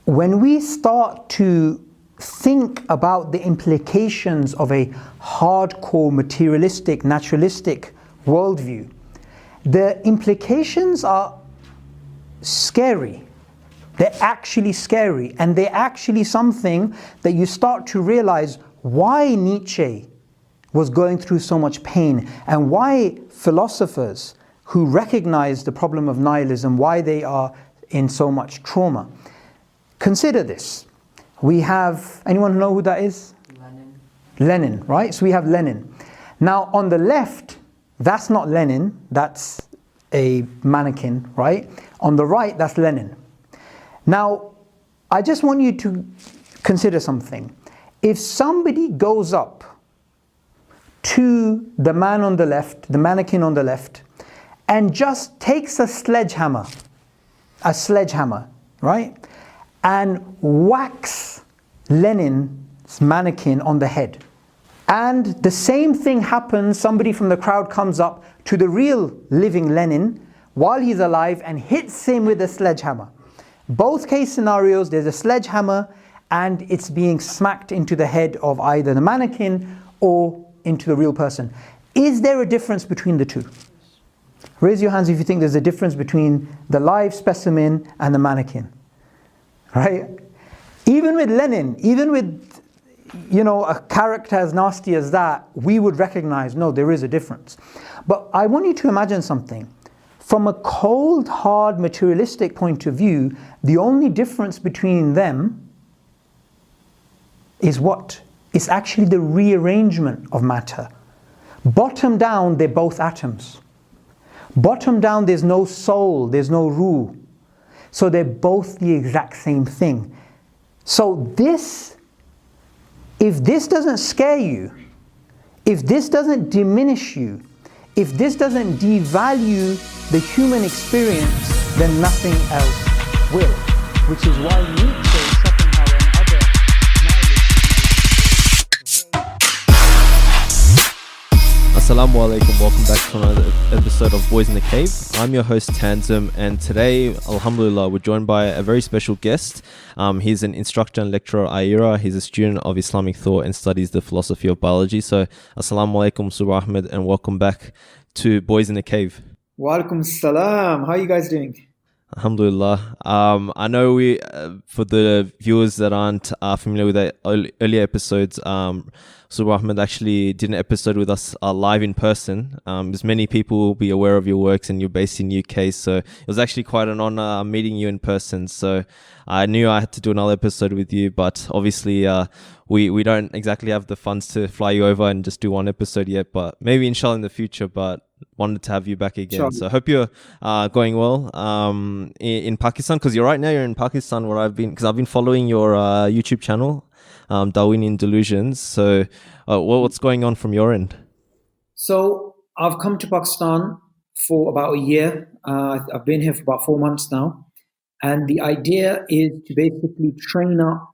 when we start to think about the implications of a hardcore materialistic, naturalistic worldview, the implications are scary. They're actually scary, and they're actually something that you start to realize why Nietzsche was going through so much pain, and why philosophers who recognize the problem of nihilism, why they are in so much trauma. Consider this. We have, anyone know who that is? Lenin, right? So we have Lenin. Now on the left, that's not Lenin, that's a mannequin, right? On the right, that's Lenin. Now, I just want you to consider something. If somebody goes up to the man on the left, the mannequin on the left, and just takes a sledgehammer, right? And whacks Lenin's mannequin on the head. And the same thing happens, somebody from the crowd comes up to the real living Lenin while he's alive and hits him with a sledgehammer. Both case scenarios, there's a sledgehammer and it's being smacked into the head of either the mannequin or into the real person. Is there a difference between the two? Raise your hands if you think there's a difference between the live specimen and the mannequin. Right? Even with Lenin, even with, you know, a character as nasty as that, we would recognize, no, there is a difference. But I want you to imagine something. From a cold, hard, materialistic point of view, the only difference between them is what? It's actually the rearrangement of matter. Bottom down, they're both atoms. Bottom down, there's no soul, there's no ruh. So they're both the exact same thing. So this, if this doesn't scare you, if this doesn't diminish you, if this doesn't devalue the human experience, then nothing else will. Which is why Nietzsche, Schopenhauer and other nihilists. Assalamu alaikum, welcome back to another episode of Boys in the Cave. I'm your host Tanzim, and today, alhamdulillah, we're joined by a very special guest. He's an instructor and lecturer at iERA. He's a student of Islamic thought and studies the philosophy of biology. So, assalamu alaikum, Subboor Ahmad, and welcome back to Boys in the Cave. Wa alaikum salam. How are you guys doing? Alhamdulillah. I know we, for the viewers that aren't familiar with the earlier episodes, Subboor Ahmad actually did an episode with us live in person. As many people will be aware of your works, and you're based in UK, so it was actually quite an honor meeting you in person. So I knew I had to do another episode with you, but obviously we don't exactly have the funds to fly you over and just do one episode yet, but maybe inshallah in the future, but wanted to have you back again. Sure. So I hope you're going well in Pakistan, because you're in Pakistan, where I've been following your YouTube channel, Darwinian Delusions. So what's going on from your end? So I've come to Pakistan for about a year. I've been here for about 4 months now. And the idea is to basically train up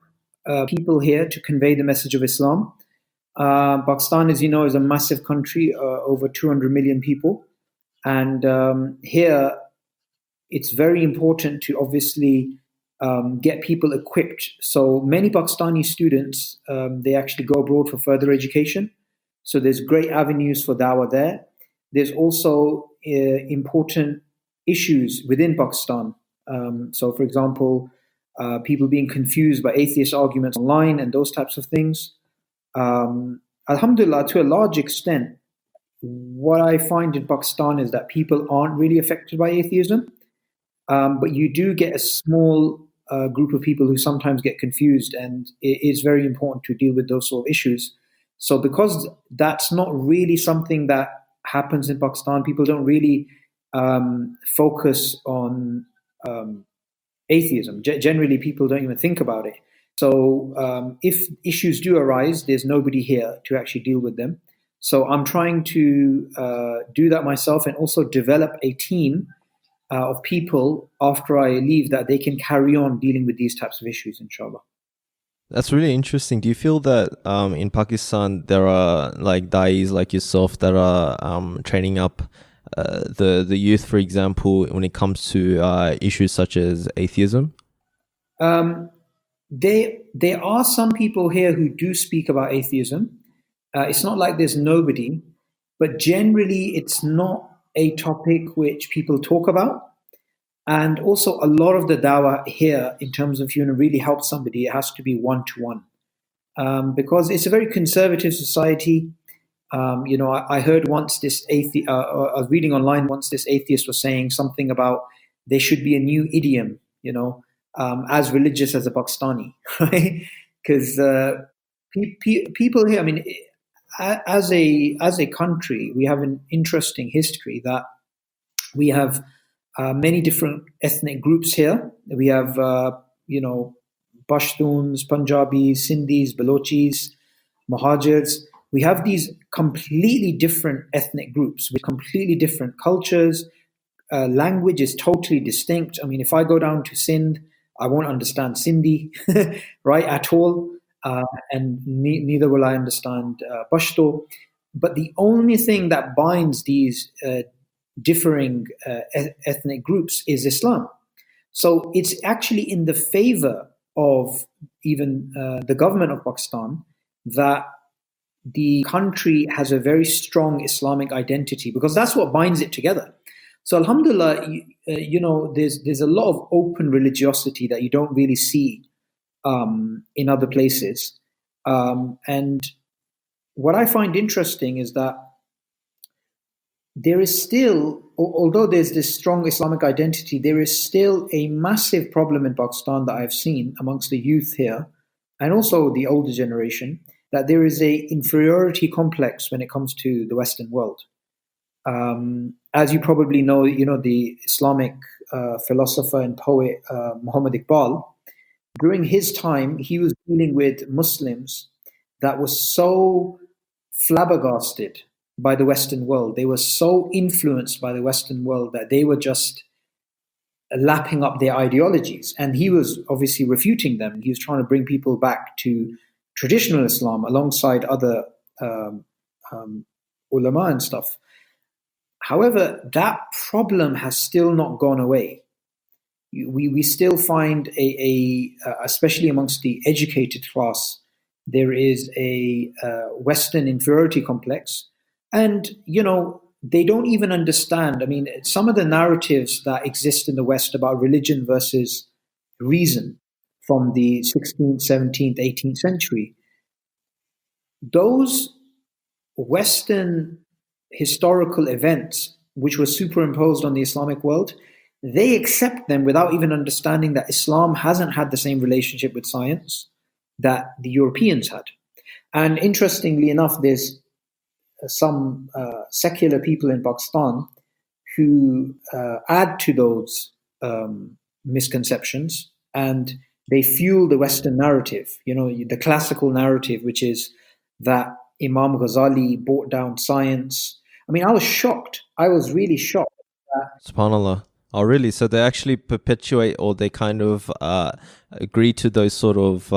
people here to convey the message of Islam. Pakistan, as you know, is a massive country, over 200 million people. And here, it's very important to obviously get people equipped. So many Pakistani students, they actually go abroad for further education. So there's great avenues for dawah there. There's also important issues within Pakistan. So for example, people being confused by atheist arguments online and those types of things. Alhamdulillah, to a large extent, what I find in Pakistan is that people aren't really affected by atheism. But you do get a small group of people who sometimes get confused, and it is very important to deal with those sort of issues. So because that's not really something that happens in Pakistan, people don't really focus on atheism. Generally, people don't even think about it. So if issues do arise, there's nobody here to actually deal with them. So I'm trying to do that myself, and also develop a team of people after I leave that they can carry on dealing with these types of issues, inshallah. That's really interesting. Do you feel that in Pakistan there are like da'is like yourself that are training up the youth, for example, when it comes to issues such as atheism? there are some people here who do speak about atheism. It's not like there's nobody, but generally it's not a topic which people talk about. And also, a lot of the dawah here, in terms of really help somebody, it has to be one-to-one, because it's a very conservative society. I heard once this I was reading online once, this atheist was saying something about there should be a new idiom, as religious as a Pakistani, right? Because people here, I mean, as a country, we have an interesting history that we have many different ethnic groups here. We have, Pashtuns, Punjabis, Sindhis, Balochis, Muhajirs. We have these completely different ethnic groups with completely different cultures. Language is totally distinct. I mean, if I go down to Sindh, I won't understand Sindhi, right, at all. And neither will I understand Pashto. But the only thing that binds these differing ethnic groups is Islam. So it's actually in the favor of even the government of Pakistan that the country has a very strong Islamic identity, because that's what binds it together. So alhamdulillah, there's a lot of open religiosity that you don't really see in other places. And what I find interesting is that there is still, although there's this strong Islamic identity, there is still a massive problem in Pakistan that I've seen amongst the youth here, and also the older generation, that there is a inferiority complex when it comes to the Western world. As you probably know, the Islamic philosopher and poet Muhammad Iqbal, during his time, he was dealing with Muslims that were so flabbergasted by the Western world. They were so influenced by the Western world that they were just lapping up their ideologies. And he was obviously refuting them. He was trying to bring people back to traditional Islam alongside other ulama and stuff. However, that problem has still not gone away. We still find especially amongst the educated class, there is a Western inferiority complex. And, they don't even understand. I mean, some of the narratives that exist in the West about religion versus reason from the 16th, 17th, 18th century, those Western historical events, which were superimposed on the Islamic world, they accept them without even understanding that Islam hasn't had the same relationship with science that the Europeans had. And interestingly enough, there's some secular people in Pakistan who add to those misconceptions, and they fuel the Western narrative, the classical narrative, which is that Imam Ghazali brought down science. I mean, I was shocked. I was really shocked. SubhanAllah. Oh, really? So they actually perpetuate, or they kind of agree to those sort of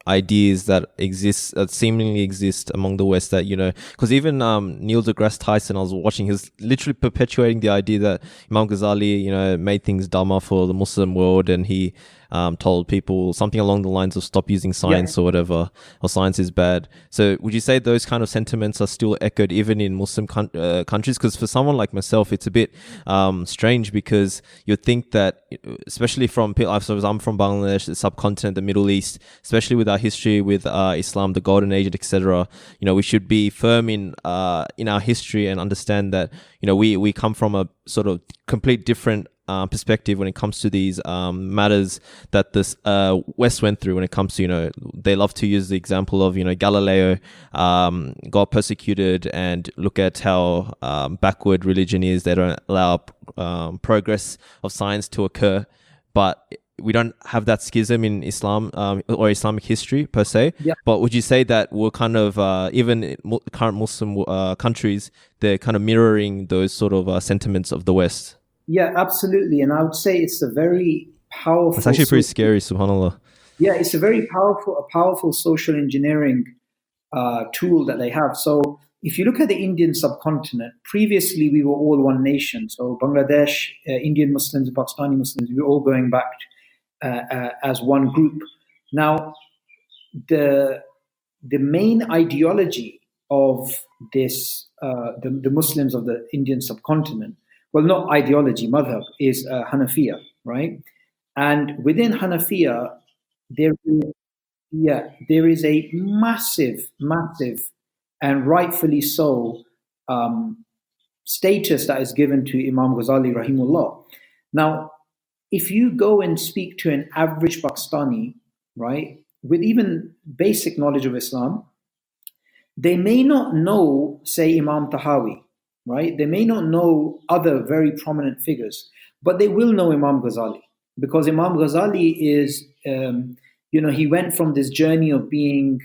ideas that exist, that seemingly exist among the West, that, because even Neil deGrasse Tyson, I was watching, he's literally perpetuating the idea that Imam Ghazali, made things dumber for the Muslim world, and he told people something along the lines of stop using science or whatever, or science is bad. So would you say those kind of sentiments are still echoed even in Muslim countries? Because for someone like myself, it's a bit strange, because you'd think that, especially from people, I'm from Bangladesh, the subcontinent, the Middle East, especially with our history with Islam, the Golden Age, etc. We should be firm in our history and understand that we come from a sort of complete different perspective when it comes to these matters that this West went through. When it comes to, they love to use the example of, Galileo got persecuted, and look at how backward religion is. They don't allow progress of science to occur. But we don't have that schism in Islam or Islamic history per se. Yeah. But would you say that we're kind of, even current Muslim countries, they're kind of mirroring those sort of sentiments of the West? Yeah, absolutely. And I would say it's a very powerful... It's actually pretty scary, subhanAllah. Yeah, it's a very powerful social engineering tool that they have. So if you look at the Indian subcontinent, previously we were all one nation. So Bangladesh, Indian Muslims, Pakistani Muslims, we were all going back as one group. Now, the main ideology of this, the Muslims of the Indian subcontinent, well, not ideology, madhab, is Hanafiya, right? And within Hanafiya, there is a massive, and rightfully so, status that is given to Imam Ghazali rahimullah. Now, if you go and speak to an average Pakistani, right, with even basic knowledge of Islam, they may not know, say, Imam Tahawi, right? They may not know other very prominent figures, but they will know Imam Ghazali, because Imam Ghazali is, he went from this journey of being,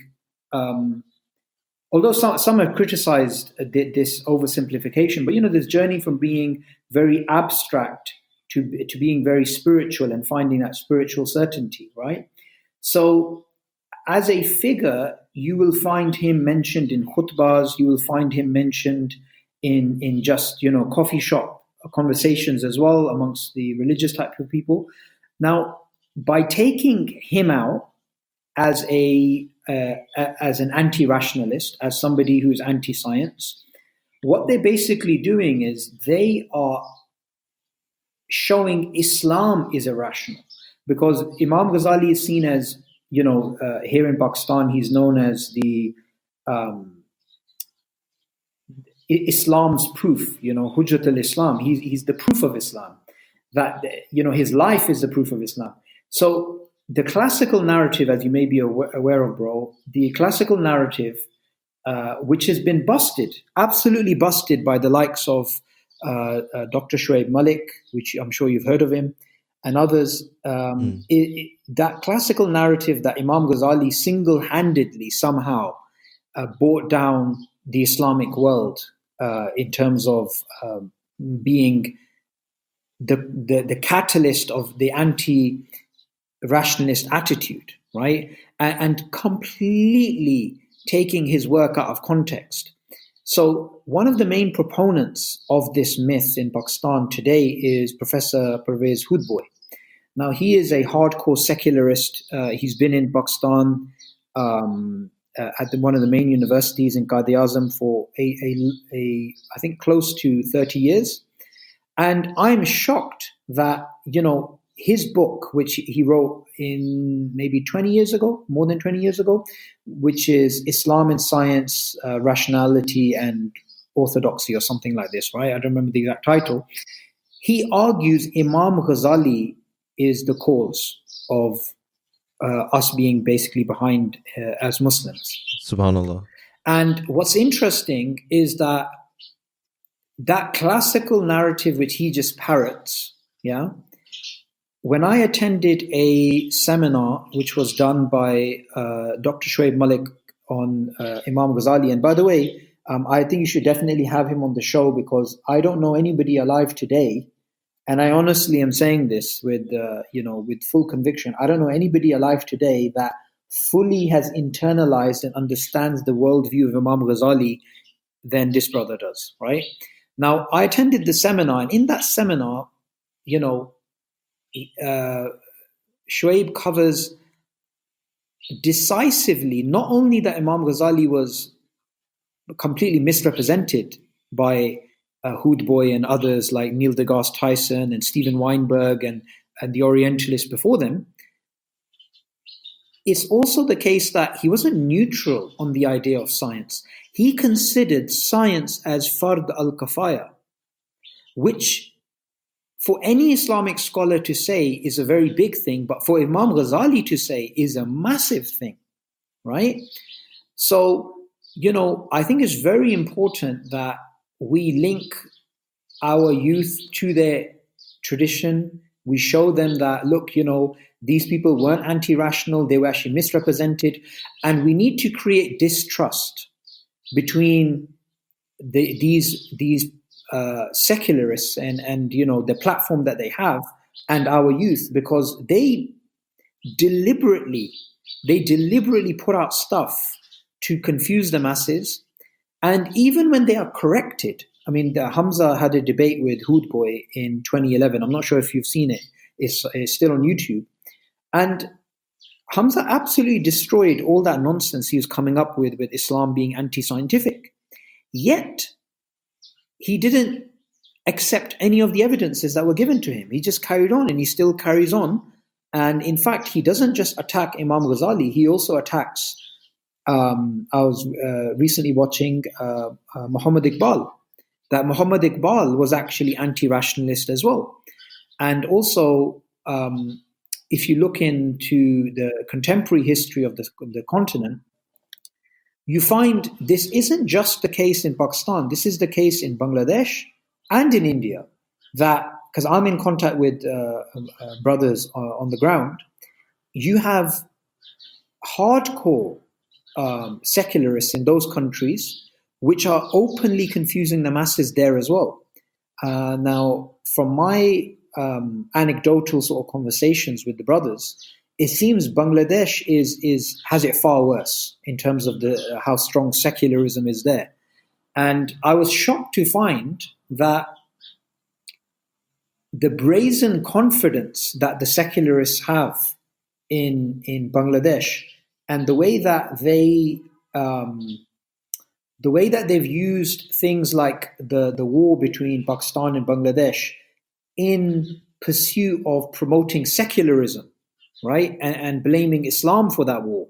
although some have criticized this oversimplification, but this journey from being very abstract to being very spiritual and finding that spiritual certainty, right? So as a figure, you will find him mentioned in khutbahs, you will find him mentioned in just, coffee shop conversations as well amongst the religious type of people. Now, by taking him out as an anti-rationalist, as somebody who's anti-science, what they're basically doing is they are showing Islam is irrational, because Imam Ghazali is seen as, here in Pakistan, he's known as the Islam's proof, Hujjat al-Islam. He's the proof of Islam. That, his life is the proof of Islam. So the classical narrative, as you may be aware of, bro, the classical narrative, which has been busted, absolutely busted by the likes of Dr. Shoaib Malik, which I'm sure you've heard of him, and others, that classical narrative that Imam Ghazali single-handedly somehow brought down the Islamic world in terms of being the catalyst of the anti-rationalist attitude, right? And completely taking his work out of context. So one of the main proponents of this myth in Pakistan today is Professor Pervez Hoodboy. Now, he is a hardcore secularist. He's been in Pakistan at one of the main universities in Qadi-Azam for I think close to 30 years. And I'm shocked that, his book, which he wrote in maybe 20 years ago, more than 20 years ago, which is Islam and Science, Rationality and Orthodoxy, or something like this, right? I don't remember the exact title. He argues Imam Ghazali is the cause of us being basically behind as Muslims. Subhanallah. And what's interesting is that classical narrative which he just parrots, yeah. When I attended a seminar which was done by Dr. Shoaib Malik on Imam Ghazali, and by the way, I think you should definitely have him on the show, because I don't know anybody alive today, and I honestly am saying this with full conviction. I don't know anybody alive today that fully has internalized and understands the worldview of Imam Ghazali than this brother does, right? Now, I attended the seminar, and in that seminar, Shoaib covers decisively not only that Imam Ghazali was completely misrepresented by Hoodboy and others like Neil deGrasse Tyson and Steven Weinberg and the Orientalists before them. It's also the case that he wasn't neutral on the idea of science. He considered science as fard al-kafaya, which for any Islamic scholar to say is a very big thing, but for Imam Ghazali to say is a massive thing, right? So, I think it's very important that we link our youth to their tradition. We show them that, look, these people weren't anti-rational, they were actually misrepresented, and we need to create distrust between these secularists and the platform that they have and our youth, because they deliberately put out stuff to confuse the masses. And even when they are corrected, I mean, Hamza had a debate with Hoodboy in 2011. I'm not sure if you've seen it. It's still on YouTube. And Hamza absolutely destroyed all that nonsense he was coming up with Islam being anti-scientific. Yet, he didn't accept any of the evidences that were given to him. He just carried on, and he still carries on. And in fact, he doesn't just attack Imam Ghazali, he also attacks, I was recently watching Muhammad Iqbal, that Muhammad Iqbal was actually anti-rationalist as well. And also, if you look into the contemporary history of the continent, you find this isn't just the case in Pakistan, this is the case in Bangladesh and in India, that, because I'm in contact with brothers on the ground, you have hardcore secularists in those countries which are openly confusing the masses there as well. Now, from my anecdotal sort of conversations with the brothers, it seems Bangladesh has it far worse in terms of how strong secularism is there. And I was shocked to find that the brazen confidence that the secularists have in Bangladesh, and the way that they've used things like the war between Pakistan and Bangladesh in pursuit of promoting secularism, right, and blaming Islam for that war.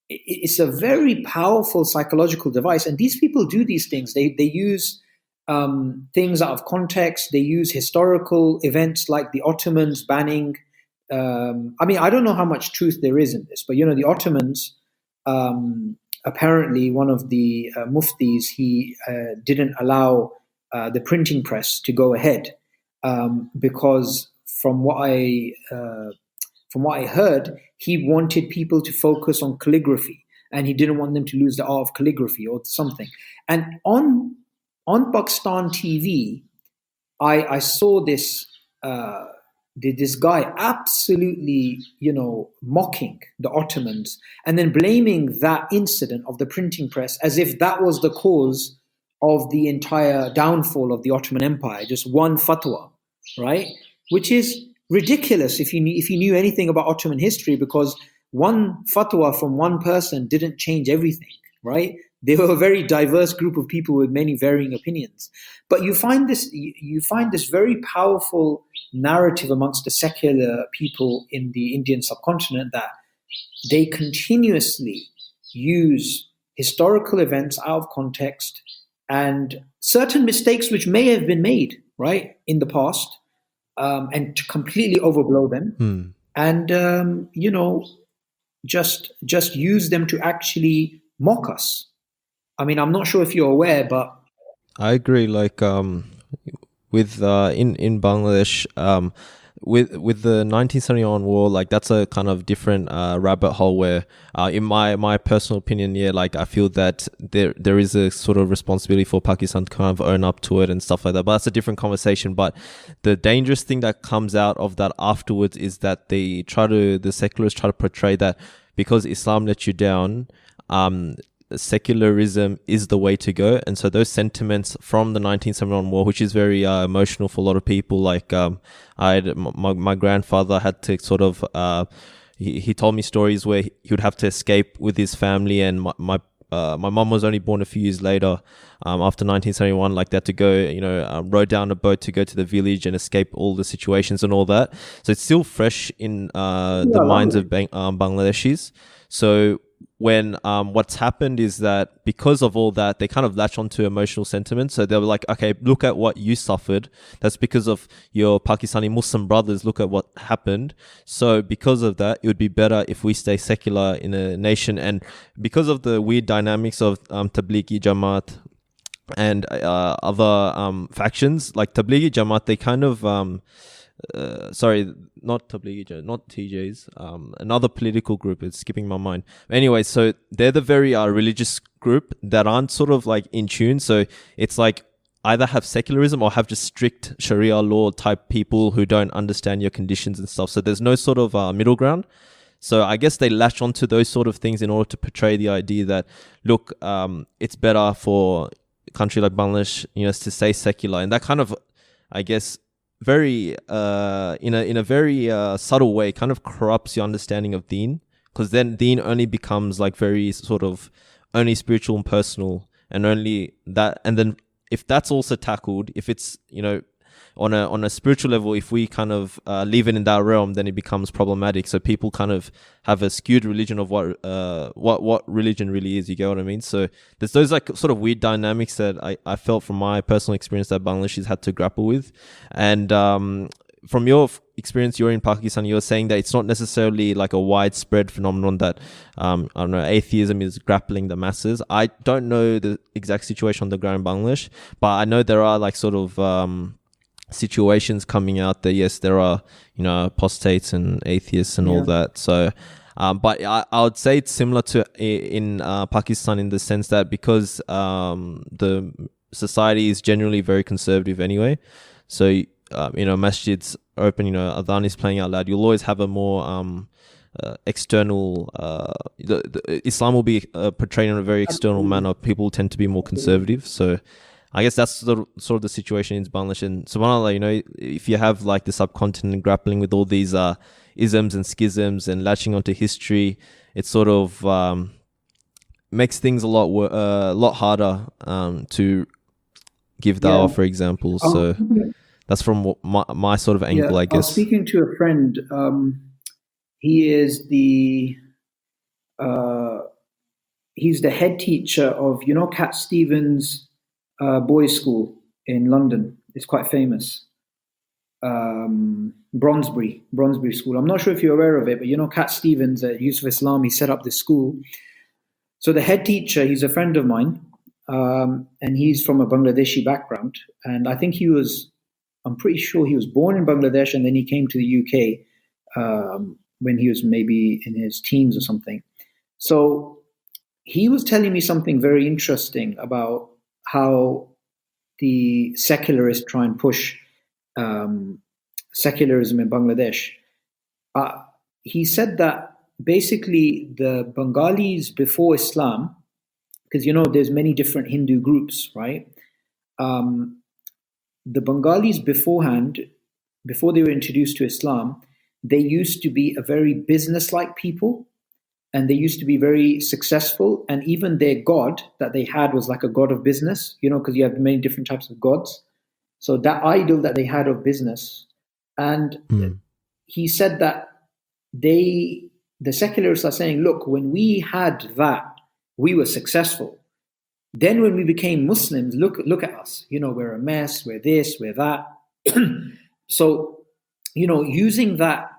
It's a very powerful psychological device, and these people do these things. They use things out of context. They use historical events like the Ottomans banning. I mean, I don't know how much truth there is in this, but the Ottomans. Apparently, one of the muftis, he didn't allow the printing press to go ahead because, from what I heard, he wanted people to focus on calligraphy, and he didn't want them to lose the art of calligraphy or something. And on Pakistan TV, I saw this guy absolutely, mocking the Ottomans, and then blaming that incident of the printing press as if that was the cause of the entire downfall of the Ottoman Empire. Just one fatwa, right? Which is ridiculous if you knew anything about Ottoman history, because one fatwa from one person didn't change everything, right? They were a very diverse group of people with many varying opinions. But you find this very powerful narrative amongst the secular people in the Indian subcontinent, that they continuously use historical events out of context and certain mistakes which may have been made, right, in the past, and to completely overblow them, and just use them to actually mock us. I mean, I'm not sure if you're aware, but I agree. Like with in Bangladesh, with the 1971 war, like that's a kind of different rabbit hole where, in my personal opinion, like I feel that there is a sort of responsibility for Pakistan to kind of own up to it and stuff like that. But that's a different conversation. But the dangerous thing that comes out of that afterwards is that the secularists try to portray that because Islam let you down, secularism is the way to go. And so those sentiments from the 1971 war, which is very emotional for a lot of people, like my grandfather had to sort of he told me stories where he would have to escape with his family, and my mom was only born a few years later, after 1971, like that, to go, rowed down a boat to go to the village and escape all the situations and all that. So it's still fresh in the minds of Bangladeshis. So when what's happened is that because of all that, they kind of latch onto emotional sentiments. So they were like, okay, look at what you suffered. That's because of your Pakistani Muslim brothers. Look at what happened. So because of that, it would be better if we stay secular in a nation. And because of the weird dynamics of Tablighi Jamaat and other factions, like Tablighi Jamaat, they kind of... sorry, not Tablighi, not TJs, another political group, it's skipping my mind. Anyway, so they're the very religious group that aren't sort of like in tune. So it's like either have secularism or have just strict Sharia law type people who don't understand your conditions and stuff. So there's no sort of middle ground. So I guess they latch onto those sort of things in order to portray the idea that, look, it's better for a country like Bangladesh, to stay secular. And that kind of, I guess, very in a very subtle way kind of corrupts your understanding of deen because then deen only becomes like very sort of only spiritual and personal, and only that. And then if that's also tackled, if it's, you know, on a spiritual level, if we kind of leave it in that realm, then it becomes problematic. So people kind of have a skewed religion of what religion really is. You get what I mean? So there's those like sort of weird dynamics that I felt from my personal experience that Bangladeshis had to grapple with. And from your experience, you're in Pakistan, you're saying that it's not necessarily like a widespread phenomenon that I don't know, atheism is grappling the masses. I don't know the exact situation on the ground in Bangladesh, but I know there are like sort of situations coming out that yes, there are, you know, apostates and atheists and all that. So but I would say it's similar to in Pakistan, in the sense that because the society is generally very conservative anyway, so you know, masjids are open, you know, adhan is playing out loud, you'll always have a more external Islam will be portrayed in a very external manner. People tend to be more conservative, so I guess that's sort of the situation in Bangladesh. And subhanAllah, you know, if you have like the subcontinent grappling with all these isms and schisms and latching onto history, it sort of makes things a lot harder to give dawah, for example. So that's from my sort of angle, I guess. I was speaking to a friend. He is he's the head teacher of, you know, Cat Stevens boys' school in London. It's quite famous. Bronsbury School. I'm not sure if you're aware of it, but you know, Cat Stevens at Yusuf Islam, he set up this school. So the head teacher, he's a friend of mine, and he's from a Bangladeshi background. And I think I'm pretty sure he was born in Bangladesh, and then he came to the UK when he was maybe in his teens or something. So he was telling me something very interesting about how the secularists try and push secularism in Bangladesh. He said that basically the Bengalis before Islam, because you know there's many different Hindu groups, right? The Bengalis beforehand, before they were introduced to Islam, they used to be a very business-like people, and they used to be very successful, and even their god that they had was like a god of business, you know, because you have many different types of gods. So that idol that they had of business. And he said that the secularists are saying, look, when we had that, we were successful. Then when we became Muslims, look at us. You know, we're a mess, we're this, we're that. So, you know, using that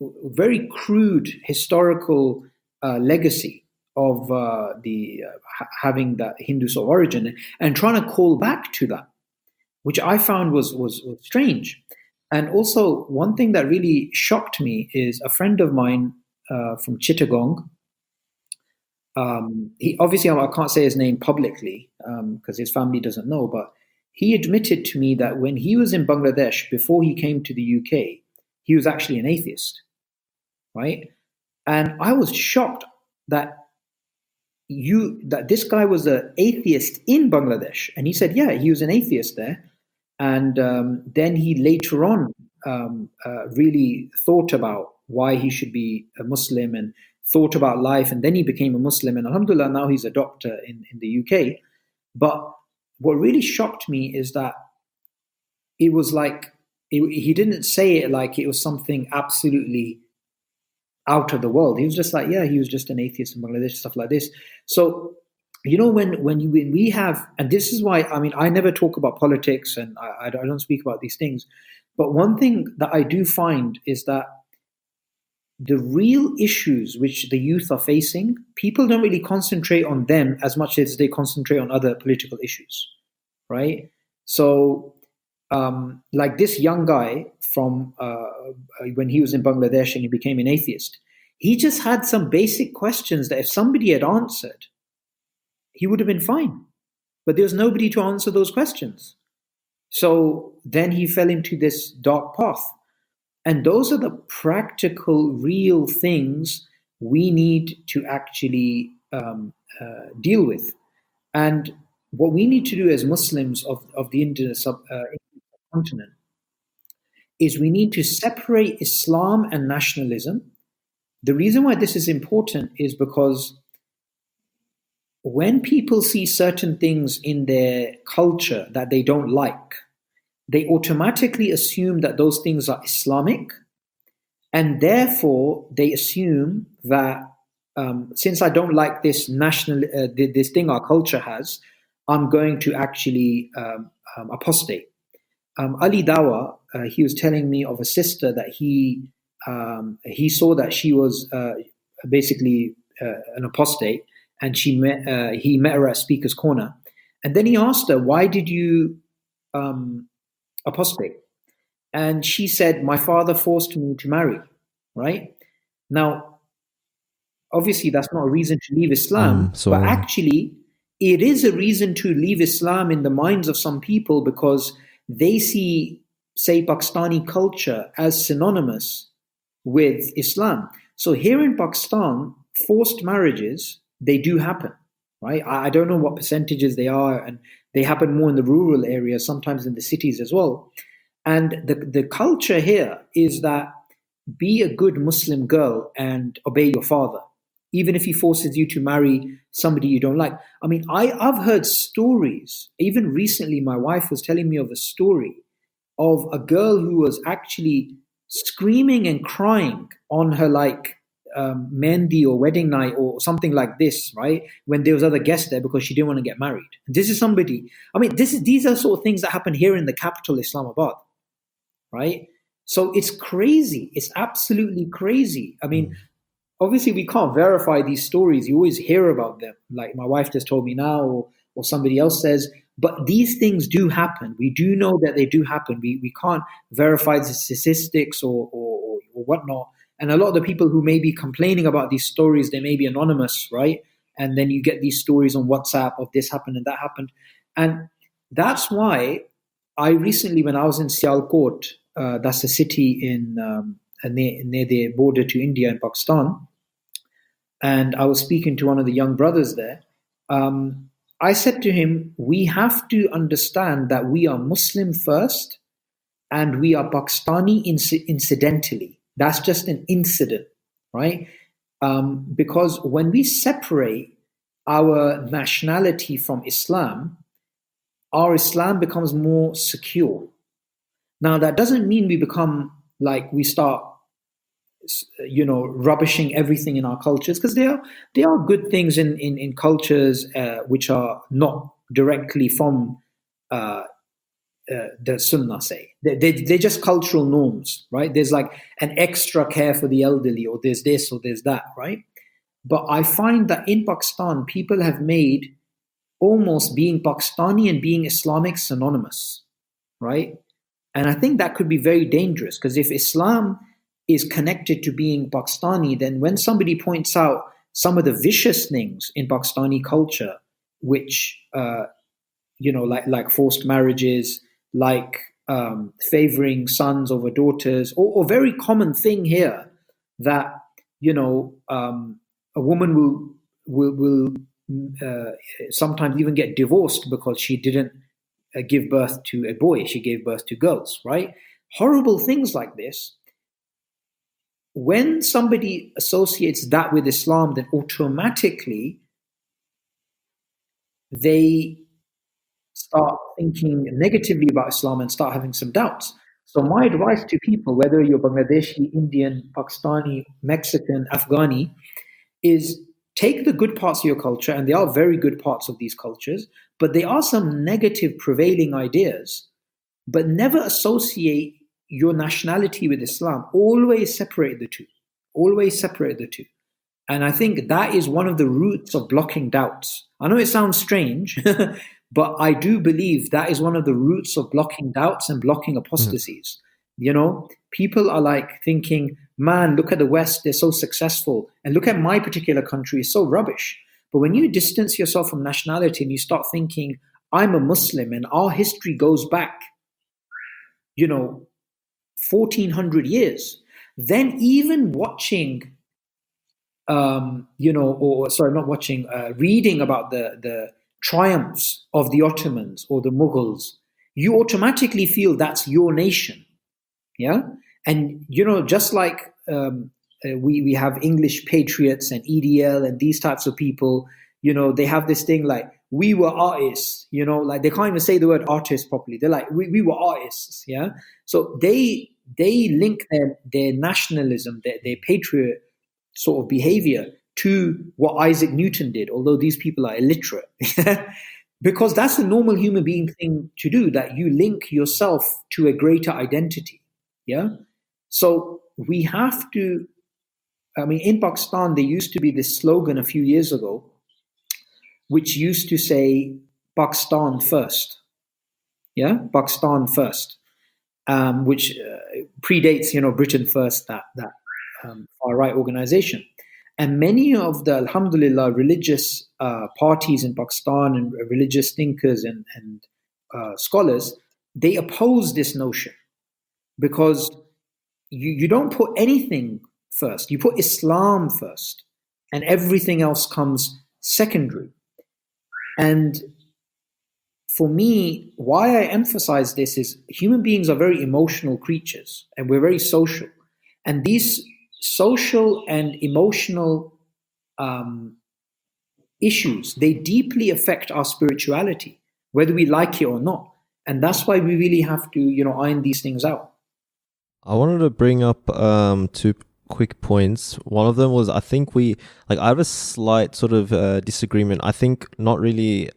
very crude historical legacy of having that Hindu sort of origin and trying to call back to that, which I found was strange. And also, one thing that really shocked me is a friend of mine from Chittagong. He obviously, I can't say his name publicly because his family doesn't know, but he admitted to me that when he was in Bangladesh before he came to the UK, he was actually an atheist, right? And I was shocked that this guy was an atheist in Bangladesh. And he said, yeah, he was an atheist there. And then he later on really thought about why he should be a Muslim and thought about life. And then he became a Muslim. And alhamdulillah, now he's a doctor in the UK. But what really shocked me is that it was like, he didn't say it like it was something absolutely out of the world. He was just like, yeah, he was just an atheist in Bangladesh, stuff like this. So, you know, when we have, and this is why, I mean, I never talk about politics and I don't speak about these things. But one thing that I do find is that the real issues which the youth are facing, people don't really concentrate on them as much as they concentrate on other political issues, right? So, like this young guy from when he was in Bangladesh and he became an atheist, he just had some basic questions that if somebody had answered, he would have been fine. But there was nobody to answer those questions. So then he fell into this dark path. And those are the practical, real things we need to actually deal with. And what we need to do as Muslims of the Indian subcontinent is we need to separate Islam and nationalism. the reason why this is important is because when people see certain things in their culture that they don't like, they automatically assume that those things are Islamic, and therefore they assume that since I don't like this this thing our culture has, I'm going to actually apostate. Ali Dawa, he was telling me of a sister that he saw that she was basically an apostate, and he met her at Speaker's Corner, and then he asked her, "Why did you apostate?" And she said, "My father forced me to marry." Right now, obviously, that's not a reason to leave Islam, but actually, it is a reason to leave Islam in the minds of some people because they see, say, Pakistani culture as synonymous with Islam. So here in Pakistan, forced marriages, they do happen, right? I don't know what percentages they are, and they happen more in the rural areas, sometimes in the cities as well. And the culture here is that be a good Muslim girl and obey your father, even if he forces you to marry somebody you don't like. I mean, I've heard stories, even recently my wife was telling me of a story of a girl who was actually screaming and crying on her Mehndi or wedding night or something like this, right? When there was other guests there because she didn't want to get married. This is somebody, I mean, these are sort of things that happen here in the capital, Islamabad, right? So it's crazy. It's absolutely crazy. I mean, obviously we can't verify these stories. You always hear about them. Like my wife just told me now, or somebody else says, but these things do happen. We do know that they do happen. We can't verify the statistics or whatnot. And a lot of the people who may be complaining about these stories, they may be anonymous, right? And then you get these stories on WhatsApp of this happened and that happened. And that's why I recently, when I was in Sialkot, that's a city in near the border to India and Pakistan, and I was speaking to one of the young brothers there, I said to him, we have to understand that we are Muslim first and we are Pakistani incidentally. That's just an incident, right? Because when we separate our nationality from Islam, our Islam becomes more secure. Now, that doesn't mean we become like we start, rubbishing everything in our cultures, because there are good things in cultures which are not directly from the Sunnah, say. They're just cultural norms, right? There's like an extra care for the elderly, or there's this or there's that, right? But I find that in Pakistan, people have made almost being Pakistani and being Islamic synonymous, right? And I think that could be very dangerous, because if Islam is connected to being Pakistani, then when somebody points out some of the vicious things in Pakistani culture, which, like forced marriages, like favoring sons over daughters, or very common thing here that, a woman will sometimes even get divorced because she didn't give birth to a boy, she gave birth to girls, right? Horrible things like this. When somebody associates that with Islam, then automatically they start thinking negatively about Islam and start having some doubts. So my advice to people, whether you're Bangladeshi, Indian, Pakistani, Mexican, Afghani, is take the good parts of your culture, and there are very good parts of these cultures, but there are some negative prevailing ideas, but never associate your nationality with Islam. Always separate the two. Always separate the two. And I think that is one of the roots of blocking doubts. I know it sounds strange, but I do believe that is one of the roots of blocking doubts and blocking apostasies. People are like thinking, man, look at the West, they're so successful. And look at my particular country, it's so rubbish. But when you distance yourself from nationality and you start thinking, I'm a Muslim and our history goes back, 1400 years, then even watching, reading about the triumphs of the Ottomans or the Mughals, you automatically feel that's your nation. Yeah. And, just like we have English patriots and EDL and these types of people. They have this thing like, we were artists, like they can't even say the word artist properly. They're like, we were artists, yeah. So they link their nationalism, their patriot sort of behavior to what Isaac Newton did, although these people are illiterate. Because that's the normal human being thing to do, that you link yourself to a greater identity. Yeah. So we have to, in Pakistan, there used to be this slogan a few years ago, which used to say Pakistan first. Yeah. Pakistan first, which predates, Britain first, that far-right organization. And many of the, alhamdulillah, religious parties in Pakistan and religious thinkers and scholars, they oppose this notion, because you don't put anything first. You put Islam first, and everything else comes secondary. And for me, why I emphasize this is human beings are very emotional creatures, and we're very social. And these social and emotional issues, they deeply affect our spirituality, whether we like it or not. And that's why we really have to, iron these things out. I wanted to bring up two quick points. One of them was, I think I have a slight sort of disagreement. I think not really,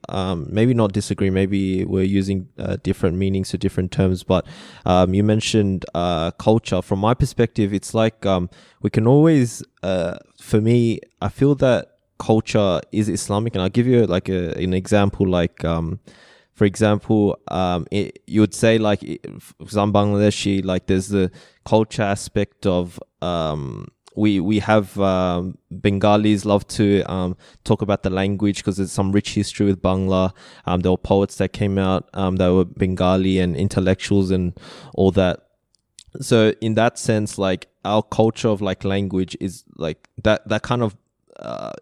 maybe not disagree, maybe we're using different meanings to different terms, but you mentioned culture. From my perspective, it's like we can always, for me, I feel that culture is Islamic, and I'll give you like an example, like for example, you would say like, for example, Bangladeshi, like there's the culture aspect of we have Bengalis love to talk about the language because there's some rich history with Bangla. There were poets that came out that were Bengali, and intellectuals and all that. So in that sense, like our culture of like language is like that kind of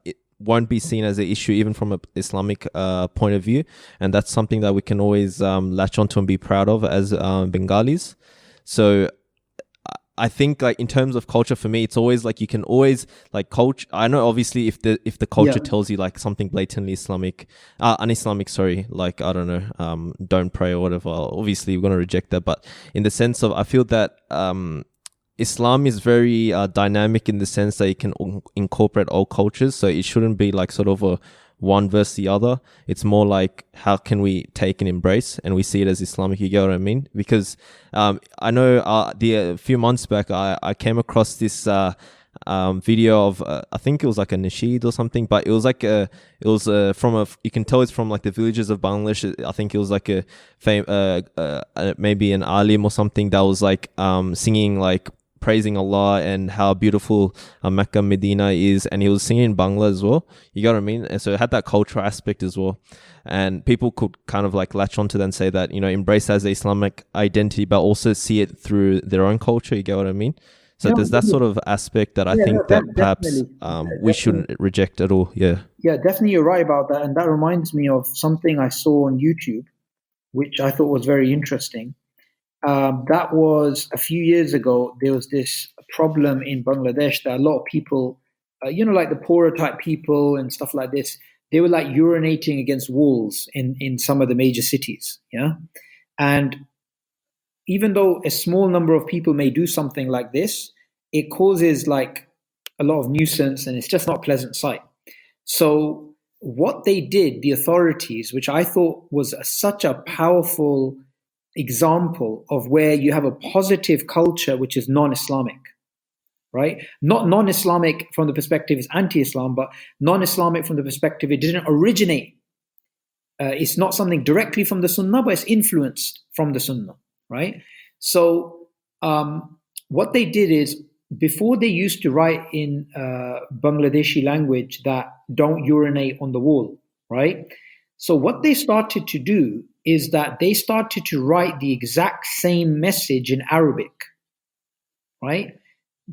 it won't be seen as an issue even from an Islamic point of view, and that's something that we can always latch onto and be proud of as Bengalis. So I think like in terms of culture, for me, it's always like you can always like culture. I know obviously if the culture tells you like something blatantly Islamic, un-Islamic, sorry, like I don't know, don't pray or whatever. Obviously, we're gonna reject that. But in the sense of, I feel that Islam is very dynamic in the sense that it can incorporate all cultures. So it shouldn't be like sort of a one versus the other. It's more like, how can we take and embrace, and we see it as Islamic, you get what I mean? Because I know a few months back I came across this video of I think it was like a nasheed or something, but it was like you can tell it's from like the villages of Bangladesh. I think it was like maybe an alim or something that was like singing like praising Allah and how beautiful Mecca, Medina is, and he was singing in Bangla as well. You got what I mean? And so it had that cultural aspect as well, and people could kind of like latch onto that and say that, embrace as the Islamic identity, but also see it through their own culture. You get what I mean? So there's that sort of aspect that I think that perhaps we shouldn't reject at all. Yeah, definitely, you're right about that, and that reminds me of something I saw on YouTube, which I thought was very interesting. That was a few years ago. There was this problem in Bangladesh that a lot of people, like the poorer type people and stuff like this, they were like urinating against walls in some of the major cities. Yeah. And even though a small number of people may do something like this, it causes like a lot of nuisance, and it's just not a pleasant sight. So what they did, the authorities, which I thought was such a powerful example of where you have a positive culture which is non-Islamic, right? Not non-Islamic from the perspective is anti-Islam, but non-Islamic from the perspective it didn't originate. It's not something directly from the Sunnah, but it's influenced from the Sunnah, right? So what they did is, before they used to write in Bangladeshi language that don't urinate on the wall, right? So what they started to do is that they started to write the exact same message in Arabic, right?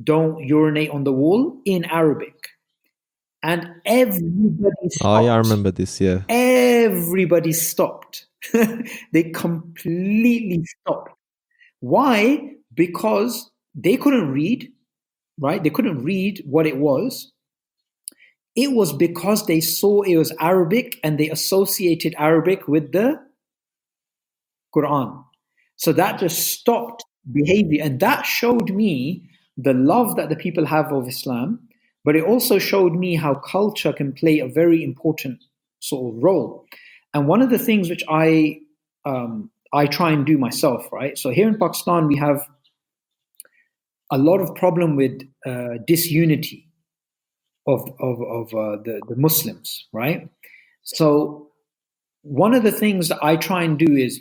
Don't urinate on the wall in Arabic. And everybody stopped. Oh, yeah, I remember this, yeah. Everybody stopped. They completely stopped. Why? Because they couldn't read. right? They couldn't read what it was. It was because they saw it was Arabic and they associated Arabic with the Quran. So that just stopped behavior. And that showed me the love that the people have of Islam, but it also showed me how culture can play a very important sort of role. And one of the things which I try and do myself, right? So here in Pakistan, we have a lot of problem with disunity of the Muslims, right? So one of the things that I try and do is,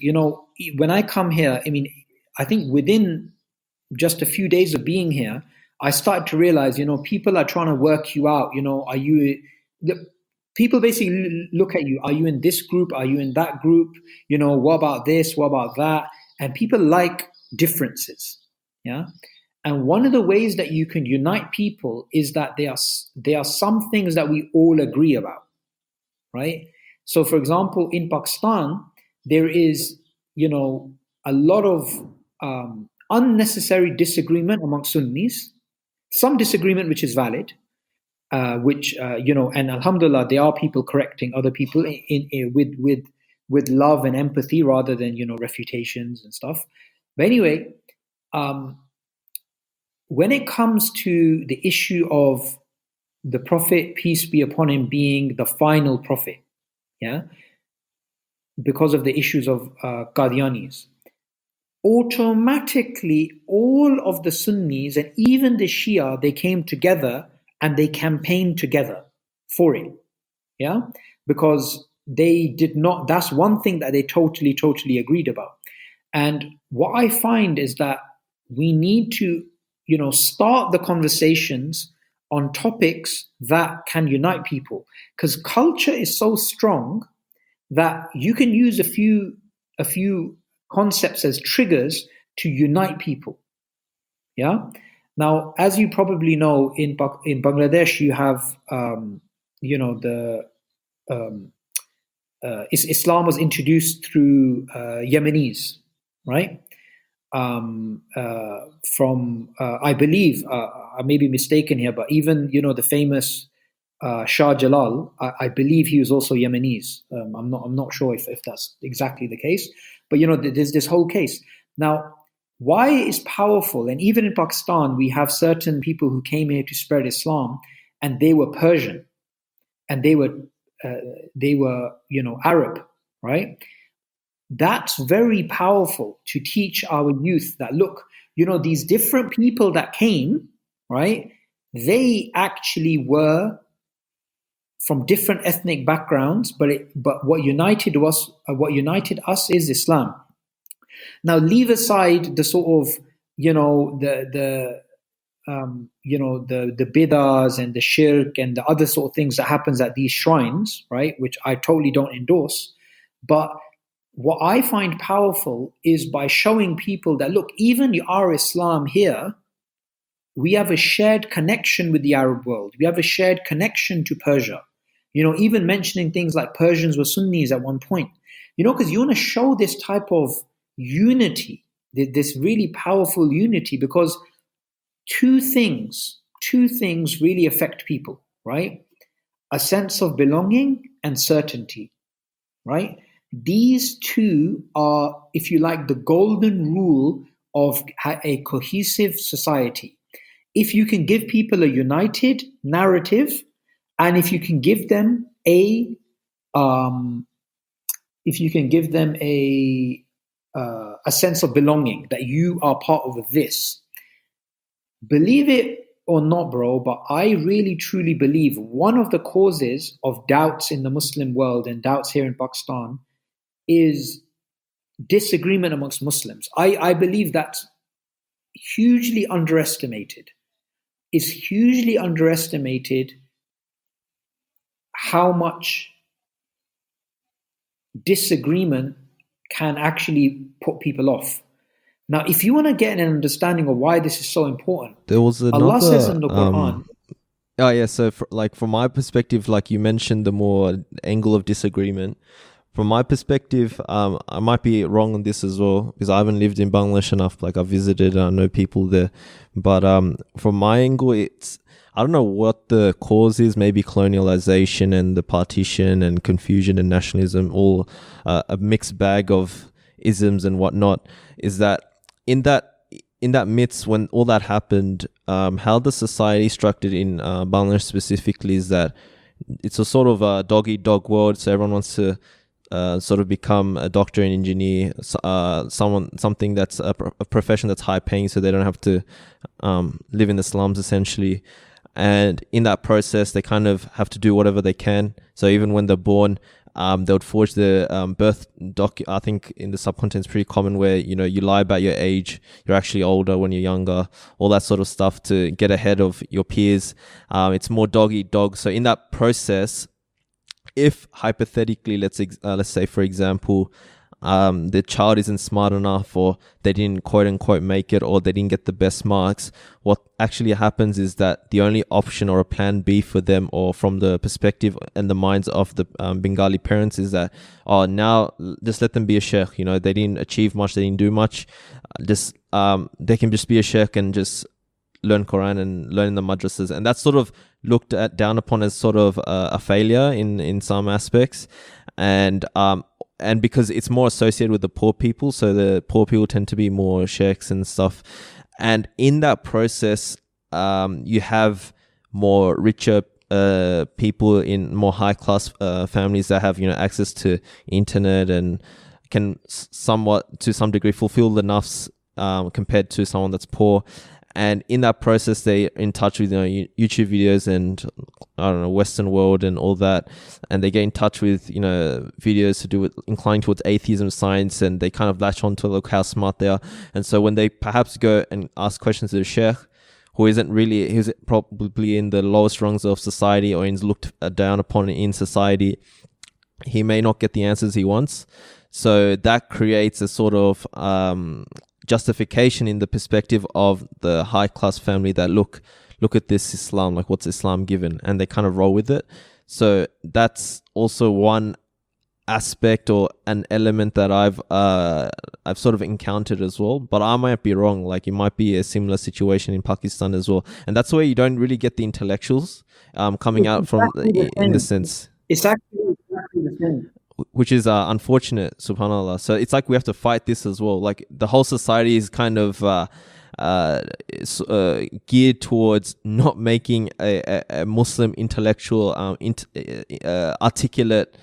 when I come here, I mean, I think within just a few days of being here, I started to realize, people are trying to work you out. Are you? People basically look at you. Are you in this group? Are you in that group? What about this? What about that? And people like differences. Yeah. And one of the ways that you can unite people is that there are some things that we all agree about, right? So, for example, in Pakistan, there is, a lot of unnecessary disagreement amongst Sunnis. Some disagreement which is valid, and alhamdulillah, there are people correcting other people with love and empathy rather than refutations and stuff. But anyway, when it comes to the issue of the Prophet, peace be upon him, being the final prophet, yeah, because of the issues of Qadianis, automatically all of the Sunnis and even the Shia, they came together and they campaigned together for it, yeah, because they did not. That's one thing that they totally agreed about. And what I find is that we need to start the conversations on topics that can unite people, because culture is so strong that you can use a few concepts as triggers to unite people. Yeah. Now, as you probably know, in Bangladesh, you have Islam was introduced through Yemenis, right? From I believe, I may be mistaken here, but even the famous Shah Jalal, I believe he was also Yemenis. I'm not sure if that's exactly the case, but there's this whole case. Now, why it's powerful, and even in Pakistan, we have certain people who came here to spread Islam, and they were Persian, and they were Arab, right? That's very powerful to teach our youth that, look, these different people that came, right? They actually were from different ethnic backgrounds, but what united us is Islam. Now, leave aside the sort of the bid'ahs and the shirk and the other sort of things that happens at these shrines, right? Which I totally don't endorse, but what I find powerful is by showing people that, look, even our Islam here, we have a shared connection with the Arab world. We have a shared connection to Persia. Even mentioning things like Persians were Sunnis at one point. Because you want to show this type of unity, this really powerful unity, because two things really affect people, right? A sense of belonging and certainty, right? These two are, if you like, the golden rule of a cohesive society. If you can give people a united narrative, and if you can give them a sense of belonging, that you are part of this. Believe it or not, bro, but I really truly believe one of the causes of doubts in the Muslim world and doubts here in Pakistan is disagreement amongst Muslims. I believe that's hugely underestimated. It's hugely underestimated how much disagreement can actually put people off. Now, if you want to get an understanding of why this is so important, there was another, Allah says in the Quran. So from my perspective, like you mentioned, the more angle of disagreement, from my perspective, I might be wrong on this as well because I haven't lived in Bangladesh enough. Like, I visited, I know people there, but from my angle, I don't know what the cause is. Maybe colonialization and the partition and confusion and nationalism, all a mixed bag of isms and whatnot. Is that in that midst, when all that happened, how the society structured in Bangladesh specifically is that it's a sort of a dog-eat-dog world. So everyone wants to sort of become a doctor and engineer, something that's a profession that's high paying, so they don't have to live in the slums essentially. And in that process, they kind of have to do whatever they can. So even when they're born, they would forge the birth doc. I think in the subcontinent, it's pretty common where, you lie about your age. You're actually older when you're younger, all that sort of stuff to get ahead of your peers. It's more dog eat dog. So in that process, if hypothetically, let's say, for example, the child isn't smart enough, or they didn't quote unquote make it, or they didn't get the best marks, what actually happens is that the only option or a plan B for them, or from the perspective and the minds of the Bengali parents, is that, now just let them be a sheikh. They didn't achieve much, they didn't do much, just they can just be a sheikh and just learn Quran and learn in the madrasas. And that's sort of looked at down upon as sort of a failure in some aspects. And because it's more associated with the poor people, so the poor people tend to be more sheikhs and stuff. And in that process, you have more richer people in more high class families that have access to internet and can somewhat, to some degree, fulfill the nafs compared to someone that's poor. And in that process, they're in touch with YouTube videos and Western world and all that, and they get in touch with videos to do with inclining towards atheism, science, and they kind of latch on to look how smart they are. And so when they perhaps go and ask questions to the sheikh, who's probably in the lowest rungs of society or is looked down upon in society, he may not get the answers he wants. So that creates a sort of justification in the perspective of the high class family that look at this Islam, like, what's Islam given, and they kind of roll with it. So that's also one aspect or an element that I've sort of encountered as well. But I might be wrong. Like, it might be a similar situation in Pakistan as well, and that's where you don't really get the intellectuals coming out from in the sense. It's actually exactly the same. Which is unfortunate, subhanAllah. So it's like we have to fight this as well. Like, the whole society is kind of geared towards not making a Muslim intellectual, articulate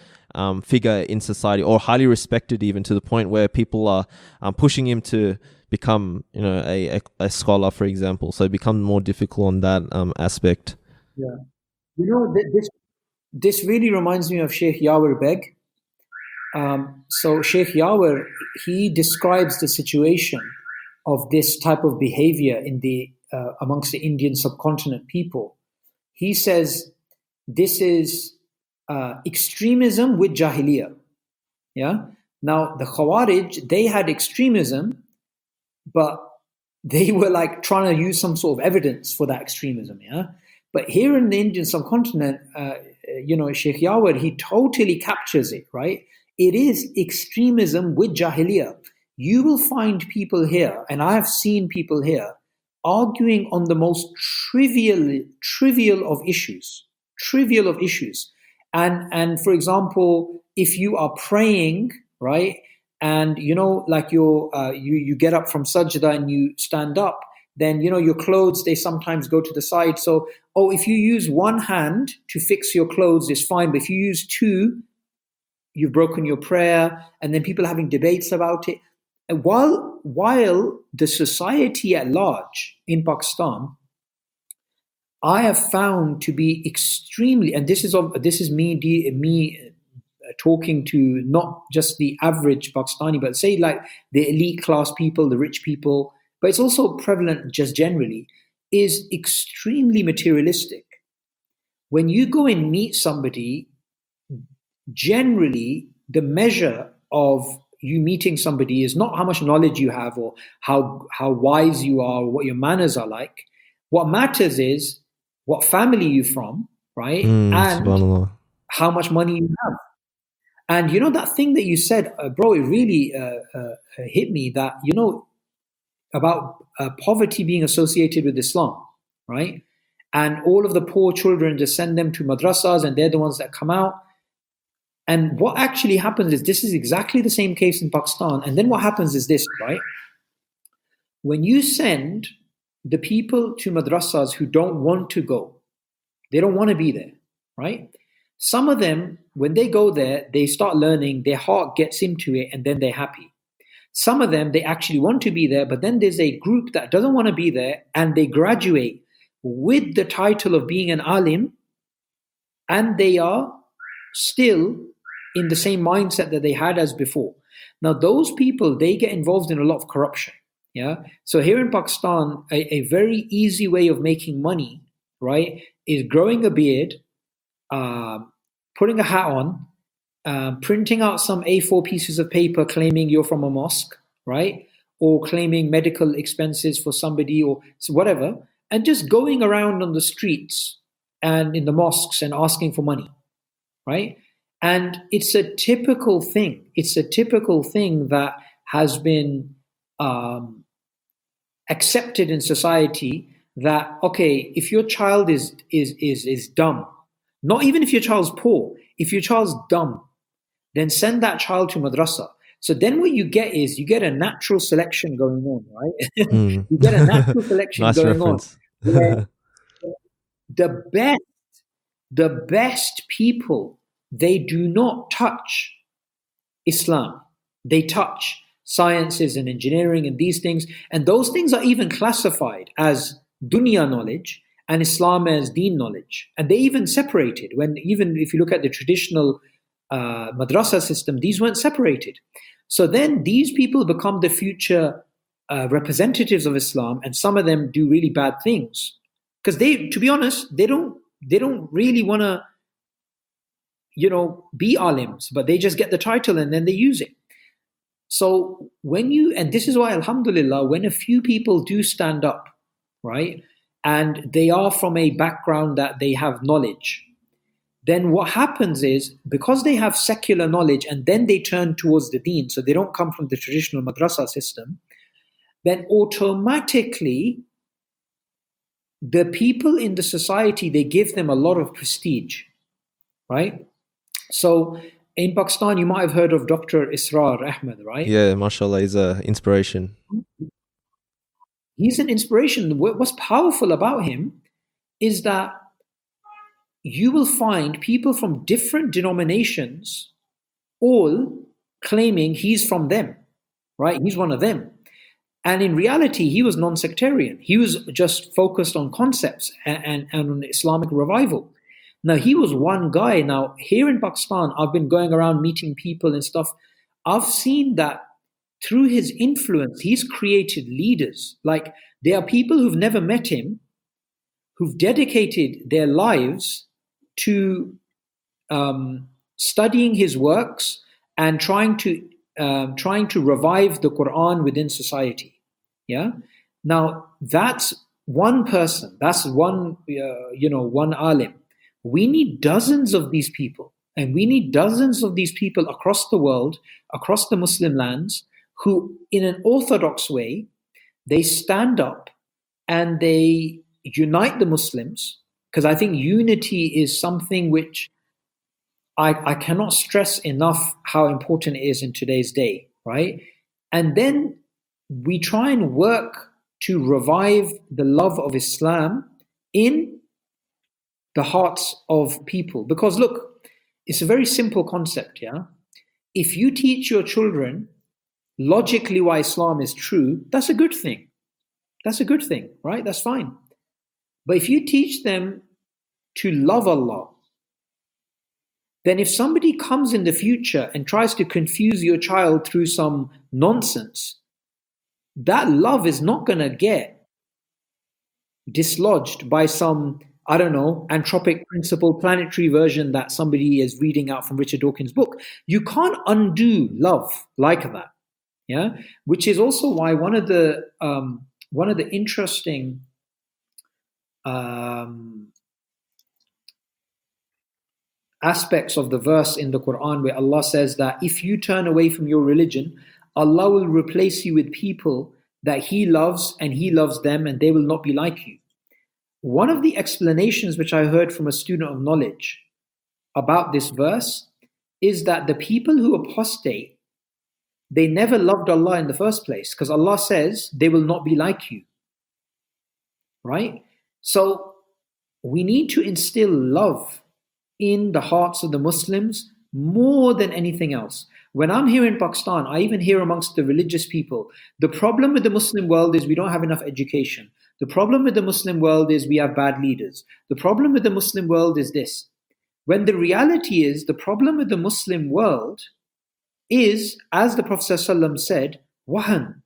figure in society, or highly respected, even to the point where people are pushing him to become, a scholar, for example. So it becomes more difficult on that aspect. Yeah, this really reminds me of Sheikh Yawar Beg. So Sheikh Yawar, he describes the situation of this type of behavior in the amongst the Indian subcontinent people. He says this is extremism with jahiliyyah. Yeah. Now the Khawarij, they had extremism, but they were like trying to use some sort of evidence for that extremism. Yeah. But here in the Indian subcontinent, Sheikh Yawar, he totally captures it, right? It is extremism with jahiliyyah. You will find people here, and I have seen people here, arguing on the most trivial of issues. And for example, if you are praying, right, and like you get up from sajda and you stand up, then your clothes, they sometimes go to the side. So if you use one hand to fix your clothes, it's fine, but if you use two, you've broken your prayer. And then people are having debates about it. And while the society at large in Pakistan, I have found to be extremely, and this is me talking to not just the average Pakistani, but say like the elite class people, the rich people, but it's also prevalent just generally, is extremely materialistic. When you go and meet somebody, generally the measure of you meeting somebody is not how much knowledge you have or how wise you are or what your manners are like. What matters is what family you're from, right? And how much money you have. And you know that thing that you said, bro, it really hit me, that, you know, about poverty being associated with Islam, right? And all of the poor children, just send them to madrasas and they're the ones that come out. And what actually happens is, this is exactly the same case in Pakistan. And then what happens is this, right? When you send the people to madrasas who don't want to go, they don't want to be there, right? Some of them, when they go there, they start learning, their heart gets into it, and then they're happy. Some of them, they actually want to be there, but then there's a group that doesn't want to be there, and they graduate with the title of being an alim, and they are still in the same mindset that they had as before. Now, those people, they get involved in a lot of corruption. Yeah. So here in Pakistan, a very easy way of making money, right, is growing a beard, putting a hat on, printing out some A4 pieces of paper claiming you're from a mosque, right, or claiming medical expenses for somebody or whatever, and just going around on the streets and in the mosques and asking for money, right? And it's a typical thing. It's a typical thing that has been accepted in society, that, okay, if your child is dumb, not even if your child's poor, if your child's dumb, then send that child to madrasa. So then what you get is, you get a natural selection going on, right? You get a natural selection Nice going reference. on, where the best people, they do not touch Islam. They touch sciences and engineering and these things. And those things are even classified as dunya knowledge and Islam as deen knowledge. And they even separated. When, even if you look at the traditional madrasa system, these weren't separated. So then these people become the future representatives of Islam, and some of them do really bad things. Because they, to be honest, they don't really want to, you know, be alims, but they just get the title and then they use it. So when you, and this is why, alhamdulillah, when a few people do stand up, right, and they are from a background that they have knowledge, then what happens is, because they have secular knowledge and then they turn towards the deen, so they don't come from the traditional madrasa system, then automatically the people in the society, they give them a lot of prestige, right? So in Pakistan, you might have heard of Dr. Subboor Ahmad, right? Yeah, mashallah, he's an inspiration. He's an inspiration. What's powerful about him is that you will find people from different denominations all claiming he's from them, right? He's one of them. And in reality, he was non-sectarian. He was just focused on concepts and on Islamic revival. Now, he was one guy. Now, here in Pakistan, I've been going around meeting people and stuff. I've seen that through his influence, he's created leaders. Like, there are people who've never met him, who've dedicated their lives to studying his works and trying to revive the Quran within society. Yeah. Now, that's one person. That's one, one alim. We need dozens of these people, and we need dozens of these people across the world, across the Muslim lands, who, in an orthodox way, they stand up and they unite the Muslims. Because I think unity is something which I cannot stress enough how important it is in today's day, right? And then we try and work to revive the love of Islam in the hearts of people. Because look, it's a very simple concept, yeah? If you teach your children logically why Islam is true, that's a good thing. That's a good thing, right? That's fine. But if you teach them to love Allah, then if somebody comes in the future and tries to confuse your child through some nonsense, that love is not going to get dislodged by some, I don't know, anthropic principle planetary version that somebody is reading out from Richard Dawkins' book. You can't undo love like that, yeah. Which is also why one of the interesting aspects of the verse in the Quran where Allah says that if you turn away from your religion, Allah will replace you with people that He loves and He loves them, and they will not be like you. One of the explanations which I heard from a student of knowledge about this verse is that the people who apostate, they never loved Allah in the first place, because Allah says they will not be like you. Right? So we need to instill love in the hearts of the Muslims more than anything else. When I'm here in Pakistan, I even hear amongst the religious people, the problem with the Muslim world is we don't have enough education. The problem with the Muslim world is we have bad leaders. The problem with the Muslim world is this. When the reality is, the problem with the Muslim world is, as the Prophet ﷺ said, wahan.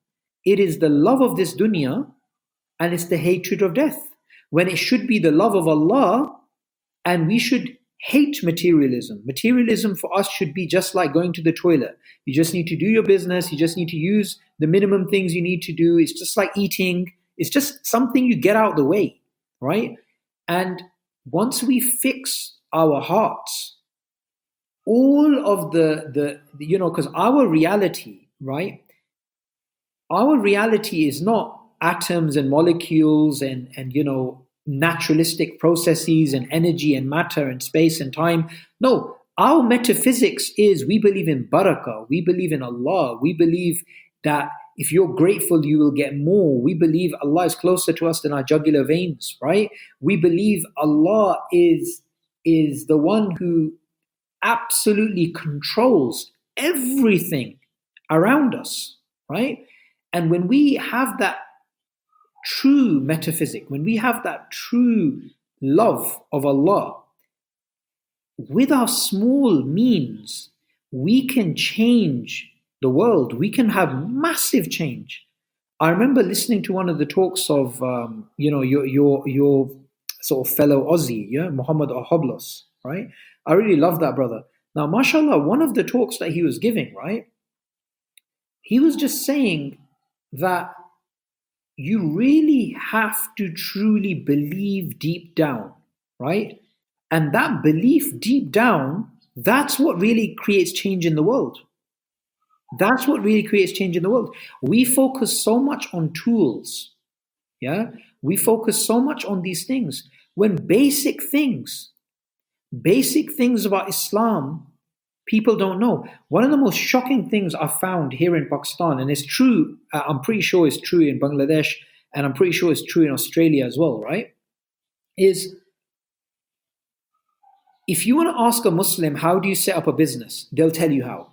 It is the love of this dunya and it's the hatred of death. When it should be the love of Allah, and we should hate materialism. Materialism for us should be just like going to the toilet. You just need to do your business. You just need to use the minimum things you need to do. It's just like eating. It's just something you get out of the way, right? And once we fix our hearts, all of because our reality, right? Our reality is not atoms and molecules and naturalistic processes and energy and matter and space and time. No, our metaphysics is we believe in barakah, we believe in Allah, we believe that if you're grateful, you will get more. We believe Allah is closer to us than our jugular veins, right? We believe Allah is the one who absolutely controls everything around us, right? And when we have that true metaphysic, when we have that true love of Allah, with our small means, we can change the world. We can have massive change. I remember listening to one of the talks of, your sort of fellow Aussie, Muhammad Ahoblos, right? I really love that brother. Now, mashallah, one of the talks that he was giving, right? He was just saying that you really have to truly believe deep down, right? And that belief deep down, that's what really creates change in the world. That's what really creates change in the world. We focus so much on tools, we focus so much on these things when basic things about Islam, people don't know. One of the most shocking things I found here in Pakistan, and it's true, I'm pretty sure it's true in Bangladesh, and I'm pretty sure it's true in Australia as well, right? Is if you want to ask a Muslim, how do you set up a business? They'll tell you how.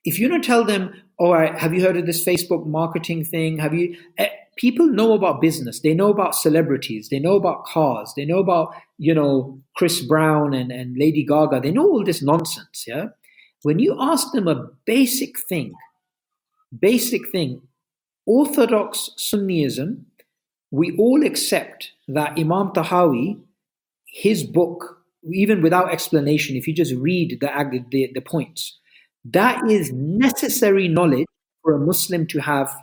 If you don't tell them, all right, have you heard of this Facebook marketing thing? People know about business. They know about celebrities. They know about cars. They know about, Chris Brown and Lady Gaga. They know all this nonsense, yeah? When you ask them a basic thing, Orthodox Sunnism, we all accept that Imam Tahawi, his book, even without explanation, if you just read the points, that is necessary knowledge for a Muslim to have,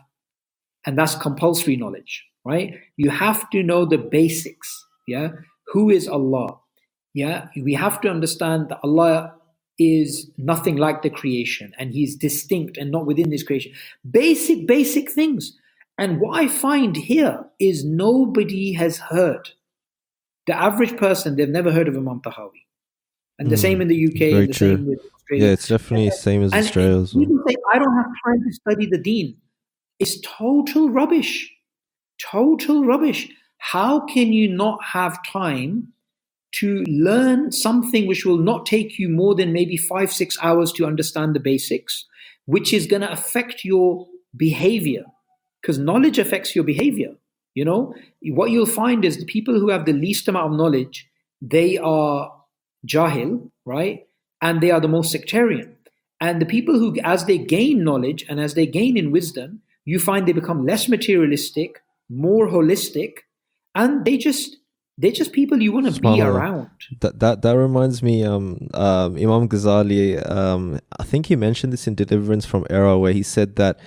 and that's compulsory knowledge, right? You have to know the basics, yeah? Who is Allah? Yeah, we have to understand that Allah is nothing like the creation and He's distinct and not within this creation. Basic things. And what I find here is nobody has heard. The average person, they've never heard of Imam Tahawi. And the same in the UK, Very and the true. same with Australia. Yeah, it's definitely the same as And Australia as well. people say, I don't have time to study the deen. It's total rubbish. Total rubbish. How can you not have time to learn something which will not take you more than maybe 5-6 hours to understand the basics, which is going to affect your behavior? Because knowledge affects your behavior. What you'll find is the people who have the least amount of knowledge, they are jahil, right? And they are the most sectarian. And the people who, as they gain knowledge and as they gain in wisdom, you find they become less materialistic, more holistic, and they just people you want to be around. That reminds me, Imam Ghazali, I think he mentioned this in Deliverance from Error, where he said that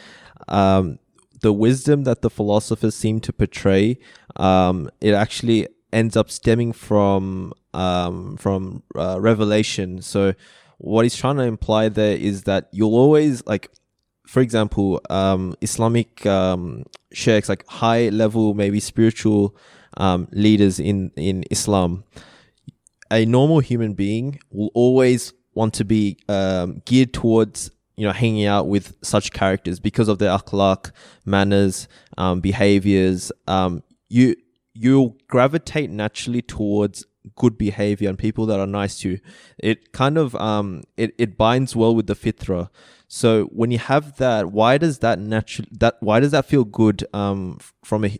the wisdom that the philosophers seem to portray, it actually ends up stemming from revelation. So what he's trying to imply there is that you'll always, like, for example, Islamic sheikhs, like high level, maybe spiritual leaders in Islam, a normal human being will always want to be geared towards, hanging out with such characters because of their akhlaq, manners, behaviors. You'll gravitate naturally towards good behavior and people that are nice to you. It kind of it binds well with the fitra. So when you have that, why does that feel good from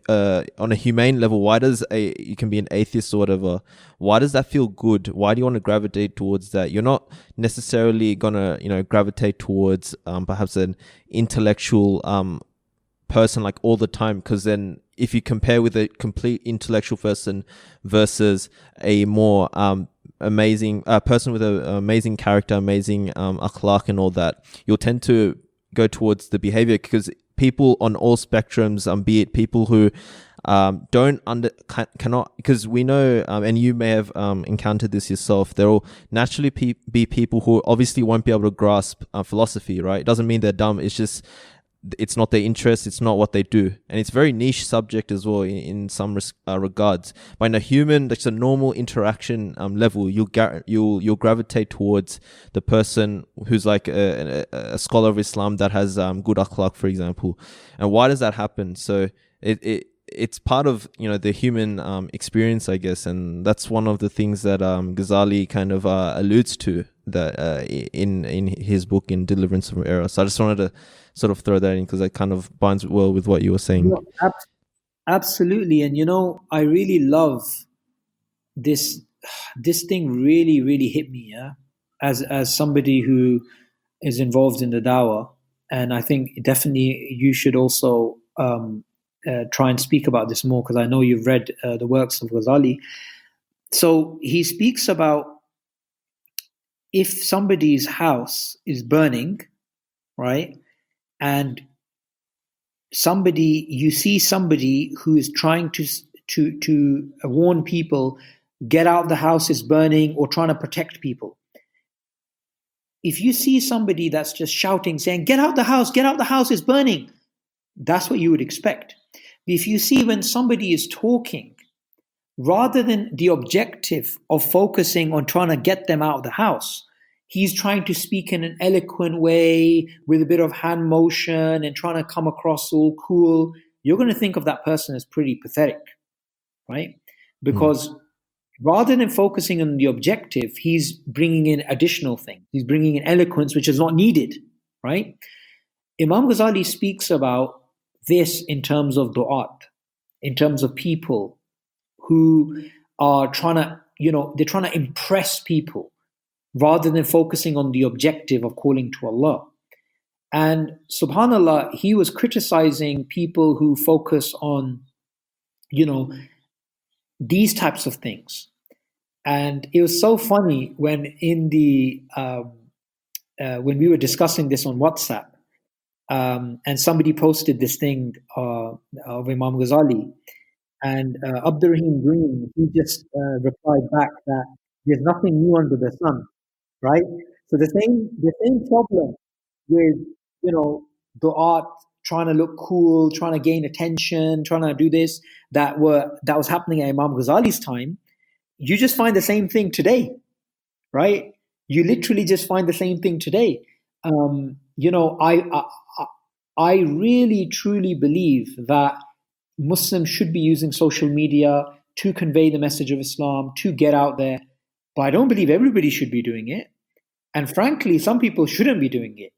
on a humane level? Why does you can be an atheist or whatever? Why does that feel good? Why do you want to gravitate towards that? You're not necessarily gonna gravitate towards perhaps an intellectual person like all the time, because then if you compare with a complete intellectual person versus a more amazing person with an amazing character, amazing akhlaq and all that, you'll tend to go towards the behavior, because people on all spectrums, be it people who cannot, because we know, and you may have encountered this yourself, there will naturally be people who obviously won't be able to grasp philosophy, right? It doesn't mean they're dumb, it's just it's not their interest, it's not what they do, and it's a very niche subject as well in some regards. But in a human, that's a normal interaction level, you'll gravitate towards the person who's like a scholar of Islam that has good akhlaq, for example. And why does that happen? So it's part of the human experience, I guess, and that's one of the things that Ghazali kind of alludes to that in his book in Deliverance from Error. So I just wanted to sort of throw that in because it kind of binds well with what you were saying. Yeah, absolutely. And I really love this thing. Really hit me, yeah, as somebody who is involved in the dawah. And I think definitely you should also try and speak about this more, because I know you've read the works of Ghazali. So he speaks about if somebody's house is burning, right, and you see somebody who is trying to warn people, get out, the house is burning, or trying to protect people. If you see somebody that's just shouting, saying, get out the house is burning, that's what you would expect. But if you see when somebody is talking, rather than the objective of focusing on trying to get them out of the house, he's trying to speak in an eloquent way with a bit of hand motion and trying to come across all cool, you're going to think of that person as pretty pathetic, right? Because rather than focusing on the objective, he's bringing in additional things. He's bringing in eloquence, which is not needed, right? Imam Ghazali speaks about this in terms of du'at, in terms of people who are trying to, they're trying to impress people rather than focusing on the objective of calling to Allah. And subhanAllah, he was criticizing people who focus on, these types of things. And it was so funny when in the when we were discussing this on WhatsApp, and somebody posted this thing of Imam Ghazali, and Abdurrahim Green, he just replied back that there's nothing new under the sun, right? So the same problem with du'at trying to look cool, trying to gain attention, trying to do this that was happening at Imam Ghazali's time. You just find the same thing today, right? You literally just find the same thing today. I really truly believe that Muslims should be using social media to convey the message of Islam, to get out there. But I don't believe everybody should be doing it. And frankly, some people shouldn't be doing it.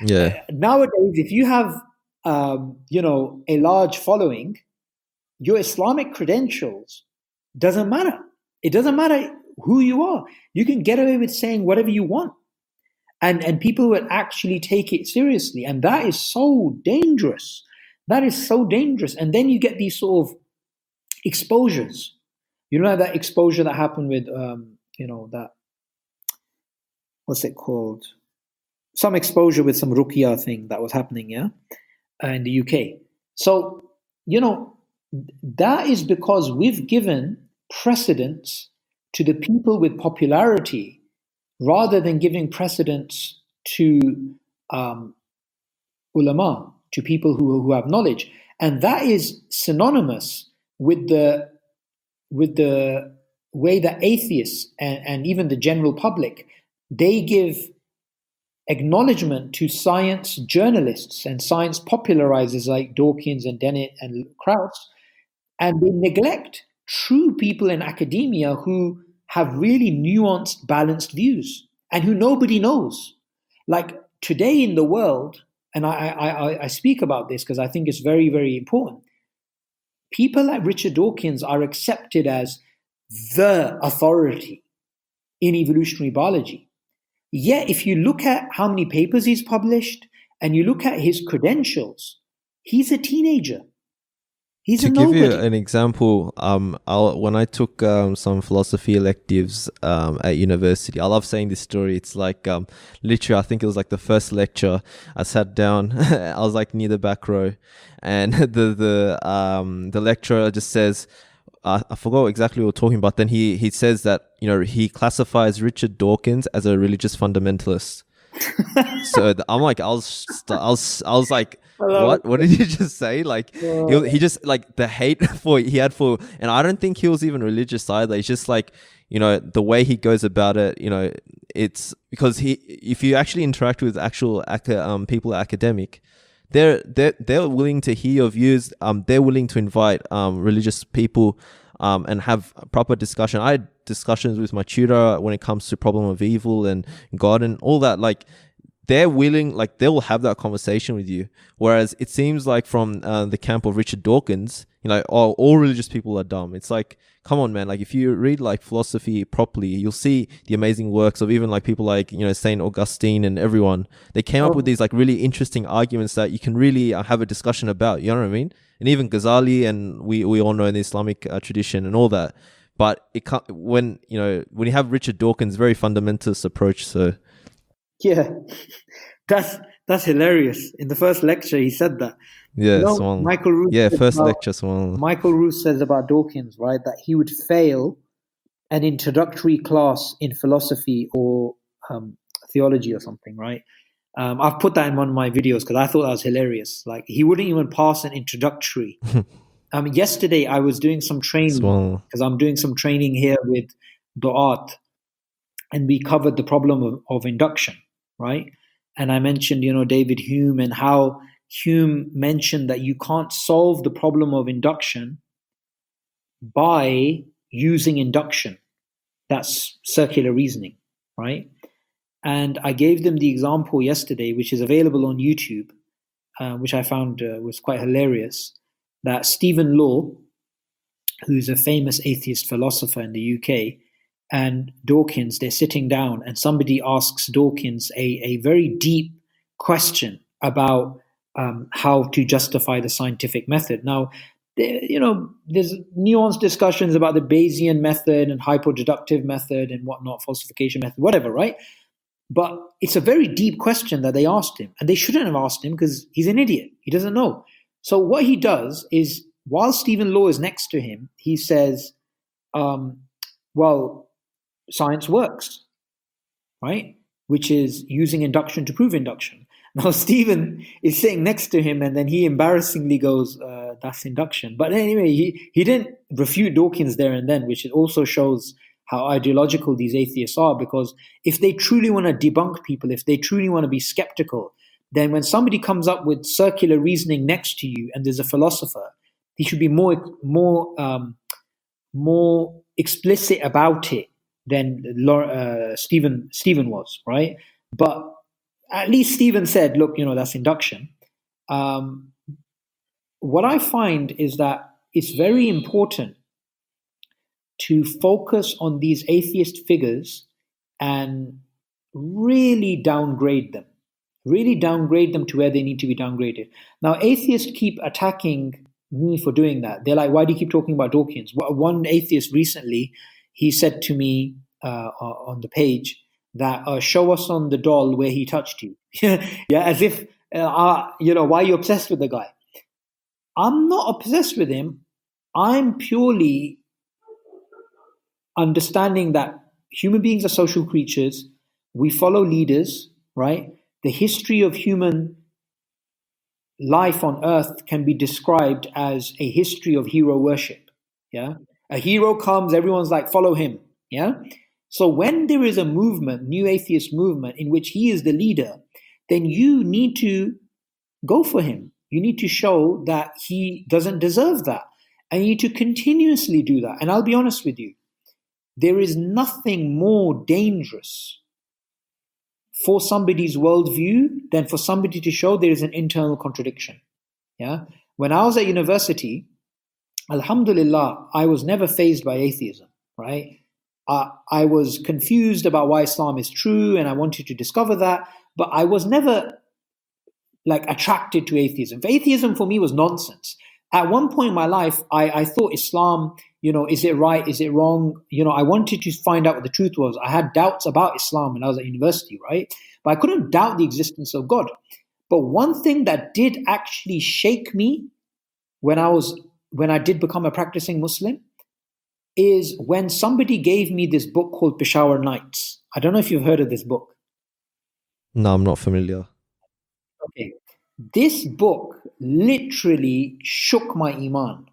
Yeah. Nowadays, if you have, a large following, your Islamic credentials doesn't matter. It doesn't matter who you are. You can get away with saying whatever you want. And people will actually take it seriously. And that is so dangerous. That is so dangerous. And then you get these sort of exposures. That exposure that happened with, that, what's it called? Some exposure with some ruqya thing that was happening, in the UK. So, that is because we've given precedence to the people with popularity rather than giving precedence to ulama, to people who have knowledge. And that is synonymous with the way that atheists and even the general public, they give acknowledgement to science journalists and science popularizers like Dawkins and Dennett and Krauss, and they neglect true people in academia who have really nuanced, balanced views and who nobody knows. Like today in the world, and I speak about this because I think it's very, very important, people like Richard Dawkins are accepted as the authority in evolutionary biology. Yet, if you look at how many papers he's published and you look at his credentials, he's a teenager. He's to a give nobody. you an example, when I took some philosophy electives at university, I love saying this story. It's like literally, I think it was like the first lecture. I sat down, I was like near the back row, and the lecturer just says, I forgot exactly what we're talking about. Then he says that, you know, he classifies Richard Dawkins as a religious fundamentalist. So I'm like, I was like, what? What did you just say? Like, he just like the hate he had for, and I don't think he was even religious either. It's just like, you know, the way he goes about it. You know, it's because if you actually interact with actual people academic, they're willing to hear your views. They're willing to invite religious people and have a proper discussion. I had discussions with my tutor when it comes to problem of evil and God and all that. Like, they're willing, like, they will have that conversation with you. Whereas it seems like from the camp of Richard Dawkins, you know, all religious people are dumb. It's like, come on, man. Like, if you read like philosophy properly, you'll see the amazing works of even like people like, you know, Saint Augustine and everyone. They came up with these like really interesting arguments that you can really have a discussion about. You know what I mean? And even Ghazali, and we all know the Islamic tradition and all that. But it can't, when you have Richard Dawkins' very fundamentalist approach. So Yeah, that's hilarious. In the first lecture, he said that. yeah, Michael Roos. Yeah, first lecture. Michael Roos says about Dawkins, right, that he would fail an introductory class in philosophy or theology or something, right? I've put that in one of my videos because I thought that was hilarious. Like, he wouldn't even pass an introductory. Yesterday, I was doing some training because I'm doing some training here with Du'at, and we covered the problem of induction, right? And I mentioned, David Hume, and how Hume mentioned that you can't solve the problem of induction by using induction. That's circular reasoning, right? And I gave them the example yesterday, which is available on YouTube, which I found was quite hilarious, that Stephen Law, who's a famous atheist philosopher in the UK, and Dawkins, they're sitting down, and somebody asks Dawkins a very deep question about how to justify the scientific method. Now, there's nuanced discussions about the Bayesian method and hypodeductive method and whatnot, falsification method, whatever, right? But it's a very deep question that they asked him, and they shouldn't have asked him because he's an idiot. He doesn't know. So what he does is, while Stephen Law is next to him, he says, well, science works, right? Which is using induction to prove induction. Now, Stephen is sitting next to him, and then he embarrassingly goes, that's induction. But anyway, he didn't refute Dawkins there and then, which also shows how ideological these atheists are, because if they truly want to debunk people, if they truly want to be skeptical, then when somebody comes up with circular reasoning next to you and there's a philosopher, he should be more explicit about it than Stephen was, right? But at least Stephen said, look, that's induction. What I find is that it's very important to focus on these atheist figures and really downgrade them to where they need to be downgraded. Now, atheists keep attacking me for doing that. They're like, why do you keep talking about Dawkins? One atheist recently, he said to me on the page that, show us on the doll where he touched you. Yeah, as if, why are you obsessed with the guy? I'm not obsessed with him. I'm purely understanding that human beings are social creatures. We follow leaders, right? The history of human life on earth can be described as a history of hero worship. Yeah. A hero comes, everyone's like, follow him. Yeah. So when there is a movement, new atheist movement, in which he is the leader, then you need to go for him. You need to show that he doesn't deserve that. And you need to continuously do that. And I'll be honest with you, there is nothing more dangerous for somebody's worldview than for somebody to show there is an internal contradiction. Yeah. When I was at university, alhamdulillah, I was never fazed by atheism, right? I was confused about why Islam is true, and I wanted to discover that, but I was never like attracted to atheism. Atheism for me was nonsense. At one point in my life, I thought Islam, is it right? Is it wrong? I wanted to find out what the truth was. I had doubts about Islam when I was at university, right? But I couldn't doubt the existence of God. But one thing that did actually shake me when I did become a practicing Muslim is when somebody gave me this book called Peshawar Nights. I don't know if you've heard of this book. No, I'm not familiar. Okay. This book literally shook my iman.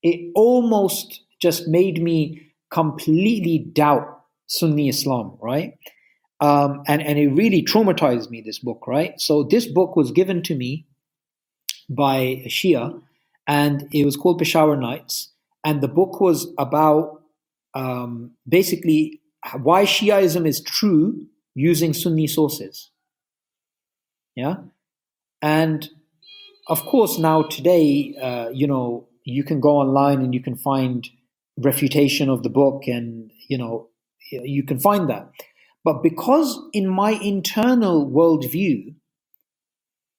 It almost just made me completely doubt Sunni Islam, right? And it really traumatized me, this book, right? So this book was given to me by a Shia, and it was called Peshawar Nights. And the book was about basically why Shiaism is true using Sunni sources. Yeah? And of course, now today, you can go online and you can find refutation of the book, and, you can find that. But because in my internal worldview,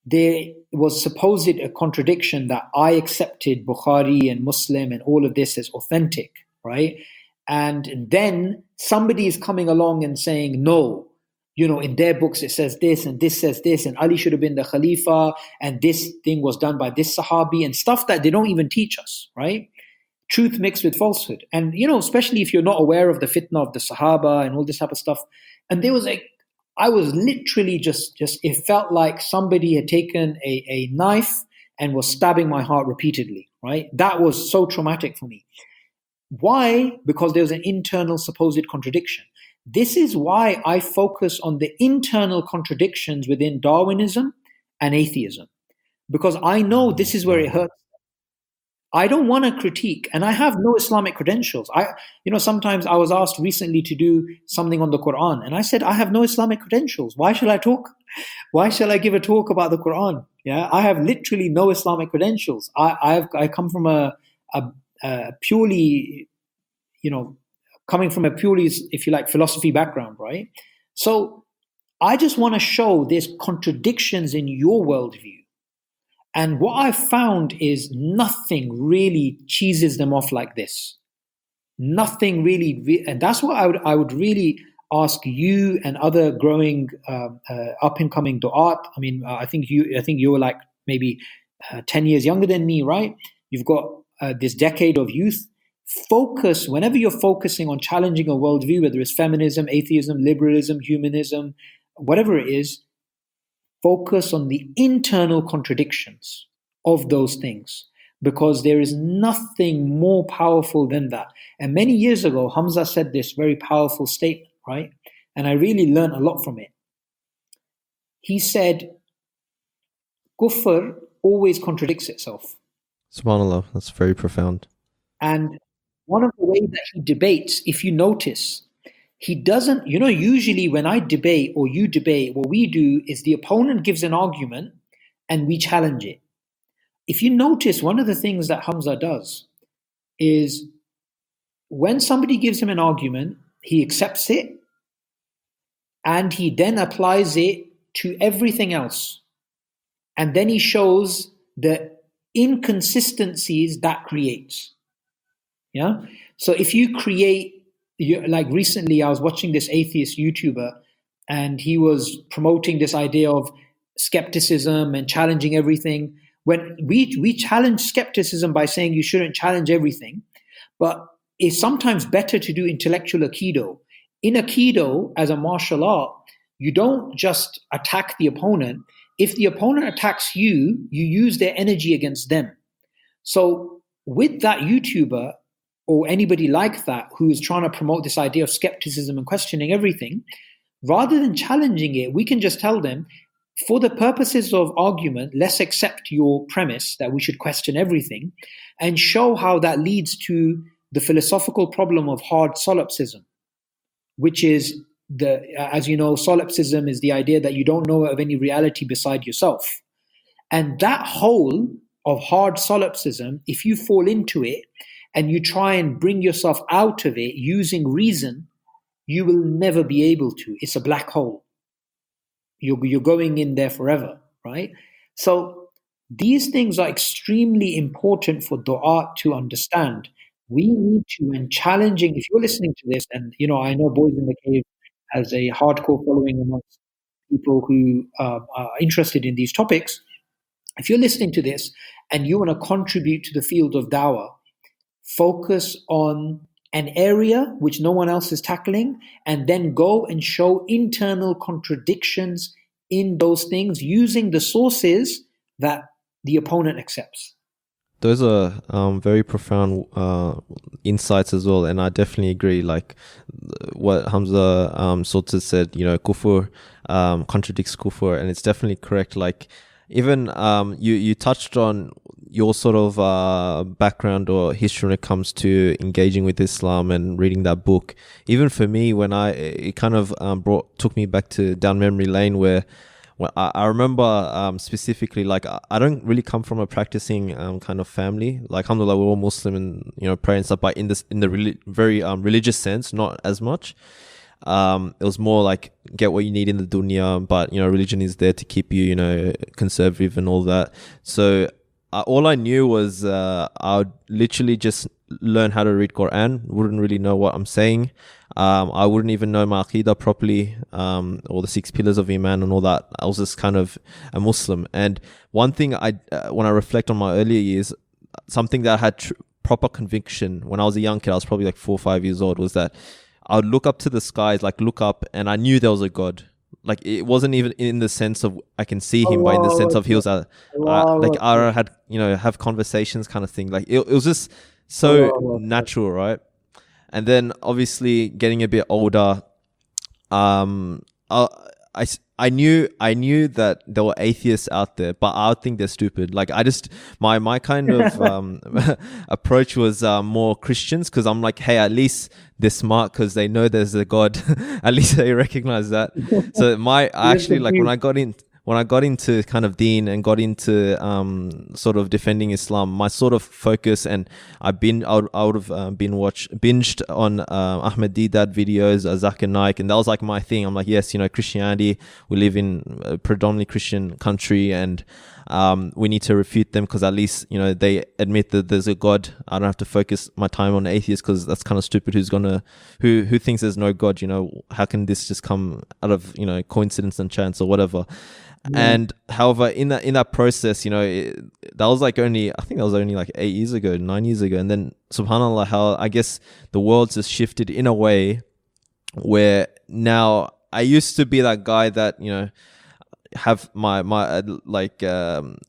there was supposed a contradiction that I accepted Bukhari and Muslim and all of this as authentic, right? And then somebody is coming along and saying, no, in their books it says this and this says this, and Ali should have been the Khalifa, and this thing was done by this Sahabi, and stuff that they don't even teach us, right? Truth mixed with falsehood. And, especially if you're not aware of the fitna of the Sahaba and all this type of stuff. And there was I was literally just it felt like somebody had taken a knife and was stabbing my heart repeatedly, right? That was so traumatic for me. Why? Because there was an internal supposed contradiction. This is why I focus on the internal contradictions within Darwinism and atheism, because I know this is where it hurts. I don't want to critique, and I have no Islamic credentials. Sometimes I was asked recently to do something on the Quran, and I said, I have no Islamic credentials. Why shall I talk? Why shall I give a talk about the Quran? Yeah, I have literally no Islamic credentials. I come from a purely, if you like, philosophy background, right? So I just want to show there's contradictions in your worldview. And what I've found is nothing really cheeses them off like this. Nothing really, and that's what I would really ask you and other growing, up and coming du'at. I mean, I think you were like maybe 10 years younger than me, right? You've got this decade of youth. Focus, whenever you're focusing on challenging a worldview, whether it's feminism, atheism, liberalism, humanism, whatever it is, focus on the internal contradictions of those things, because there is nothing more powerful than that. And many years ago, Hamza said this very powerful statement, right? And I really learned a lot from it. He said, kufr always contradicts itself. SubhanAllah, that's very profound. And one of the ways that he debates, if you notice, he doesn't, usually when I debate or you debate, what we do is the opponent gives an argument and we challenge it. If you notice, one of the things that Hamza does is when somebody gives him an argument, he accepts it and he then applies it to everything else. And then he shows the inconsistencies that creates. Yeah. So if you create, like recently I was watching this atheist YouTuber and he was promoting this idea of skepticism and challenging everything. when we challenge skepticism by saying you shouldn't challenge everything, but it's sometimes better to do intellectual aikido. In aikido, as a martial art, you don't just attack the opponent. If the opponent attacks you, you use their energy against them. So with that YouTuber or anybody like that who is trying to promote this idea of skepticism and questioning everything, rather than challenging it, we can just tell them, for the purposes of argument, let's accept your premise that we should question everything and show how that leads to the philosophical problem of hard solipsism, which is as you know, solipsism is the idea that you don't know of any reality beside yourself. And that hole of hard solipsism, if you fall into it and you try and bring yourself out of it using reason, you will never be able to. It's a black hole. You're going in there forever, right? So these things are extremely important for du'at to understand. We need to, and challenging, if you're listening to this, and I know Boys in the Cave has a hardcore following amongst people who are interested in these topics. If you're listening to this and you want to contribute to the field of dawah, focus on an area which no one else is tackling, and then go and show internal contradictions in those things using the sources that the opponent accepts. Those are very profound insights as well, and I definitely agree. Like what Hamza sort of said, kufr contradicts kufr, and it's definitely correct. Like even you touched on your sort of background or history when it comes to engaging with Islam and reading that book. Even for me, when it kind of took me back down memory lane where I remember specifically, like I don't really come from a practicing kind of family. Like alhamdulillah, we're all Muslim and pray and stuff, but in the very religious sense, not as much. It was more like get what you need in the dunya, but religion is there to keep you conservative and all that. So all I knew was I would literally just learn how to read Quran. Wouldn't really know what I'm saying. I wouldn't even know my Aqidah properly, or the 6 pillars of Iman and all that. I was just kind of a Muslim. And one thing when I reflect on my earlier years, something that I had proper conviction when I was a young kid, I was probably like 4 or 5 years old, was that I would look up to the skies, like look up, and I knew there was a God. Like it wasn't even in the sense of I can see him, but in the sense of he was like iERA had have conversations kind of thing. Like it was just so natural, right? And then obviously getting a bit older, I knew that there were atheists out there, but I would think they're stupid. Like I just my kind of approach was more Christians, because I'm like, hey, at least they're smart because they know there's a God. At least they recognize that. So I actually like when I got into kind of deen and got into sort of defending Islam, my sort of focus, and I would have binged on Ahmed Deedat videos, Zakir Naik, and that was like my thing. I'm like, yes, Christianity, we live in a predominantly Christian country, and we need to refute them because at least they admit that there's a God. I don't have to focus my time on atheists because that's kind of stupid. Who thinks there's no God? How can this just come out of coincidence and chance or whatever? Yeah. And however, in that process, that was like I think that was only like 9 years ago, and then subhanallah, how I guess the world's just shifted in a way where now I used to be that guy that have my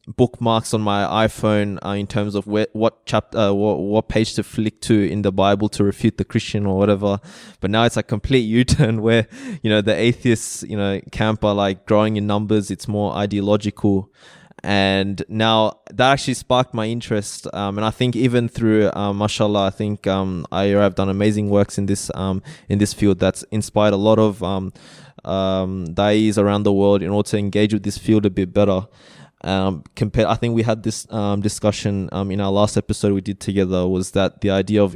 bookmarks on my iPhone in terms of what chapter, what page to flick to in the Bible to refute the Christian or whatever. But now it's a complete U-turn where the atheists camp are like growing in numbers. It's more ideological, and now that actually sparked my interest. And I think even through mashallah, I think iERA have done amazing works in this field that's inspired a lot of da'is around the world in order to engage with this field a bit better. I think we had this discussion in our last episode we did together, was that the idea of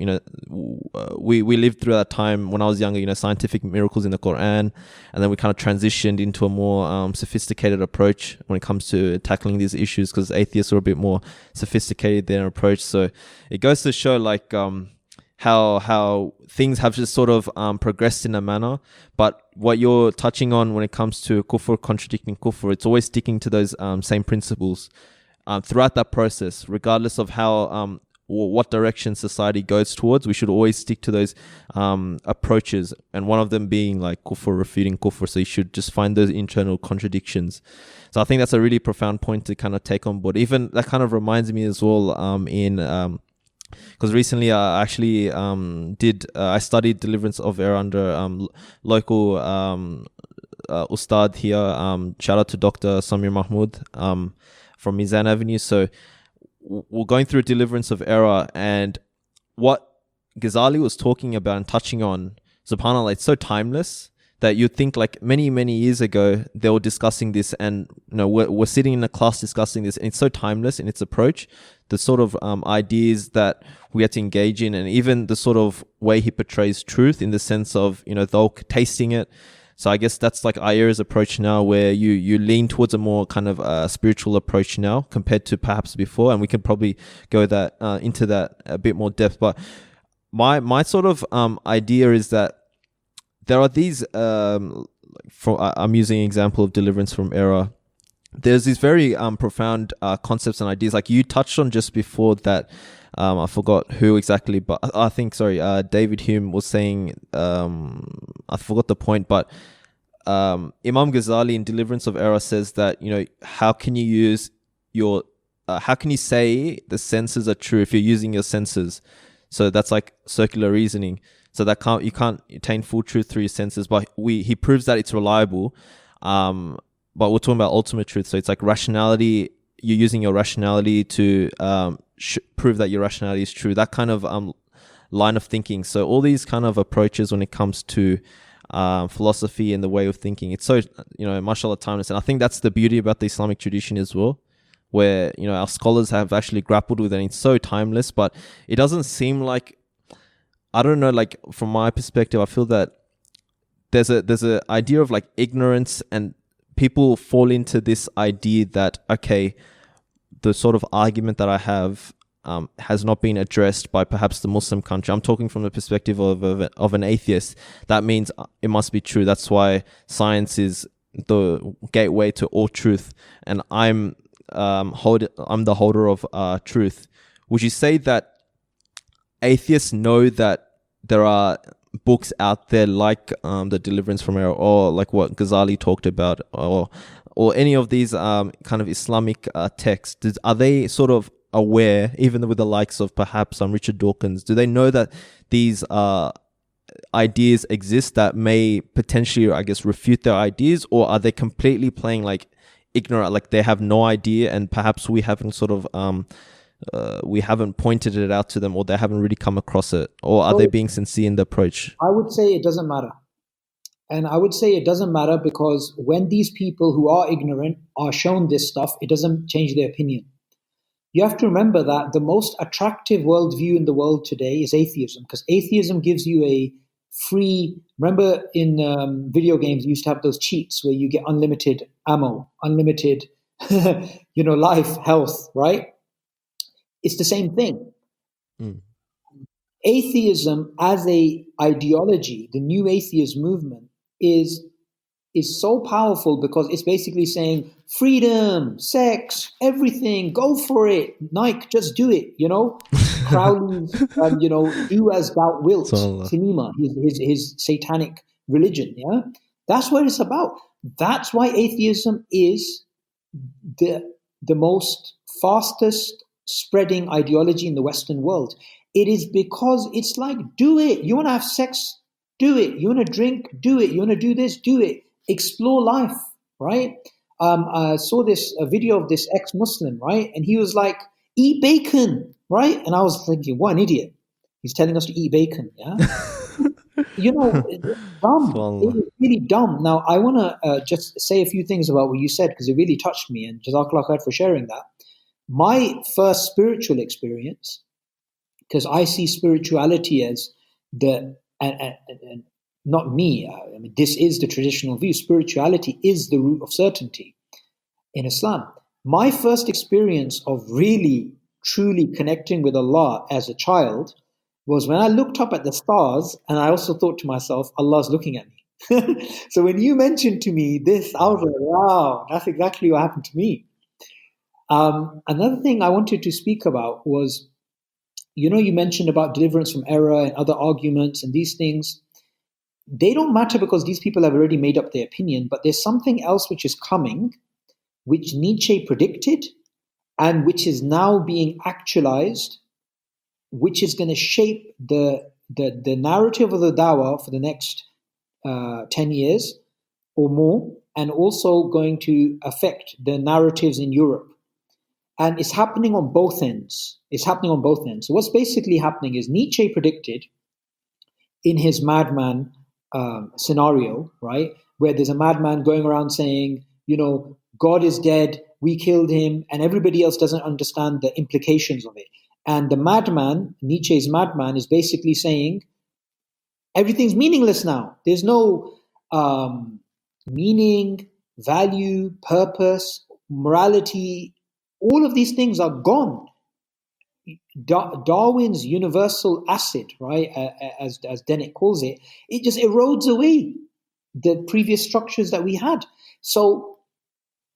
we lived through that time when I was younger, scientific miracles in the Quran, and then we kind of transitioned into a more sophisticated approach when it comes to tackling these issues, because atheists are a bit more sophisticated in their approach. So it goes to show like how things have just sort of progressed in a manner. But what you're touching on when it comes to kufr contradicting kufr, it's always sticking to those same principles. throughout that process, regardless of how or what direction society goes towards, we should always stick to those approaches. And one of them being like kufr, refuting kufr. So you should just find those internal contradictions. So I think that's a really profound point to kind of take on board. Even that kind of reminds me as well because recently I actually I studied deliverance of error under local ustad here. Shout out to Dr. Samir Mahmood from Mizan Avenue. So we're going through deliverance of error, and what Ghazali was talking about and touching on, subhanAllah, it's so timeless that you'd think like many years ago they were discussing this, and we're sitting in a class discussing this, and it's so timeless in its approach, the sort of ideas that we have to engage in, and even the sort of way he portrays truth in the sense of they're tasting it. So I guess that's like iERA's approach now, where you lean towards a more kind of spiritual approach now compared to perhaps before, and we can probably go into that a bit more depth. But my sort of idea is that there are these. I'm using an example of deliverance from error. There's these very profound concepts and ideas, like you touched on just before that. I forgot who exactly, but I think, David Hume was saying, I forgot the point, but Imam Ghazali in Deliverance of Error says that, how can you say the senses are true if you're using your senses? So that's like circular reasoning. So that you can't attain full truth through your senses, but he proves that it's reliable. But we're talking about ultimate truth. So it's like rationality. You're using your rationality to prove that your rationality is true. That kind of line of thinking. So all these kind of approaches when it comes to philosophy and the way of thinking, it's so mashallah timeless. And I think that's the beauty about the Islamic tradition as well, where our scholars have actually grappled with it, and it's so timeless. But it doesn't seem like, I don't know, like from my perspective, I feel that there's a idea of like ignorance, and people fall into this idea that, okay, the sort of argument that I have has not been addressed by perhaps the Muslim country. I'm talking from the perspective of an atheist. That means it must be true. That's why science is the gateway to all truth, and I'm the holder of truth. Would you say that atheists know that there are books out there like the Deliverance from Error, or like what Ghazali talked about, or any of these kind of Islamic texts? Are they sort of aware, even with the likes of perhaps Richard Dawkins, do they know that these ideas exist that may potentially, I guess, refute their ideas? Or are they completely playing like ignorant, like they have no idea, and perhaps we haven't sort of we haven't pointed it out to them, or they haven't really come across it? Or are they being sincere in the approach? I would say it doesn't matter. And I would say it doesn't matter because when these people who are ignorant are shown this stuff, it doesn't change their opinion. You have to remember that the most attractive worldview in the world today is atheism, because atheism gives you a free. Remember in video games, you used to have those cheats where you get unlimited ammo, unlimited, life, health, right? It's the same thing. Atheism as a ideology, the new atheist movement, is so powerful because it's basically saying freedom, sex, everything, go for it. Nike, just do it, Crowley's, do as thou wilt, Sinima, his satanic religion, yeah? That's what it's about. That's why atheism is the most fastest spreading ideology in the Western world. It is because it's like, do it. You want to have sex? Do it. You want to drink? Do it. You want to do this? Do it. Explore life, right? I saw this video of this ex-Muslim, right? And he was like, eat bacon, right? And I was thinking, what an idiot. He's telling us to eat bacon, yeah? Dumb. It is really dumb. Now, I want to just say a few things about what you said, because it really touched me, and Jazakallah khair for sharing that. My first spiritual experience, because I see spirituality as and not me, I mean, this is the traditional view. Spirituality is the root of certainty in Islam. My first experience of really, truly connecting with Allah as a child was when I looked up at the stars, and I also thought to myself, Allah's looking at me. So when you mentioned to me this, I was like, wow, that's exactly what happened to me. Another thing I wanted to speak about was, you mentioned about deliverance from error and other arguments and these things. They don't matter because these people have already made up their opinion, but there's something else which is coming, which Nietzsche predicted and which is now being actualized, which is going to shape the narrative of the dawah for the next 10 years or more, and also going to affect the narratives in Europe. And it's happening on both ends. So what's basically happening is Nietzsche predicted in his madman scenario, right, where there's a madman going around saying, God is dead, we killed him, and everybody else doesn't understand the implications of it. And the madman, Nietzsche's madman, is basically saying everything's meaningless now. There's no meaning, value, purpose, morality. All of these things are gone. Darwin's universal acid, right, as Dennett calls it, it just erodes away the previous structures that we had. So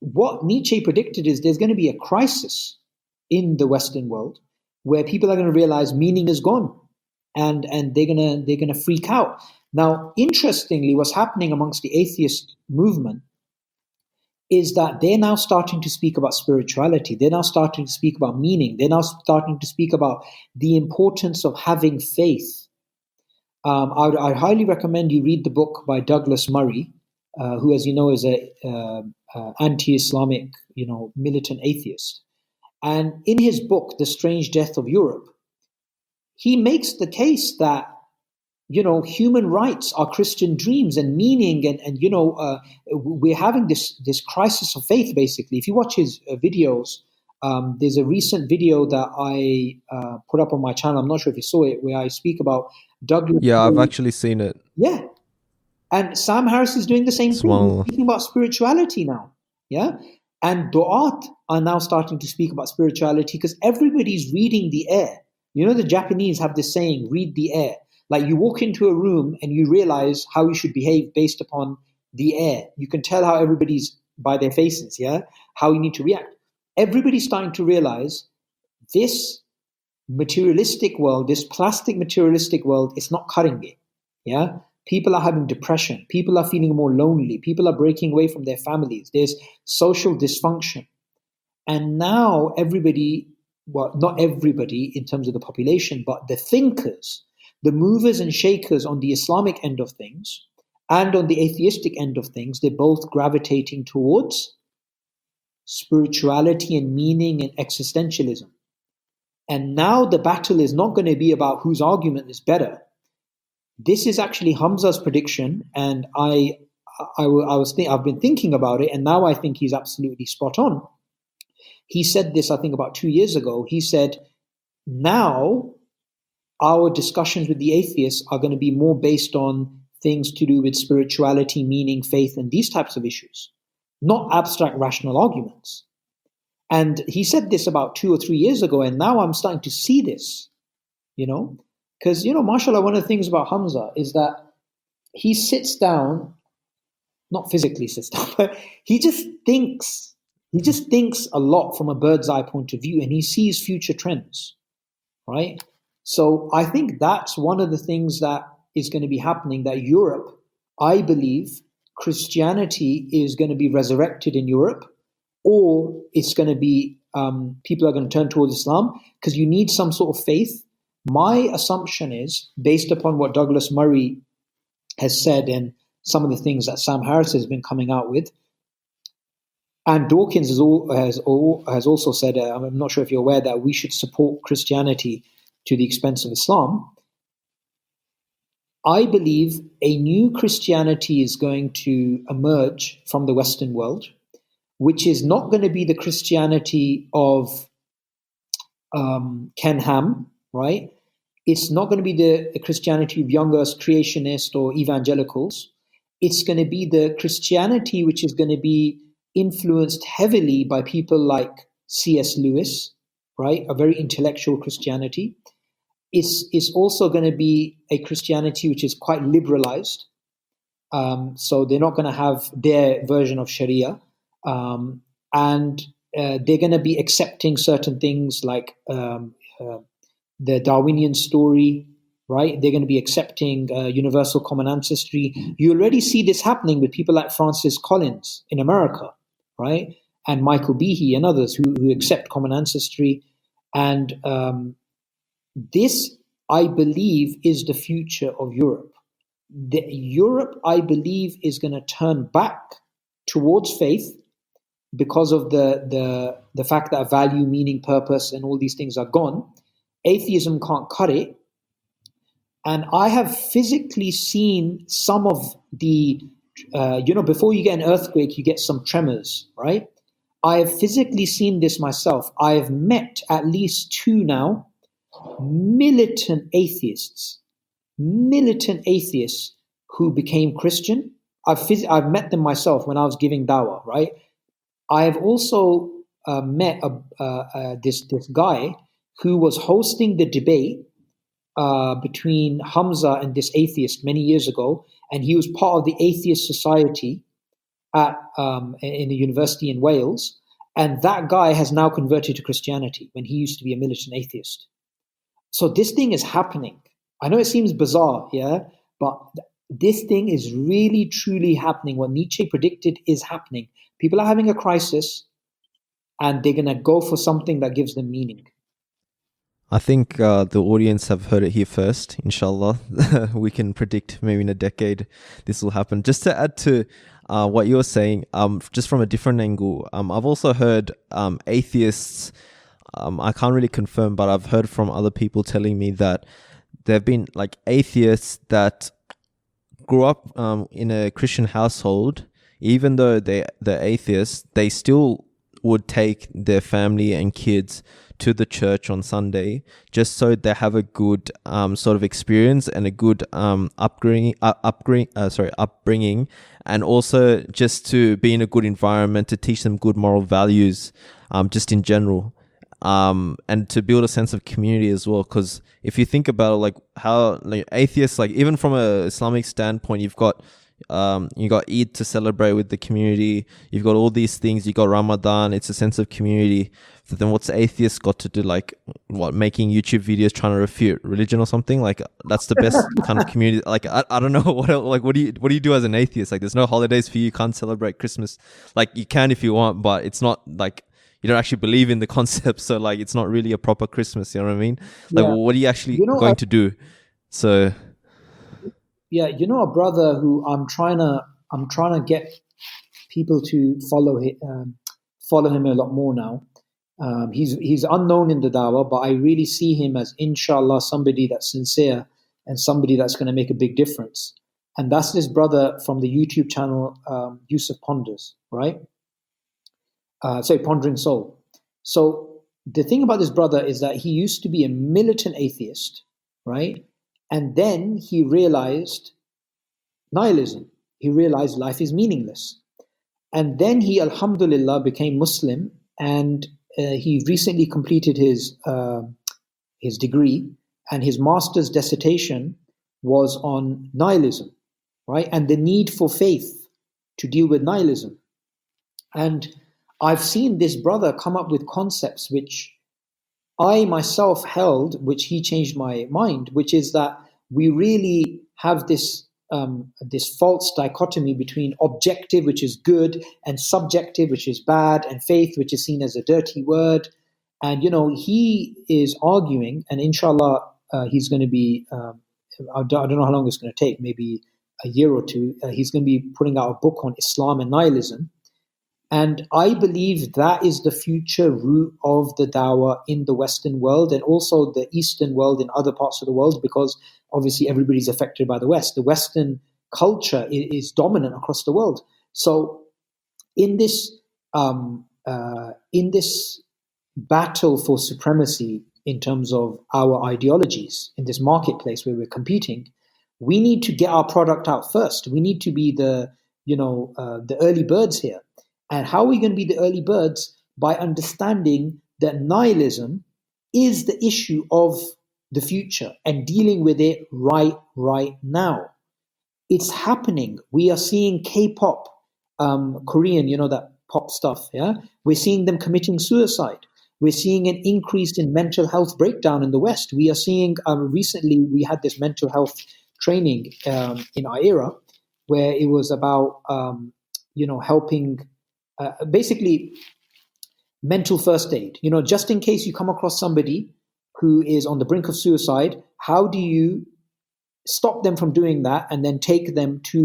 what Nietzsche predicted is there's going to be a crisis in the Western world where people are going to realize meaning is gone, and they're going to freak out. Now, interestingly, what's happening amongst the atheist movement is that they're now starting to speak about spirituality. They're now starting to speak about meaning. They're now starting to speak about the importance of having faith. I highly recommend you read the book by Douglas Murray, who, as you know, is a anti-Islamic, militant atheist. And in his book, The Strange Death of Europe, he makes the case that, human rights are Christian dreams and meaning, and we're having this crisis of faith, basically. If you watch his videos, there's a recent video that I put up on my channel. I'm not sure if you saw it, where I speak about Douglas. Yeah, I've actually seen it. Yeah. And Sam Harris is doing the same thing. He's speaking about spirituality now. Yeah. And Du'at are now starting to speak about spirituality because everybody's reading the air. The Japanese have this saying, read the air. Like, you walk into a room and you realize how you should behave based upon the air. You can tell how everybody's by their faces, yeah? How you need to react. Everybody's starting to realize this materialistic world, this plastic materialistic world, is not cutting it, yeah? People are having depression. People are feeling more lonely. People are breaking away from their families. There's social dysfunction. And now everybody, well, not everybody in terms of the population, but the thinkers, the movers and shakers on the Islamic end of things and on the atheistic end of things, they're both gravitating towards spirituality and meaning and existentialism. And now the battle is not going to be about whose argument is better. This is actually Hamza's prediction, and I've been thinking about it, and now I think he's absolutely spot on. He said this, I think, about 2 years ago. He said, now our discussions with the atheists are going to be more based on things to do with spirituality, meaning, faith, and these types of issues, not abstract rational arguments. And he said this about 2 or 3 years ago, and now I'm starting to see this, because, mashallah, one of the things about Hamza is that he sits down, not physically sits down, but he just thinks a lot from a bird's eye point of view, and he sees future trends, right? So I think that's one of the things that is going to be happening, that Europe, I believe, Christianity is going to be resurrected in Europe, or it's going to be, people are going to turn towards Islam, because you need some sort of faith. My assumption is, based upon what Douglas Murray has said and some of the things that Sam Harris has been coming out with, and Dawkins has also said, I'm not sure if you're aware, that we should support Christianity to the expense of Islam. I believe a new Christianity is going to emerge from the Western world, which is not going to be the Christianity of Ken Ham, right? It's not going to be the Christianity of young earth creationists or evangelicals. It's going to be the Christianity which is going to be influenced heavily by people like C.S. Lewis, right? A very intellectual Christianity. It's also going to be a Christianity which is quite liberalized. So they're not going to have their version of Sharia. And they're going to be accepting certain things like the Darwinian story, right? They're going to be accepting universal common ancestry. You already see this happening with people like Francis Collins in America, right? And Michael Behe and others who accept common ancestry. And this, I believe, is the future of Europe. Europe, I believe, is going to turn back towards faith because of the fact that value, meaning, purpose, and all these things are gone. Atheism can't cut it. And I have physically seen some of the, before you get an earthquake, you get some tremors, right? I have physically seen this myself. I have met at least 2 now, militant atheists who became Christian. I've met them myself when I was giving dawah, right? I have also met this guy who was hosting the debate between Hamza and this atheist many years ago, and he was part of the Atheist Society at in a university in Wales, and that guy has now converted to Christianity when he used to be a militant atheist. So this thing is happening. I know it seems bizarre, yeah, but this thing is really, truly happening. What Nietzsche predicted is happening. People are having a crisis, and they're going to go for something that gives them meaning. I think the audience have heard it here first, inshallah. We can predict maybe in a decade this will happen. Just to add to what you're saying, just from a different angle, I've also heard atheists, I can't really confirm, but I've heard from other people telling me that there have been like atheists that grew up in a Christian household. Even though they're atheists, they still would take their family and kids to the church on Sunday just so they have a good sort of experience and a good upbringing, and also just to be in a good environment, to teach them good moral values, just in general, and to build a sense of community as well. Because if you think about it, like how like atheists, like even from a Islamic standpoint, you've got Eid to celebrate with the community. You've got all these things. You got Ramadan. It's a sense of community. So then what's atheists got to do? Like what, making YouTube videos trying to refute religion or something? Like that's the best kind of community. Like I don't know what else, like what do you do as an atheist? Like there's no holidays for you. You can't celebrate Christmas. Like you can if you want, but it's not like you don't actually believe in the concept. So like it's not really a proper Christmas. You know what I mean? Like what are you actually going to do? So. Yeah, a brother who I'm trying to get people to follow him a lot more now. He's unknown in the dawah, but I really see him as, inshallah, somebody that's sincere and somebody that's going to make a big difference. And that's this brother from the YouTube channel, Yusuf Ponders, right? Pondering Soul. So the thing about this brother is that he used to be a militant atheist, right? And then he realized nihilism. He realized life is meaningless. And then he, alhamdulillah, became Muslim, and he recently completed his degree, and his master's dissertation was on nihilism, right? And the need for faith to deal with nihilism. And I've seen this brother come up with concepts which I myself held, which he changed my mind, which is that we really have this false dichotomy between objective, which is good, and subjective, which is bad, and faith, which is seen as a dirty word. And, he is arguing, and inshallah, he's going to be, I don't know how long it's going to take, maybe a year or two. He's going to be putting out a book on Islam and nihilism. And I believe that is the future route of the dawah in the Western world, and also the Eastern world in other parts of the world, because obviously everybody's affected by the West. The Western culture is dominant across the world. So in this battle for supremacy in terms of our ideologies, in this marketplace where we're competing, we need to get our product out first. We need to be the early birds here. And how are we going to be the early birds? By understanding that nihilism is the issue of the future and dealing with it right now. It's happening. We are seeing K-pop, Korean, that pop stuff. Yeah, we're seeing them committing suicide. We're seeing an increase in mental health breakdown in the West. We are seeing recently we had this mental health training in iERA, where it was about helping basically mental first aid. Just in case you come across somebody who is on the brink of suicide, how do you stop them from doing that and then take them to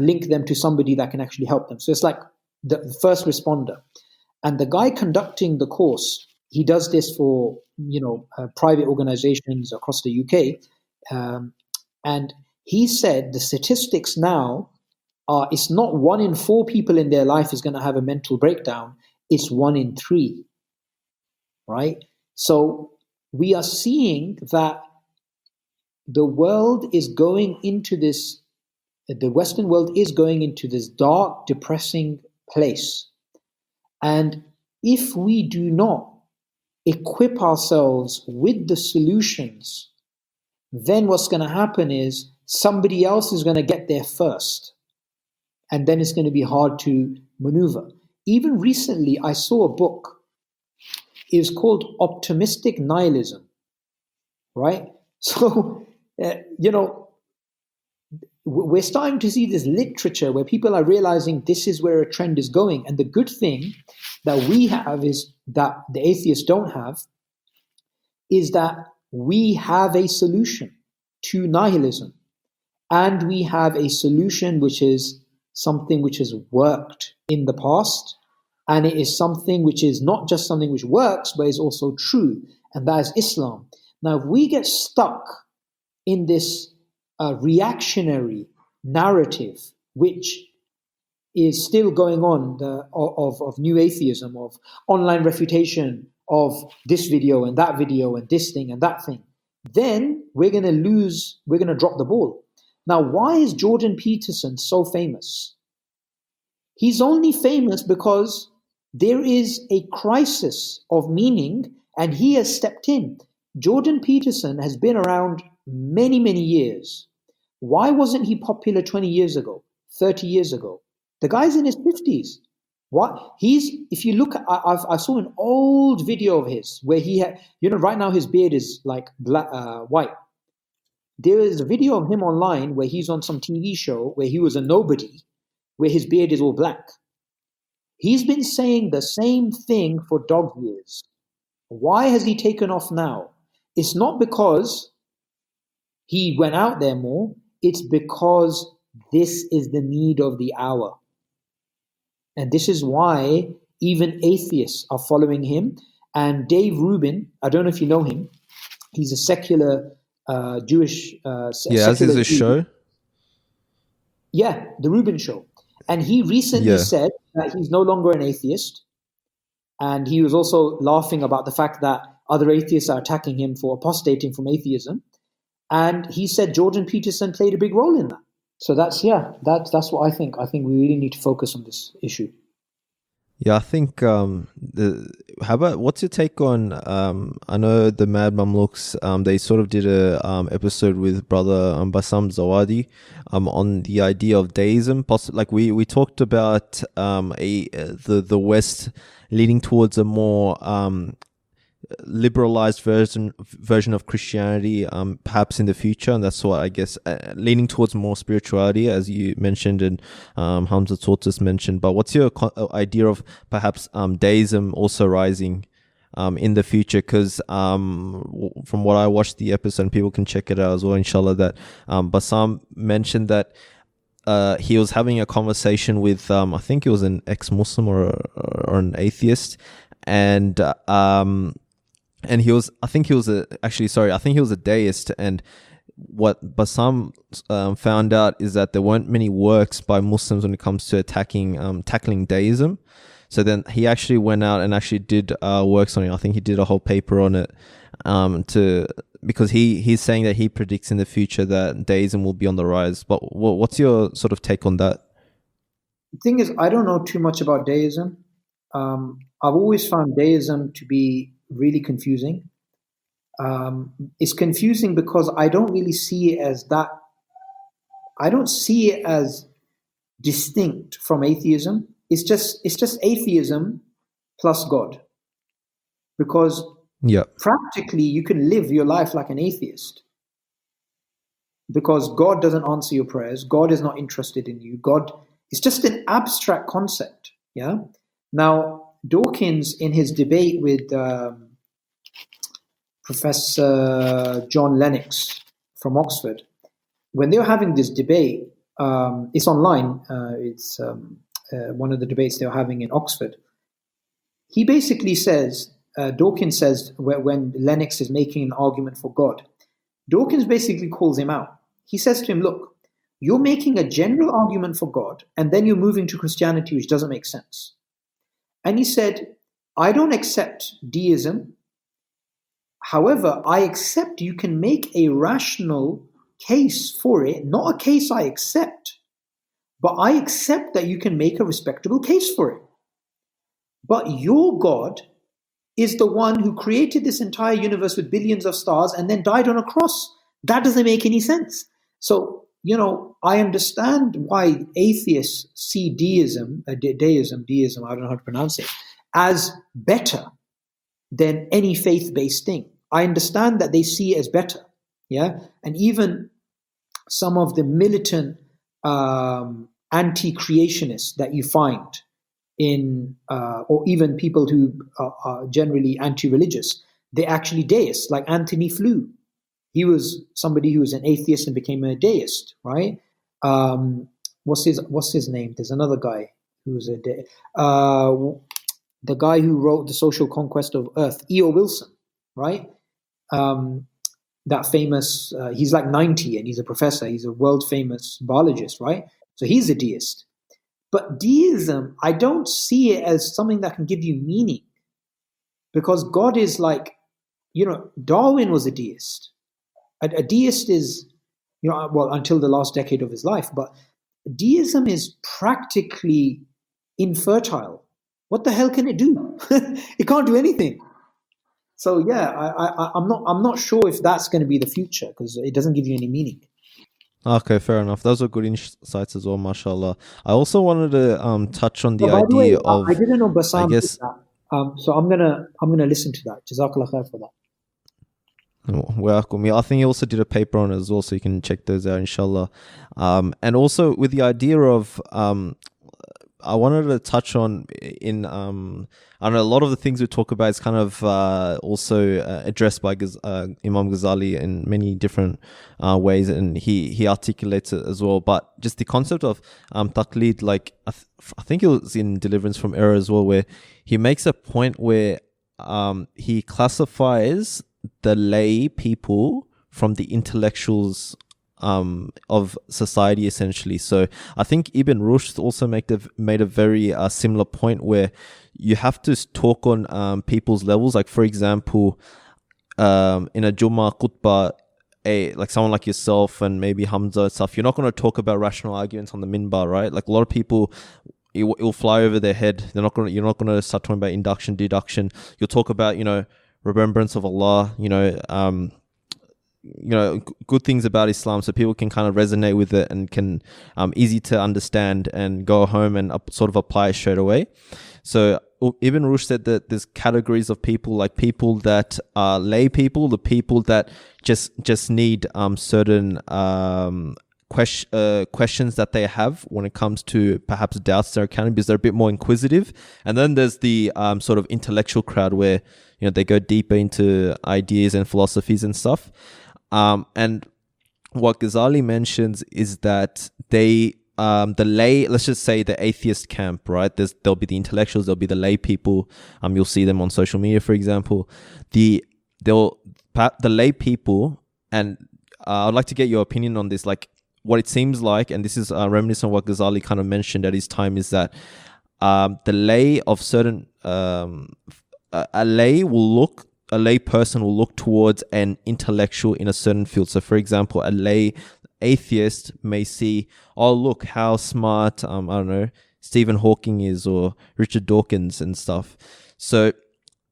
link them to somebody that can actually help them? So it's like the first responder. And the guy conducting the course, he does this for private organizations across the UK, and he said the statistics now are, it's not 1 in 4 people in their life is going to have a mental breakdown, it's 1 in 3, right? So we are seeing that the world is going into this, the Western world is going into this dark, depressing place. And if we do not equip ourselves with the solutions, then what's going to happen is somebody else is going to get there first. And then it's going to be hard to maneuver. Even recently, I saw a book. It was called Optimistic Nihilism, right? So, we're starting to see this literature where people are realizing this is where a trend is going. And the good thing that we have is that the atheists don't have, is that we have a solution to nihilism. And we have a solution which is something which has worked in the past. And it is something which is not just something which works, but is also true. And that is Islam. Now, if we get stuck in this reactionary narrative, which is still going on, of new atheism, of online refutation, of this video and that video and this thing and that thing, then we're going to drop the ball. Now, why is Jordan Peterson so famous? He's only famous because there is a crisis of meaning and he has stepped in. Jordan Peterson has been around many, many years. Why wasn't he popular 20 years ago, 30 years ago? The guy's in his 50s. What? If you look, I saw an old video of his where he had, right now his beard is like black, white. There is a video of him online where he's on some TV show where he was a nobody, where his beard is all black. He's been saying the same thing for dog years. Why has he taken off now? It's not because he went out there more. It's because this is the need of the hour. And this is why even atheists are following him. And Dave Rubin, I don't know if you know him, he's a secular Jewish... as is a show? Yeah, the Rubin Show. And he recently said that he's no longer an atheist. And he was also laughing about the fact that other atheists are attacking him for apostating from atheism. And he said Jordan Peterson played a big role in that. So that's what I think. I think we really need to focus on this issue. Yeah, I think how about what's your take on I know the Mad Mamluks, they sort of did a episode with brother Bassam Zawadi on the idea of deism. Like we talked about the West leading towards a more liberalized version of Christianity, perhaps in the future, and that's what I guess leaning towards more spirituality, as you mentioned, and Hamza Tortus mentioned. But what's your idea of perhaps deism also rising in the future? Because from what I watched the episode, and people can check it out as well, inshallah, that Bassam mentioned that he was having a conversation with I think it was an ex-Muslim or an atheist, and he was a deist. And what Bassam found out is that there weren't many works by Muslims when it comes to tackling deism. So then he actually went out and actually did works on it. I think he did a whole paper on it because he's saying that he predicts in the future that deism will be on the rise. But what's your sort of take on that? The thing is, I don't know too much about deism. I've always found deism to be really confusing. It's confusing because I don't really see it as that. I don't see it as distinct from atheism. it's just atheism plus God, because practically you can live your life like an atheist, because God doesn't answer your prayers. God is not interested in you. God is just an abstract concept. Yeah. Now, Dawkins, in his debate with Professor John Lennox from Oxford, when they were having this debate, it's online. It's one of the debates they were having in Oxford. He basically says, Dawkins says, when Lennox is making an argument for God, Dawkins basically calls him out. He says to him, look, you're making a general argument for God, and then you're moving to Christianity, which doesn't make sense. And he said, I don't accept deism. However, I accept you can make a rational case for it, not a case I accept, but I accept that you can make a respectable case for it. But your God is the one who created this entire universe with billions of stars and then died on a cross. That doesn't make any sense. So, I understand why atheists see deism, I don't know how to pronounce it, as better than any faith-based thing. I understand that they see it as better. Yeah. And even some of the militant anti-creationists that you find in, or even people who are generally anti-religious, they're actually deists, like Anthony Flew. He was somebody who was an atheist and became a deist, right? What's his name? There's another guy who's a deist. The guy who wrote The Social Conquest of Earth, E.O. Wilson, right? That famous, he's like 90 and he's a professor. He's a world famous biologist, right? So he's a deist. But deism, I don't see it as something that can give you meaning, because God is like, Darwin was a deist. A deist is, until the last decade of his life, but deism is practically infertile. What the hell can it do? It can't do anything. So yeah, I'm not sure if that's going to be the future, because it doesn't give you any meaning. Okay, fair enough. Those are good insights as well, mashallah. I also wanted to touch on the idea of. I didn't know Bassam did that. So I'm gonna listen to that. Jazakallah khair for that. Welcome. Yeah, I think he also did a paper on it as well, so you can check those out, inshallah. And also with the idea of, I wanted to touch on in, I know a lot of the things we talk about is kind of also addressed by Imam Ghazali in many different ways, and he articulates it as well. But just the concept of taqlid, like I think it was in Deliverance from Error as well, where he makes a point where he classifies the lay people from the intellectuals of society, essentially. So I think Ibn Rushd also made a very similar point, where you have to talk on people's levels. Like, for example, in a Jummah khutbah, like someone like yourself and maybe Hamza and stuff, you're not going to talk about rational arguments on the minbar, right? Like a lot of people, it will fly over their head. You're not going to start talking about induction, deduction. You'll talk about, remembrance of Allah, good things about Islam, so people can kind of resonate with it and can easy to understand and go home and sort of apply it straight away. So Ibn Rushd said that there's categories of people, like people that are lay people, the people that just need certain questions that they have when it comes to perhaps doubts they're encountering, because they're a bit more inquisitive. And then there's the sort of intellectual crowd, where they go deeper into ideas and philosophies and stuff. And what Ghazali mentions is that the lay, let's just say the atheist camp, right? There'll be the intellectuals, there'll be the lay people. You'll see them on social media, for example. The lay people, and I'd like to get your opinion on this. Like, what it seems like, and this is reminiscent of what Ghazali kind of mentioned at his time, is that the lay of certain a lay person will look towards an intellectual in a certain field. So, for example, a lay atheist may see, oh, look how smart, I don't know, Stephen Hawking is, or Richard Dawkins and stuff. So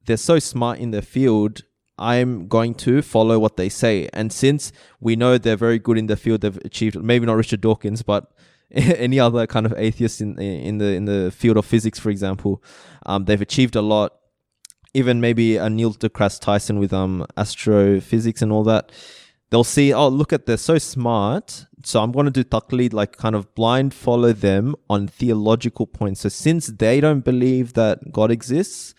they're so smart in their field, I'm going to follow what they say. And since we know they're very good in the field, they've achieved, maybe not Richard Dawkins, but any other kind of atheists in the field of physics, for example. They've achieved a lot. Even maybe a Neil deGrasse Tyson with astrophysics and all that. They'll see, oh, look at, they're so smart. So I'm going to do taqleed, like kind of blind follow them on theological points. So since they don't believe that God exists,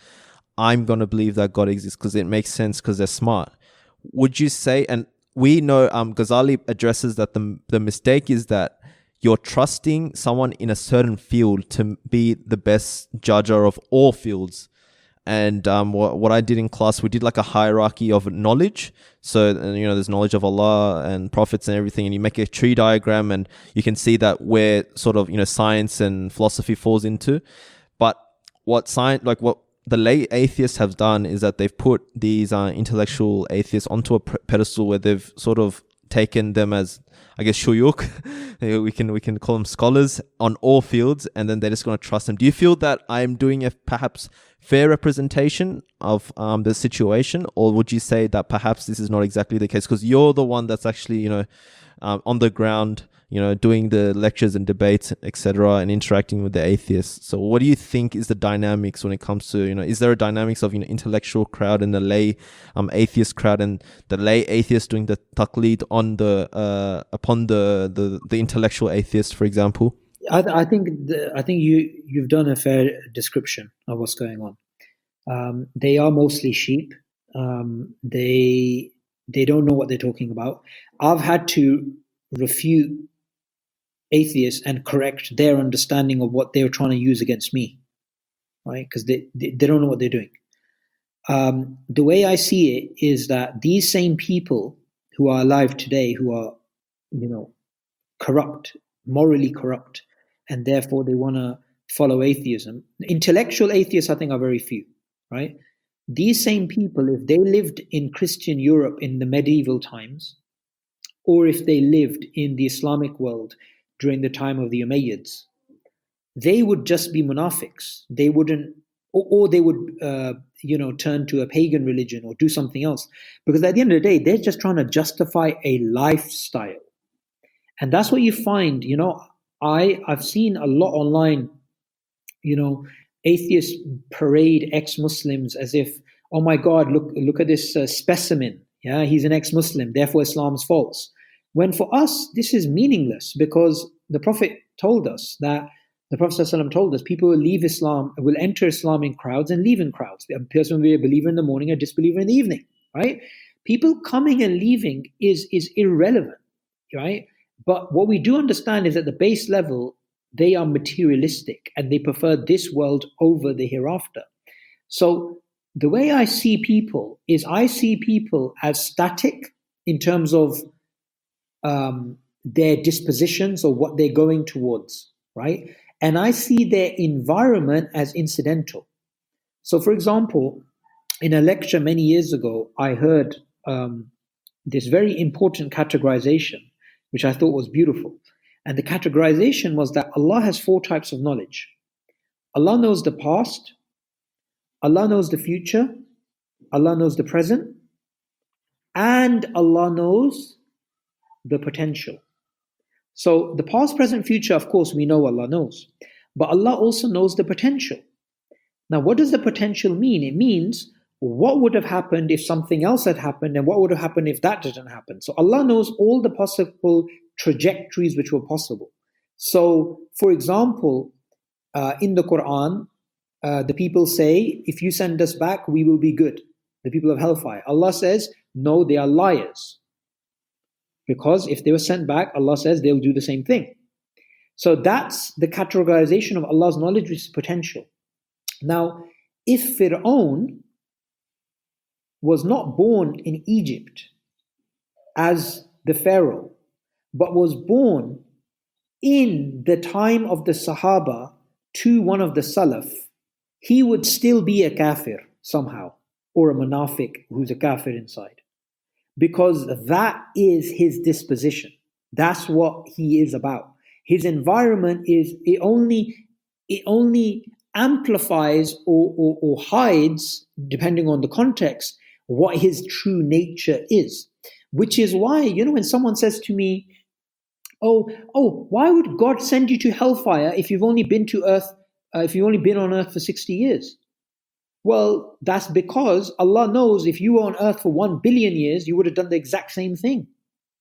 I'm going to believe that God exists because it makes sense because they're smart. Would you say, and we know Ghazali addresses that the mistake is that you're trusting someone in a certain field to be the best judger of all fields. And what I did in class, we did like a hierarchy of knowledge. So, there's knowledge of Allah and prophets and everything. And you make a tree diagram and you can see that where sort of, science and philosophy falls into. But what the lay atheists have done is that they've put these intellectual atheists onto a pedestal where they've sort of taken them as, I guess, shuyuk. we can call them scholars on all fields, and then they're just going to trust them. Do you feel that I'm doing a perhaps fair representation of the situation, or would you say that perhaps this is not exactly the case because you're the one that's actually on the ground, doing the lectures and debates, etc., and interacting with the atheists? So what do you think is the dynamics when it comes to, is there a dynamics of intellectual crowd and the lay atheist crowd, and the lay atheist doing the taqleed on upon the intellectual atheist, for example? I think you've done a fair description of what's going on. They are mostly sheep. They don't know what they're talking about. I've had to refute atheists and correct their understanding of what they're trying to use against me, right? Because they don't know what they're doing. The way I see it is that these same people who are alive today, who are, corrupt, morally corrupt, and therefore they want to follow atheism. Intellectual atheists, I think, are very few, right? These same people, if they lived in Christian Europe in the medieval times, or if they lived in the Islamic world during the time of the Umayyads, they would just be munafiqs. They wouldn't, or they would, turn to a pagan religion or do something else. Because at the end of the day, they're just trying to justify a lifestyle. And that's what you find, I've seen a lot online, atheists parade ex-Muslims as if, oh my God, look at this specimen. Yeah, he's an ex-Muslim, therefore Islam's false. When for us, this is meaningless because the Prophet told us that, the Prophet ﷺ told us people will enter Islam in crowds and leave in crowds. A person will be a believer in the morning, a disbeliever in the evening, right? People coming and leaving is irrelevant, right? But what we do understand is at the base level, they are materialistic and they prefer this world over the hereafter. So the way I see people is I see people as static in terms of their dispositions or what they're going towards, right? And I see their environment as incidental. So for example, in a lecture many years ago, I heard this very important categorization, which I thought was beautiful. And the categorization was that Allah has 4 types of knowledge. Allah knows the past, Allah knows the future, Allah knows the present, and Allah knows the potential. So the past, present, future, of course, we know Allah knows. But Allah also knows the potential. Now, what does the potential mean? It means what would have happened if something else had happened, and what would have happened if that didn't happen. So Allah knows all the possible trajectories which were possible. So, for example, in the Quran, the people say, if you send us back, we will be good. The people of hellfire. Allah says, no, they are liars. Because if they were sent back, Allah says they'll do the same thing. So that's the categorization of Allah's knowledge, which is potential. Now, if Fir'aun was not born in Egypt as the Pharaoh, but was born in the time of the Sahaba to one of the Salaf, he would still be a kafir somehow, or a munafiq who's a kafir inside. Because that is his disposition. That's what he is about. His environment it only amplifies or hides, depending on the context, what his true nature is. Which is why, when someone says to me, why would God send you to hellfire if you've only been to earth, if you've only been on earth for 60 years? Well, that's because Allah knows if you were on earth for 1 billion years, you would have done the exact same thing.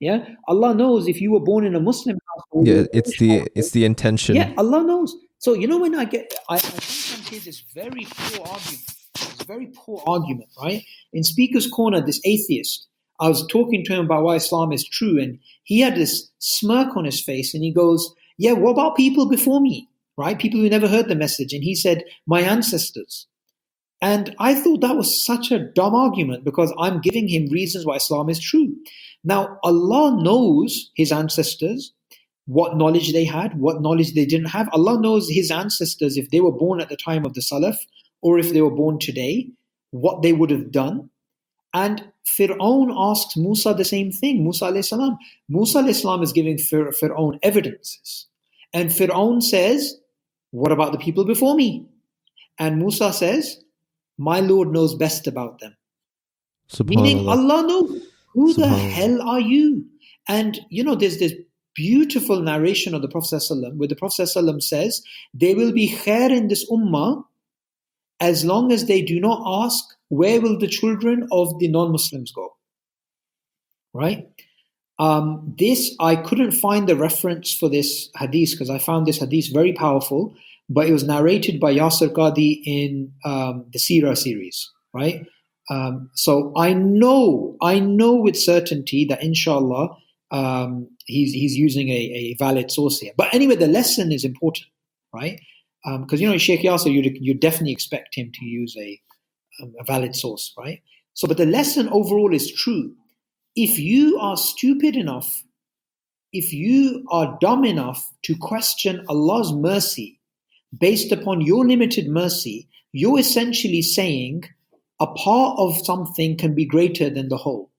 Yeah, Allah knows if you were born in a Muslim household. Yeah, it's the intention. Yeah, Allah knows. So when I sometimes hear this very poor argument. It's a very poor argument, right? In Speaker's Corner, this atheist, I was talking to him about why Islam is true, and he had this smirk on his face, and he goes, "Yeah, what about people before me, right? People who never heard the message." And he said, "My ancestors." And I thought that was such a dumb argument because I'm giving him reasons why Islam is true. Now, Allah knows his ancestors, what knowledge they had, what knowledge they didn't have. Allah knows his ancestors, if they were born at the time of the Salaf or if they were born today, what they would have done. And Fir'aun asks Musa the same thing, Musa alayhi salam. Musa alayhi salam is giving Fir'aun evidences. And Fir'aun says, "What about the people before me?" And Musa says, "My Lord knows best about them." Meaning Allah knows. Who the hell are you? And there's this beautiful narration of the Prophet ﷺ where the Prophet ﷺ says, there will be khair in this ummah as long as they do not ask, where will the children of the non-Muslims go? Right? This, I couldn't find the reference for this hadith because I found this hadith very powerful, but it was narrated by Yasir Qadi in the iERA series, right? So I know with certainty that inshallah he's using a valid source here. But anyway, the lesson is important, right? Because Sheikh Yasir, you definitely expect him to use a valid source, right? So, but the lesson overall is true. If you are stupid enough, if you are dumb enough to question Allah's mercy based upon your limited mercy, you're essentially saying a part of something can be greater than the whole.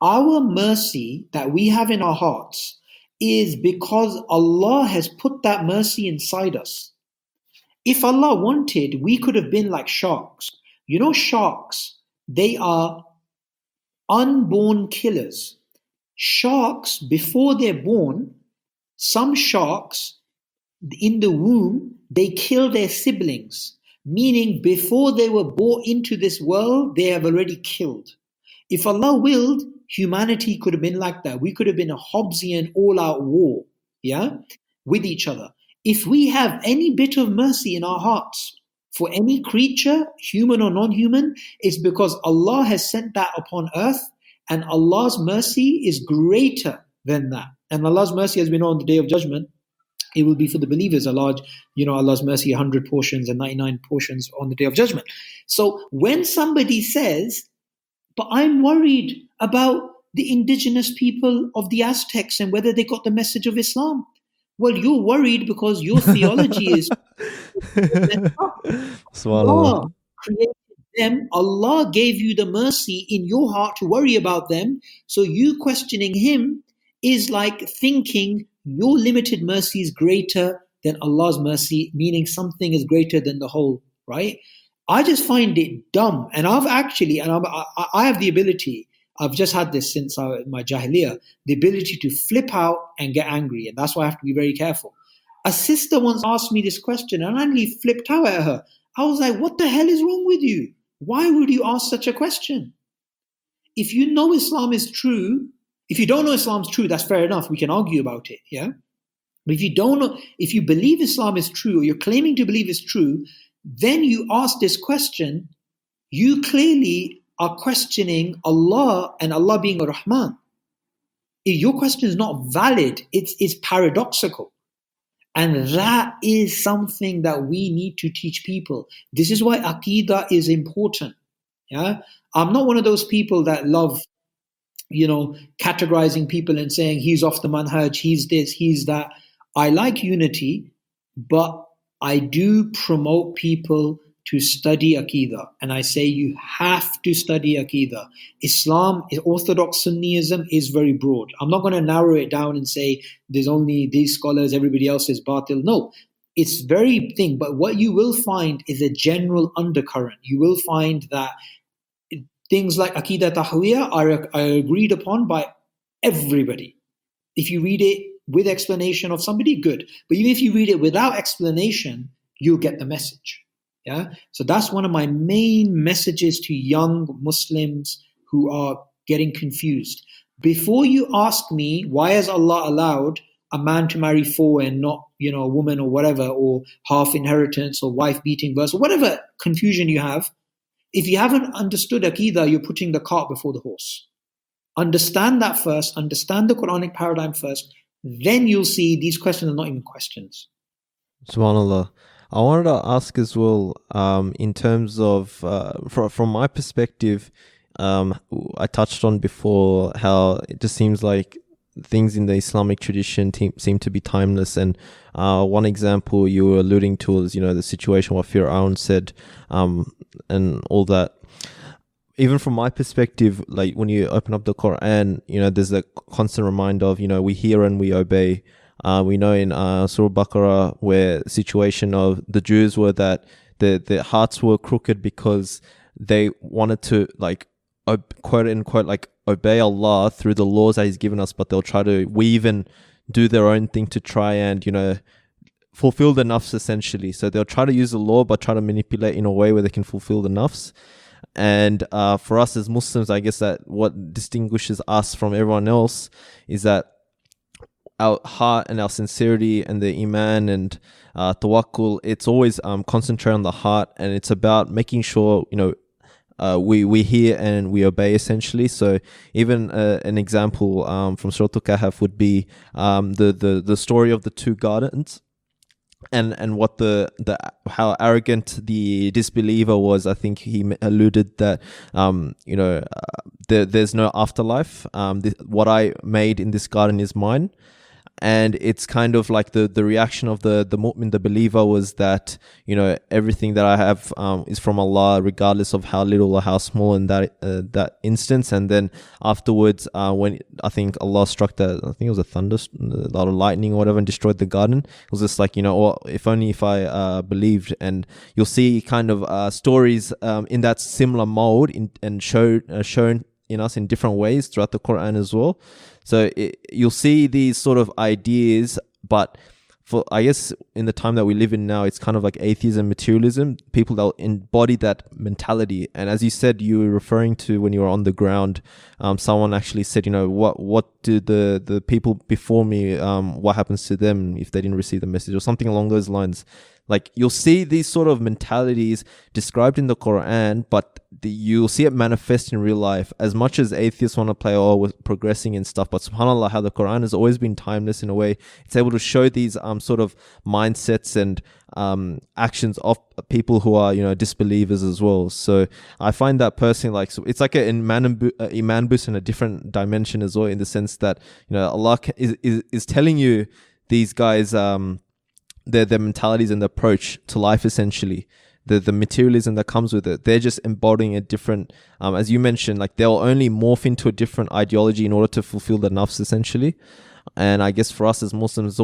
Our mercy that we have in our hearts is because Allah has put that mercy inside us. If Allah wanted, we could have been like sharks. Sharks, they are unborn killers. Sharks, before they're born, some sharks in the womb, they kill their siblings. Meaning, before they were brought into this world, they have already killed. If Allah willed, humanity could have been like that. We could have been a Hobbesian all-out war, with each other. If we have any bit of mercy in our hearts for any creature, human or non-human, it's because Allah has sent that upon earth, and Allah's mercy is greater than that. And Allah's mercy, as we know on the Day of Judgment, it will be for the believers, Allah's mercy, 100 portions and 99 portions on the Day of Judgment. So when somebody says, but I'm worried about the indigenous people of the Aztecs and whether they got the message of Islam. Well, you're worried because your theology is Allah created them. Allah gave you the mercy in your heart to worry about them. So you questioning him is like thinking your limited mercy is greater than Allah's mercy, meaning something is greater than the whole, right? I just find it dumb. And I have the ability, I've just had this since my Jahiliyyah, the ability to flip out and get angry. And that's why I have to be very careful. A sister once asked me this question and I nearly flipped out at her. I was like, what the hell is wrong with you? Why would you ask such a question? If you know Islam is true, if you don't know Islam is true, that's fair enough. We can argue about it, yeah? But if you don't know, if you believe Islam is true or you're claiming to believe it's true, then you ask this question, you clearly are questioning Allah and Allah being a Rahman. If your question is not valid, it's paradoxical. And that is something that we need to teach people. This is why Aqidah is important. Yeah, I'm not one of those people that love, categorizing people and saying he's off the manhaj, he's this, he's that. I like unity, but I do promote people to study Aqidah. And I say you have to study Aqidah. Islam, Orthodox Sunnism is very broad. I'm not going to narrow it down and say there's only these scholars, everybody else is batil. No, it's very thing. But what you will find is a general undercurrent. You will find that things like Aqidah Tahawiyah are agreed upon by everybody. If you read it with explanation of somebody, good. But even if you read it without explanation, you'll get the message. Yeah. So that's one of my main messages to young Muslims who are getting confused. Before you ask me, why has Allah allowed a man to marry 4 and not, a woman or whatever, or half inheritance or wife beating verse, or whatever confusion you have, if you haven't understood Aqidah, you're putting the cart before the horse. Understand that first, understand the Quranic paradigm first, then you'll see these questions are not even questions. SubhanAllah. I wanted to ask as well, in terms of, from my perspective, I touched on before how it just seems like things in the Islamic tradition seem to be timeless. And one example you were alluding to is, the situation what Fir'aun said, and all that. Even from my perspective, like when you open up the Quran, there's a constant reminder of, we hear and we obey. We know in Surah Baqarah where the situation of the Jews were that their hearts were crooked because they wanted to quote unquote obey Allah through the laws that He's given us, but they'll try to weave and do their own thing to try and fulfill the nafs essentially. So they'll try to use the law but try to manipulate in a way where they can fulfill the nafs. And for us as Muslims, I guess that what distinguishes us from everyone else is that our heart and our sincerity and the iman and tawakkul, it's always concentrate on the heart, and it's about making sure we hear and we obey essentially. So even an example from Surah Al-Kahf would be the story of the 2 gardens. And what how arrogant the disbeliever was. I think he alluded that there's no afterlife. What I made in this garden is mine. And it's kind of like the reaction of the mu'min, the believer, was that everything that I have is from Allah, regardless of how little or how small in that instance. And then afterwards, when I think Allah struck I think it was a lot of lightning or whatever, and destroyed the garden, it was just like if only if I believed. And you'll see kind of stories in that similar mode and shown in us in different ways throughout the Quran as well. So you'll see these sort of ideas, but I guess in the time that we live in now, it's kind of like atheism, materialism, people that embody that mentality. And as you said, you were referring to when you were on the ground, someone actually said, what do the people before me, what happens to them if they didn't receive the message, or something along those lines. Like you'll see these sort of mentalities described in the Quran, but you'll see it manifest in real life. As much as atheists want to play, we're progressing and stuff, but subhanAllah, how the Quran has always been timeless in a way. It's able to show these sort of mindsets and actions of people who are disbelievers as well. So I find that personally, it's like an iman boost in a different dimension as well, in the sense that Allah is telling you these guys their mentalities and the approach to life, essentially the materialism that comes with it. They're just embodying a different, as you mentioned, like they'll only morph into a different ideology in order to fulfill the nafs, essentially. And I guess for us as Muslims,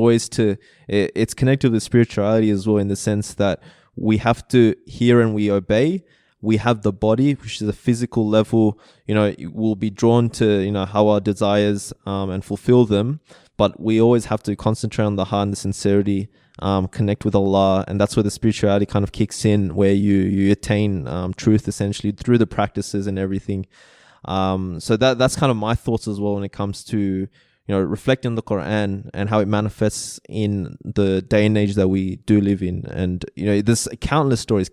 it's connected with spirituality as well, in the sense that we have to hear and we obey. We have the body, which is a physical level, we'll be drawn to, how our desires and fulfill them. But we always have to concentrate on the heart and the sincerity, connect with Allah. And that's where the spirituality kind of kicks in, where you attain truth essentially through the practices and everything. So that's kind of my thoughts as well when it comes to reflecting on the Quran and how it manifests in the day and age that we do live in. And there's countless stories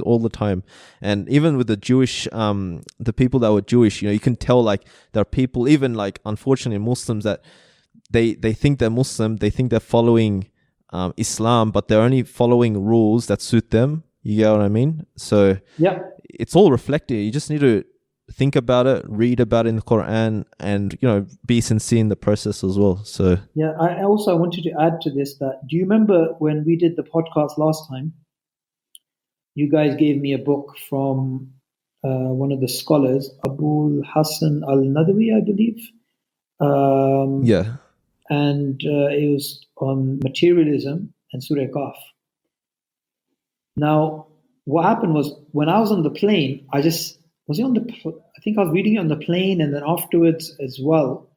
all the time. And even with the Jewish, the people that were Jewish, you can tell like there are people, even like unfortunately Muslims, that they think they're Muslim, they think they're following Islam, but they're only following rules that suit them. You get what I mean? So yeah, it's all reflected. You just need to think about it, read about it in the Quran, and be sincere in the process as well. So yeah, I also wanted to add to this that, do you remember when we did the podcast last time, you guys gave me a book from one of the scholars, Abu Hassan al-Nadawi, I believe. Yeah. And it was on materialism and Surah Kahf. Now, what happened was, when I was on the plane, I think I was reading it on the plane, and then afterwards as well,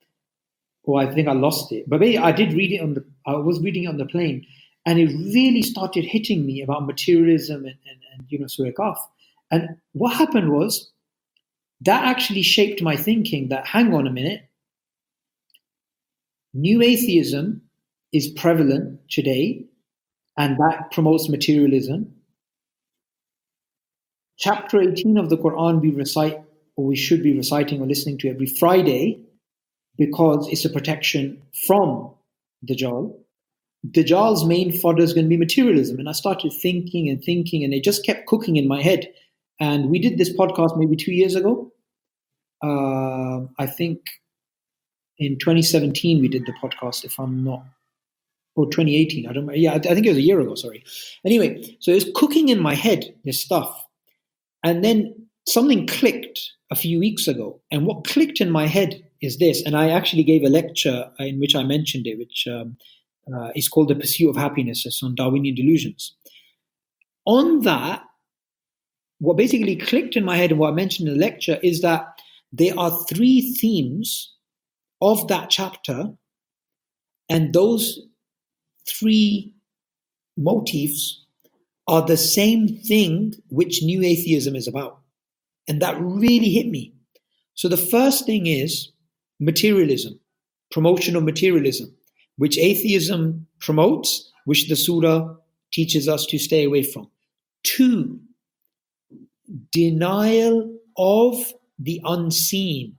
or I think I lost it. But I did read it I was reading it on the plane, and it really started hitting me about materialism and Surah Kaf. And what happened was that actually shaped my thinking that, hang on a minute, new atheism is prevalent today, and that promotes materialism. Chapter 18 of the Quran we recite, or we should be reciting or listening to every Friday, because it's a protection from Dajjal. Dajjal's main fodder is going to be materialism. And I started thinking, and it just kept cooking in my head. And we did this podcast maybe 2 years ago. I think in 2017 we did the podcast, if I'm not, or 2018. I don't know. Yeah, I think it was a year ago, sorry. Anyway, so it was cooking in my head, this stuff. And then something clicked a few weeks ago. And what clicked in my head is this. And I actually gave a lecture in which I mentioned it, which is called The Pursuit of Happiness. It's on Darwinian delusions. On that, what basically clicked in my head and what I mentioned in the lecture is that there are 3 themes of that chapter, and those 3 motifs are the same thing which new atheism is about. And that really hit me. So the first thing is materialism, promotion of materialism, which atheism promotes, which the surah teaches us to stay away from. 2, denial of the unseen.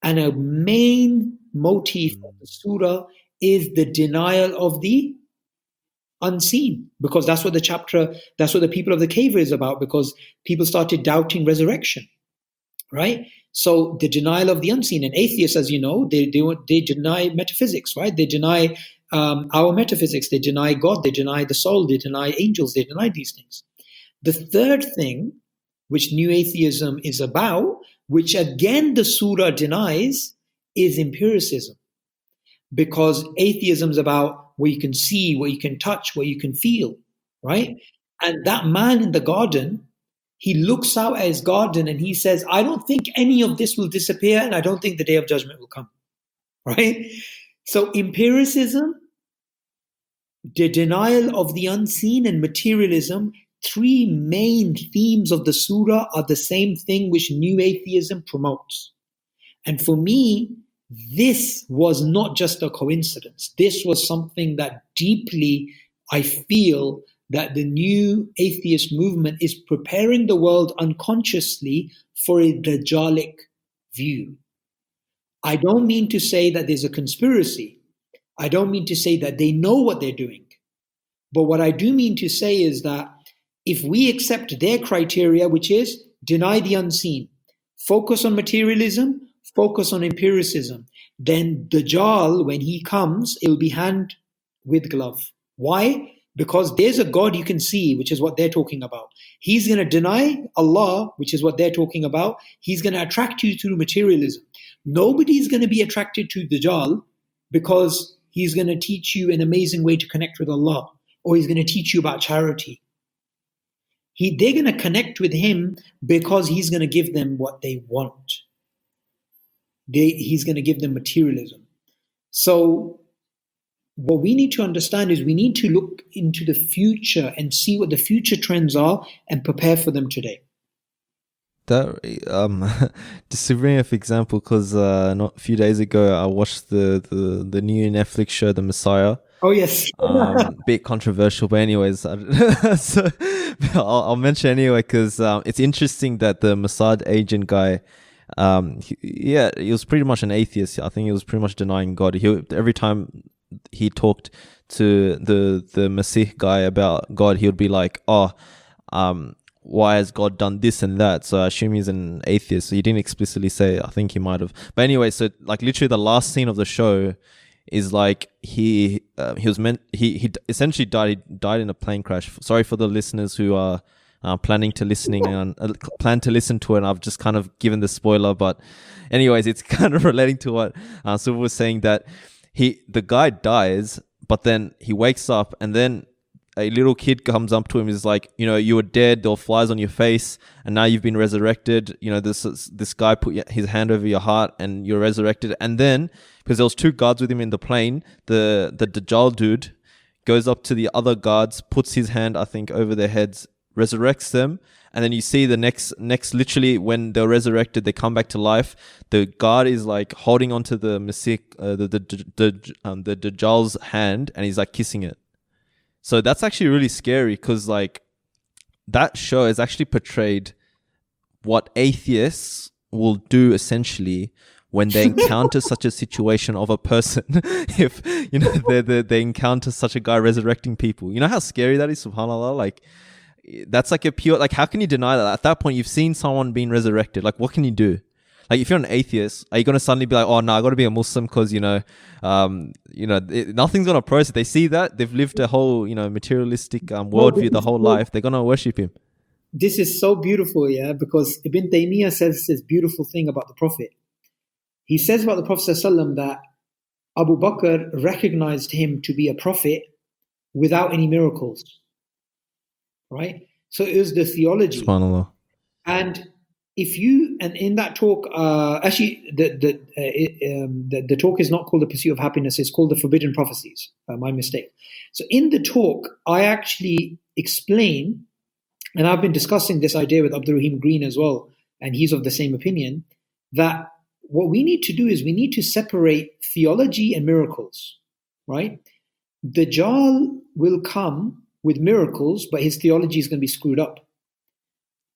And a main motif of the surah is the denial of the unseen, because that's what the people of the cave is about, because people started doubting resurrection, right? So the denial of the unseen. And atheists, as you know, they deny metaphysics, right? They deny our metaphysics. They deny God. They deny the soul. They deny angels. They deny these things. The third thing, which new atheism is about, which again the surah denies, is empiricism. Because atheism is about what you can see, what you can touch, what you can feel, right? And that man in the garden, he looks out at his garden and he says, I don't think any of this will disappear, and I don't think the day of judgment will come, right? So empiricism, the denial of the unseen, and materialism, 3 main themes of the surah are the same thing which new atheism promotes. And for me, this was not just a coincidence. This was something that deeply I feel that the new atheist movement is preparing the world unconsciously for a Dajjalic view. I don't mean to say that there's a conspiracy. I don't mean to say that they know what they're doing. But what I do mean to say is that if we accept their criteria, which is deny the unseen, focus on materialism, focus on empiricism, then Dajjal, when he comes, it will be hand with glove. Why? Because there's a God you can see, which is what they're talking about. He's going to deny Allah, which is what they're talking about. He's going to attract you through materialism. Nobody's going to be attracted to Dajjal because he's going to teach you an amazing way to connect with Allah, or he's going to teach you about charity. They're going to connect with him because he's going to give them what they want. He's going to give them materialism. So what we need to understand is we need to look into the future and see what the future trends are and prepare for them today. That just to bring up example, because not a few days ago I watched the new Netflix show The Messiah. Oh yes. Bit controversial, but anyways, so I'll mention anyway because it's interesting that the Mossad agent guy, he was pretty much an atheist. I think he was pretty much denying God. Every time he talked to the Masih guy about God, he would be like, why has God done this and that? So I assume he's an atheist. So he didn't explicitly say. I think he might have. But anyway, so like literally the last scene of the show is like he essentially died in a plane crash. Sorry for the listeners who are planning to plan to listen to it. And I've just kind of given the spoiler, but anyways, it's kind of relating to what Subboor was saying, that the guy dies, but then he wakes up, and then a little kid comes up to him, is like, you were dead, there were flies on your face, and now you've been resurrected. This guy put his hand over your heart, and you're resurrected. And then, because there was 2 guards with him in the plane, the Dajjal dude goes up to the other guards, puts his hand, I think, over their heads, resurrects them. And then you see the next, literally, when they're resurrected, they come back to life. The guard is like holding onto the Masih, the Dajjal's hand, and he's like kissing it. So that's actually really scary, because like that show has actually portrayed what atheists will do essentially when they encounter such a situation of a person. If they encounter such a guy resurrecting people, you know how scary that is. Subhanallah, like. That's like a pure, like, how can you deny that? At that point, you've seen someone being resurrected. Like, what can you do? Like, if you're an atheist, are you going to suddenly be like, oh, no, I got to be a Muslim because, nothing's going to process. They see that. They've lived a whole, materialistic worldview the whole life. They're going to worship him. This is so beautiful, yeah, because Ibn Taymiyyah says this beautiful thing about the Prophet. He says about the Prophet ﷺ that Abu Bakr recognized him to be a prophet without any miracles. Right? So it was the theology. SubhanAllah. And in that talk, actually, the talk is not called The Pursuit of Happiness, it's called The Forbidden Prophecies. My mistake. So in the talk, I actually explain, and I've been discussing this idea with Abdul Rahim Green as well, and he's of the same opinion, that what we need to do is we need to separate theology and miracles, right? Dajjal will come with miracles, but his theology is going to be screwed up.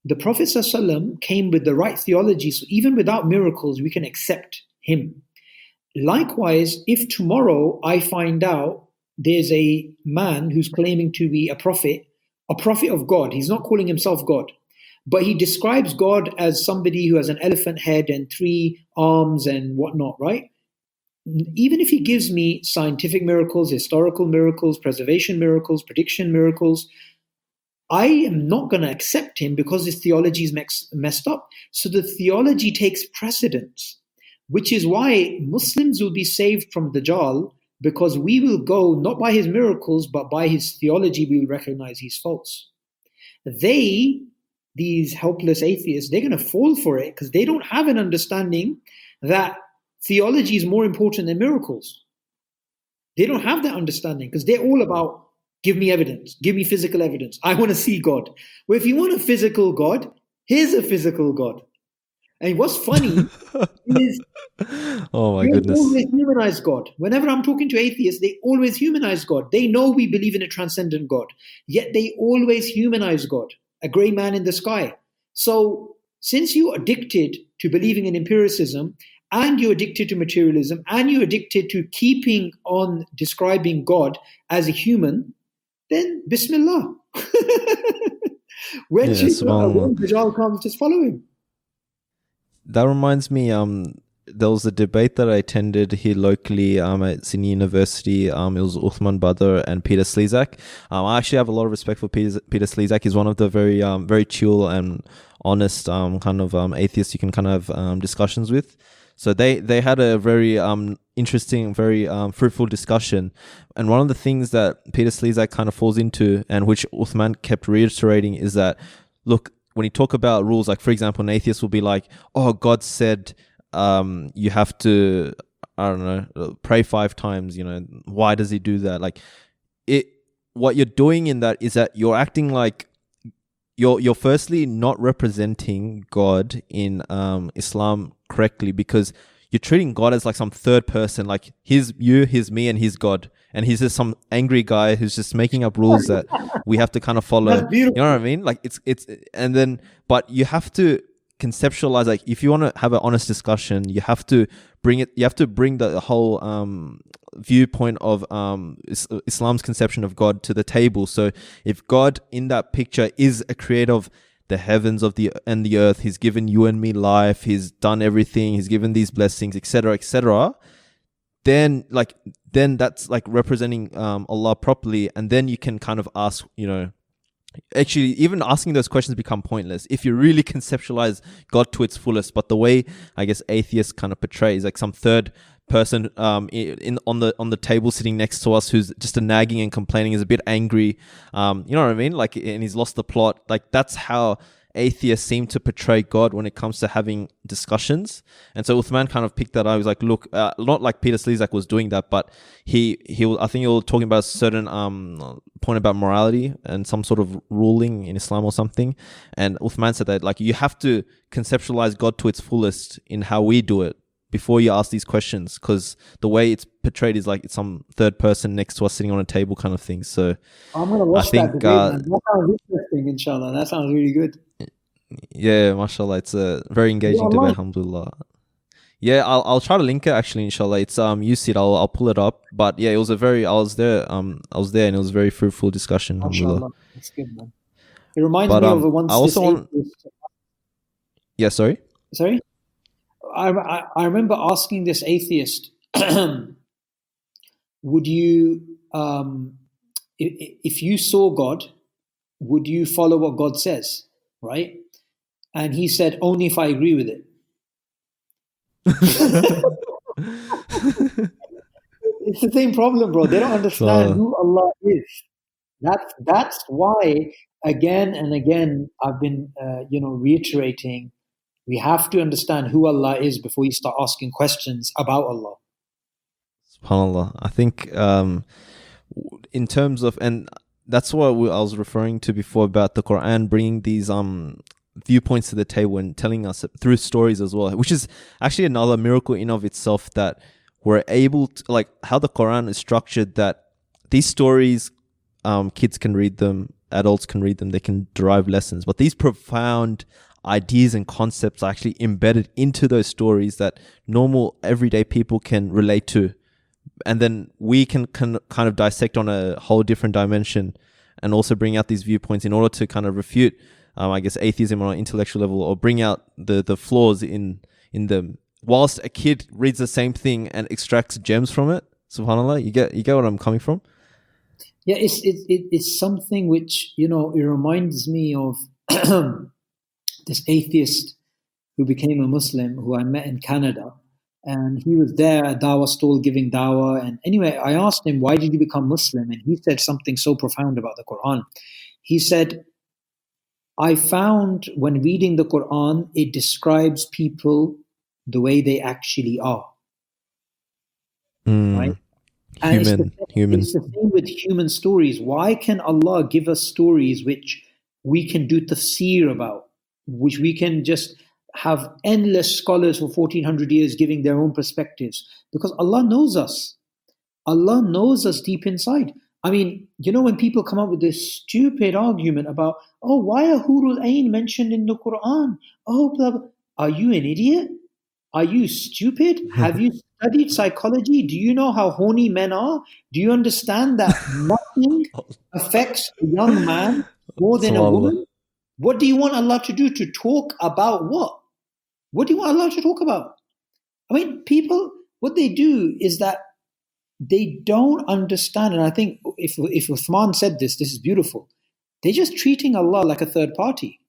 The Prophet ﷺ came with the right theology, so even without miracles, we can accept him. Likewise, if tomorrow I find out there's a man who's claiming to be a prophet of God, he's not calling himself God, but he describes God as somebody who has an elephant head and 3 arms and whatnot, right? Even if he gives me scientific miracles, historical miracles, preservation miracles, prediction miracles, I am not going to accept him because his theology is messed up. So the theology takes precedence, which is why Muslims will be saved from Dajjal, because we will go not by his miracles, but by his theology, we will recognize he's false. These helpless atheists, they're going to fall for it because they don't have an understanding that theology is more important than miracles. They don't have that understanding because they're all about, give me evidence, give me physical evidence. I want to see God. Well, if you want a physical God, here's a physical God. And what's funny is oh my goodness, always humanize God. Whenever I'm talking to atheists, they always humanize God. They know we believe in a transcendent God, yet they always humanize God, a grey man in the sky. So since you're addicted to believing in empiricism, and you're addicted to materialism, and you're addicted to keeping on describing God as a human, then Bismillah. When Dajjal comes, just follow him. That reminds me, there was a debate that I attended here locally at Sydney University. It was Uthman Badr and Peter Slezak. I actually have a lot of respect for Peter Slezak. He's one of the very very chill and honest kind of atheists you can kind of discussions with. So they had a very interesting, very fruitful discussion. And one of the things that Peter Slezak kind of falls into, and which Uthman kept reiterating, is that, look, when you talk about rules, like, for example, an atheist will be like, oh, God said you have to, I don't know, pray 5 times, why does he do that? Like, what you're doing in that is that you're acting like you're firstly not representing God in Islam correctly, because you're treating God as like some third person, like he's you, he's me, and he's God, and he's just some angry guy who's just making up rules that we have to kind of follow. You know what I mean? Like it's and then, but you have to conceptualize, like, if you want to have an honest discussion, you have to bring the whole viewpoint of Islam's conception of God to the table. So if God in that picture is a creator of the heavens and the earth, he's given you and me life, he's done everything, he's given these blessings, etc., then that's like representing Allah properly. And then you can kind of ask, actually even asking those questions become pointless if you really conceptualize God to its fullest. But the way I guess atheists kind of portray is like some third person in on the table sitting next to us who's just a nagging and complaining, is a bit angry. You know what I mean? Like, and he's lost the plot. Like, that's how atheists seem to portray God when it comes to having discussions. And so Uthman kind of picked that up. He was like, look, not like Peter Slezak was doing that, but he I think he was talking about a certain point about morality and some sort of ruling in Islam or something. And Uthman said that, like, you have to conceptualize God to its fullest in how we do it before you ask these questions, because the way it's portrayed is like it's some third person next to us sitting on a table kind of thing. So I'm going to watch that debate, man. That sounds interesting, inshallah. That sounds really good. Yeah, mashallah. It's a very engaging debate, alhamdulillah. Yeah, I'll try to link it actually, inshallah. It's you see it, I'll pull it up. But yeah, it was a very I was there and it was a very fruitful discussion, alhamdulillah. That's good, man. It reminds me of once. I also Yeah, sorry? Sorry? I remember asking this atheist, would you, if you saw God, would you follow what God says, right? And he said, only if I agree with it. It's the same problem, bro. They don't understand who Allah is. That's why, again and again, I've been, reiterating, we have to understand who Allah is before you start asking questions about Allah. SubhanAllah. I think in terms of, and that's what I was referring to before about the Quran bringing these viewpoints to the table and telling us through stories as well, which is actually another miracle in of itself, that we're able to, like, how the Quran is structured, that these stories, kids can read them, adults can read them, they can derive lessons, but these profound ideas and concepts are actually embedded into those stories that normal everyday people can relate to, and then we can kind of dissect on a whole different dimension and also bring out these viewpoints in order to kind of refute I guess atheism on an intellectual level, or bring out the flaws in them, whilst a kid reads the same thing and extracts gems from it. SubhanAllah, you get what I'm coming from? Yeah, it's something which, it reminds me of this atheist who became a Muslim, who I met in Canada, and he was there at dawah stall giving dawah. And anyway, I asked him, why did you become Muslim? And he said something so profound about the Quran. He said, I found when reading the Quran, it describes people the way they actually are. Right? And human. It's the same with human stories. Why can Allah give us stories which we can do tafsir about, which we can just have endless scholars for 1400 years giving their own perspectives? Because Allah knows us. Allah knows us deep inside. I mean, when people come up with this stupid argument about, why are Hurul Ain mentioned in the Quran? Blah, blah. Are you an idiot? Are you stupid? Have you studied psychology? Do you know how horny men are? Do you understand that nothing affects a young man more than a woman? What do you want Allah to do? To talk about what? What do you want Allah to talk about? I mean, people, what they do is that they don't understand. And I think if Uthman said this is beautiful. They're just treating Allah like a third party.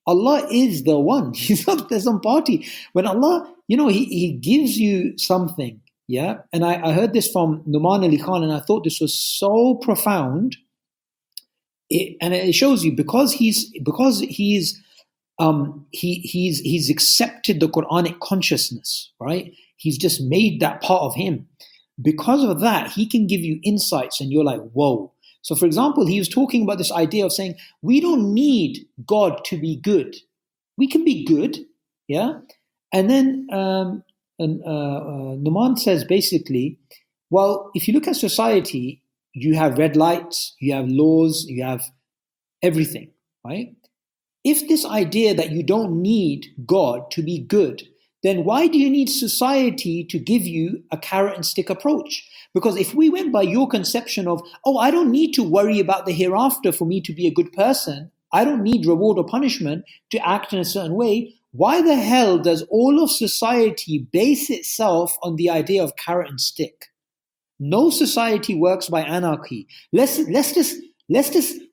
Allah is the one. He's not some party. When Allah, He gives you something, yeah? And I heard this from Numan Ali Khan, and I thought this was so profound. And it shows you, because he's accepted the Quranic consciousness, right? He's just made that part of him. Because of that, he can give you insights, and you're like, whoa. So, for example, he was talking about this idea of saying, we don't need God to be good. We can be good, yeah? And then Numan says basically, well, if you look at society, you have red lights, you have laws, you have everything, right? If this idea that you don't need God to be good, then why do you need society to give you a carrot and stick approach? Because if we went by your conception of, I don't need to worry about the hereafter for me to be a good person, I don't need reward or punishment to act in a certain way, why the hell does all of society base itself on the idea of carrot and stick? No society works by anarchy. Let's just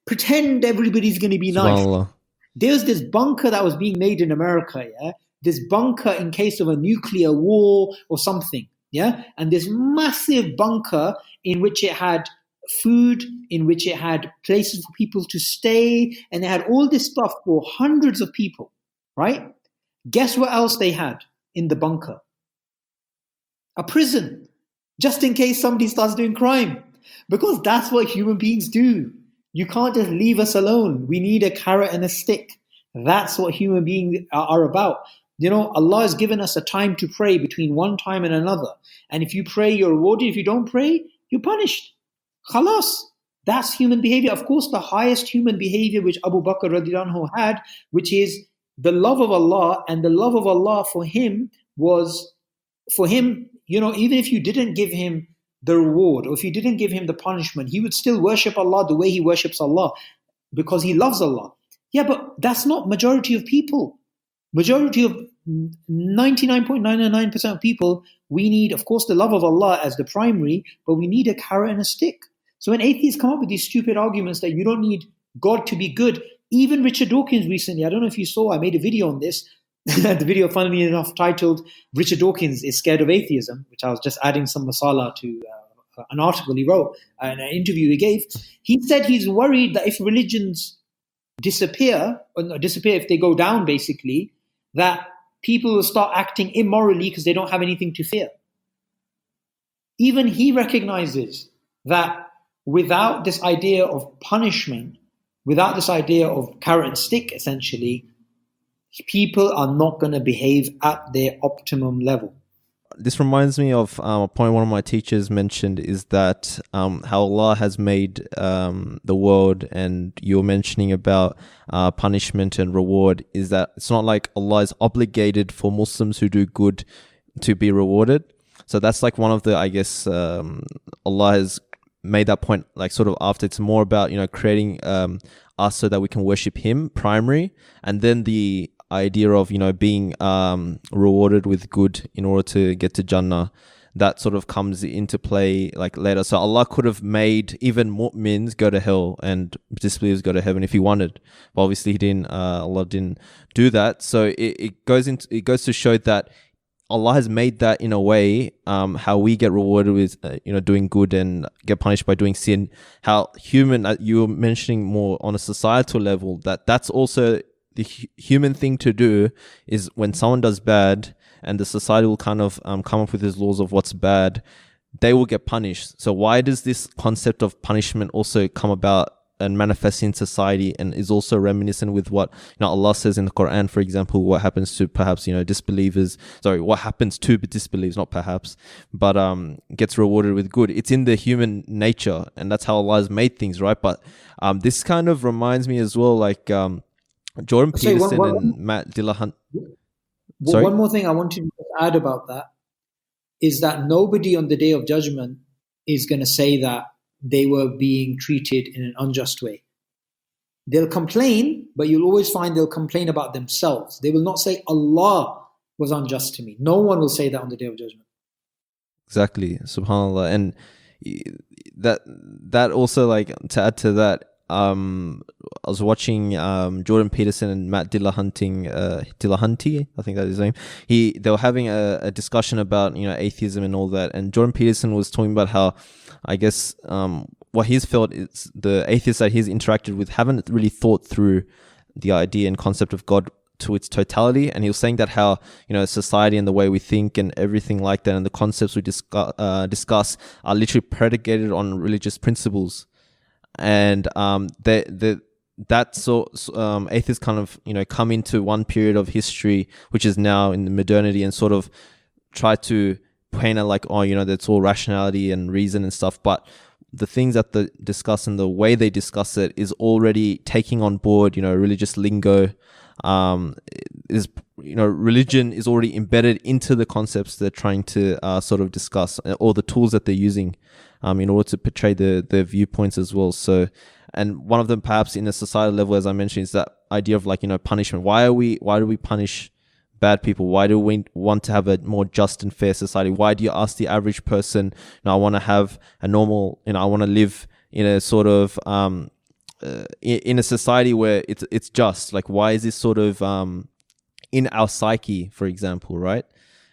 pretend everybody's going to be nice. There's this bunker that was being made in America, yeah? This bunker in case of a nuclear war or something, Yeah, and this massive bunker in which it had food, in which it had places for people to stay, and it had all this stuff for hundreds of people, right? Guess what else they had in the bunker? A prison, just in case somebody starts doing crime. Because that's what human beings do. You can't just leave us alone. We need a carrot and a stick. That's what human beings are about. You know, Allah has given us a time to pray between one time and another. And if you pray, you're rewarded. If you don't pray, you're punished. Khalas. That's human behavior. Of course, the highest human behavior which Abu Bakr radiallahu anhu had, which is the love of Allah, and the love of Allah for him was, for him, you know, even if you didn't give him the reward or if you didn't give him the punishment, he would still worship Allah the way he worships Allah because he loves Allah. Yeah, but that's not majority of people. Majority of 99.999% of people, we need, of course, the love of Allah as the primary, but we need a carrot and a stick. So when atheists come up with these stupid arguments that you don't need God to be good, even Richard Dawkins recently, I don't know if you saw, I made a video on this, the video, funnily enough, titled Richard Dawkins is Scared of Atheism, which I was just adding some masala to an article he wrote, and an interview he gave. He said he's worried that if religions disappear, or not disappear, if they go down basically, that people will start acting immorally because they don't have anything to fear. Even he recognizes that without this idea of punishment, without this idea of carrot and stick, essentially, people are not going to behave at their optimum level. This reminds me of a point one of my teachers mentioned, is that how Allah has made the world, and you're mentioning about punishment and reward, is that it's not like Allah is obligated for Muslims who do good to be rewarded. So that's like one of the, I guess, Allah has made that point like sort of after. It's more about, you know, creating us so that we can worship Him primary, and then the idea of, you know, being rewarded with good in order to get to Jannah, that sort of comes into play like later. So Allah could have made even mu'mins go to hell and disbelievers go to heaven if He wanted, but obviously He didn't. Allah didn't do that. So it goes to show that Allah has made that in a way, how we get rewarded with, you know, doing good and get punished by doing sin. How human, you were mentioning more on a societal level, that's also the human thing to do, is when someone does bad and the society will kind of come up with these laws of what's bad, they will get punished. So why does this concept of punishment also come about and manifest in society, and is also reminiscent with what, you know, Allah says in the Quran, for example, what happens to perhaps, you know, disbelievers, what happens to disbelievers, not perhaps, but gets rewarded with good. It's in the human nature, and that's how Allah has made things, right? But this kind of reminds me as well, like Jordan Peterson and Matt Dillahunt. One more thing I want to add about that is that nobody on the Day of Judgment is going to say that they were being treated in an unjust way. They'll complain, but you'll always find they'll complain about themselves. They will not say Allah was unjust to me. No one will say that on the Day of Judgment. Exactly, subhanAllah. And that also, like, to add to that, I was watching Jordan Peterson and Matt Dillahunty, I think that's his name. They were having a discussion about, you know, atheism and all that, and Jordan Peterson was talking about how, I guess, what he's felt is the atheists that he's interacted with haven't really thought through the idea and concept of God to its totality. And he was saying that how, you know, society and the way we think and everything like that, and the concepts we discuss are literally predicated on religious principles. And atheists kind of, you know, come into one period of history, which is now in the modernity, and sort of try to paint it like, oh, you know, that's all rationality and reason and stuff. But the things that they discuss and the way they discuss it is already taking on board, you know, religious lingo. Is, you know, religion is already embedded into the concepts they're trying to sort of discuss, or the tools that they're using in order to portray their viewpoints as well. So, and one of them perhaps in a societal level, as I mentioned, is that idea of, like, you know, punishment. Why do we punish bad people? Why do we want to have a more just and fair society? Why do you ask the average person, you know, I want to have a normal, you know, I want to live in a sort of in a society where it's just, like, why is this sort of in our psyche, for example, right?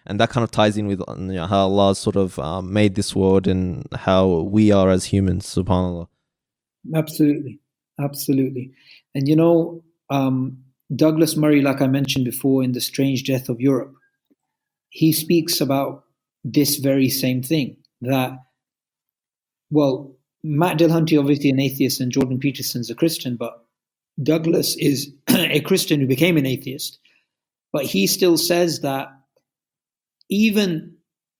And that kind of ties in with how Allah sort of made this world and how we are as humans, subhanAllah. Absolutely. And Douglas Murray, like I mentioned before in The Strange Death of Europe, he speaks about this very same thing, that, well, Matt Dillahunty obviously an atheist and Jordan Peterson's a Christian, but Douglas is a Christian who became an atheist. But he still says that even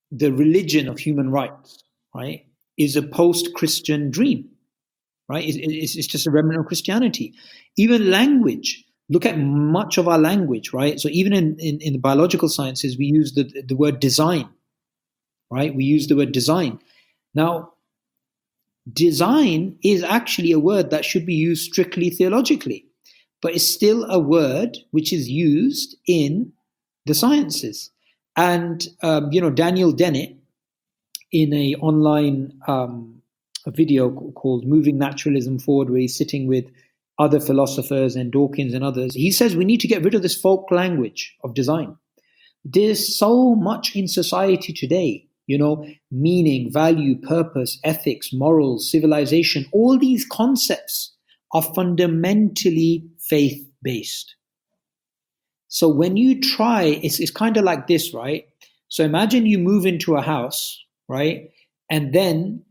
the religion of human rights, right, is a post-Christian dream, right? It's just a remnant of Christianity. Even language, look at much of our language, right? So even in the biological sciences, we use the word design, right? We use the word design. Now, design is actually a word that should be used strictly theologically, but it's still a word which is used in the sciences. And, Daniel Dennett, in a online a video called Moving Naturalism Forward, where he's sitting with other philosophers and Dawkins and others, he says we need to get rid of this folk language of design. There's so much in society today, meaning, value, purpose, ethics, morals, civilization. All these concepts are fundamentally faith-based. So when you try, it's kind of like this, right? So imagine you move into a house, right? And then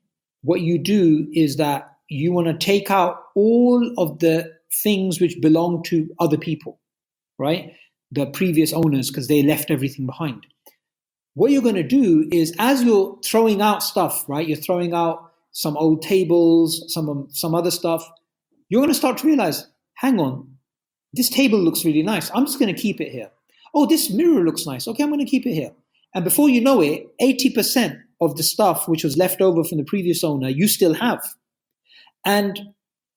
what you do is that you want to take out all of the things which belong to other people, right? The previous owners, because they left everything behind. What you're going to do is, as you're throwing out stuff, right? You're throwing out some old tables, some other stuff. You're going to start to realize, hang on, this table looks really nice. I'm just going to keep it here. Oh, this mirror looks nice. Okay, I'm going to keep it here. And before you know it, 80% of the stuff which was left over from the previous owner, you still have. And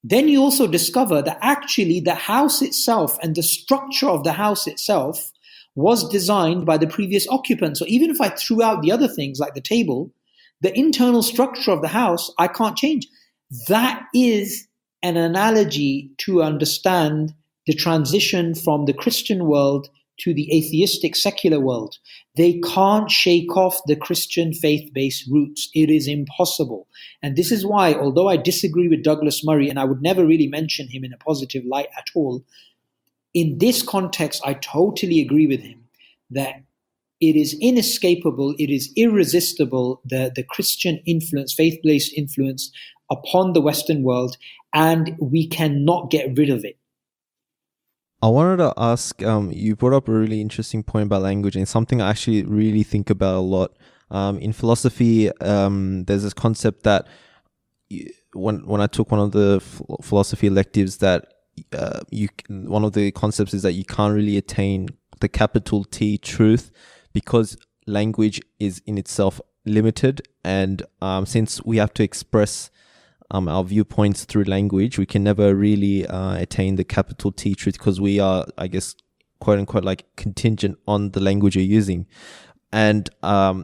then you also discover that actually the house itself and the structure of the house itself was designed by the previous occupant. So even if I threw out the other things like the table, the internal structure of the house, I can't change. That is an analogy to understand the transition from the Christian world to the atheistic secular world. They can't shake off the Christian faith-based roots. It is impossible. And this is why, although I disagree with Douglas Murray, and I would never really mention him in a positive light at all, in this context, I totally agree with him that it is inescapable, it is irresistible, the Christian influence, faith-based influence upon the Western world, and we cannot get rid of it. I wanted to ask, you brought up a really interesting point about language, and something I actually really think about a lot. In philosophy, there's this concept that when I took one of the philosophy electives, that one of the concepts is that you can't really attain the capital T truth because language is in itself limited, and since we have to express our viewpoints through language, we can never really attain the capital T truth because we are, I guess, quote unquote, like contingent on the language you're using. And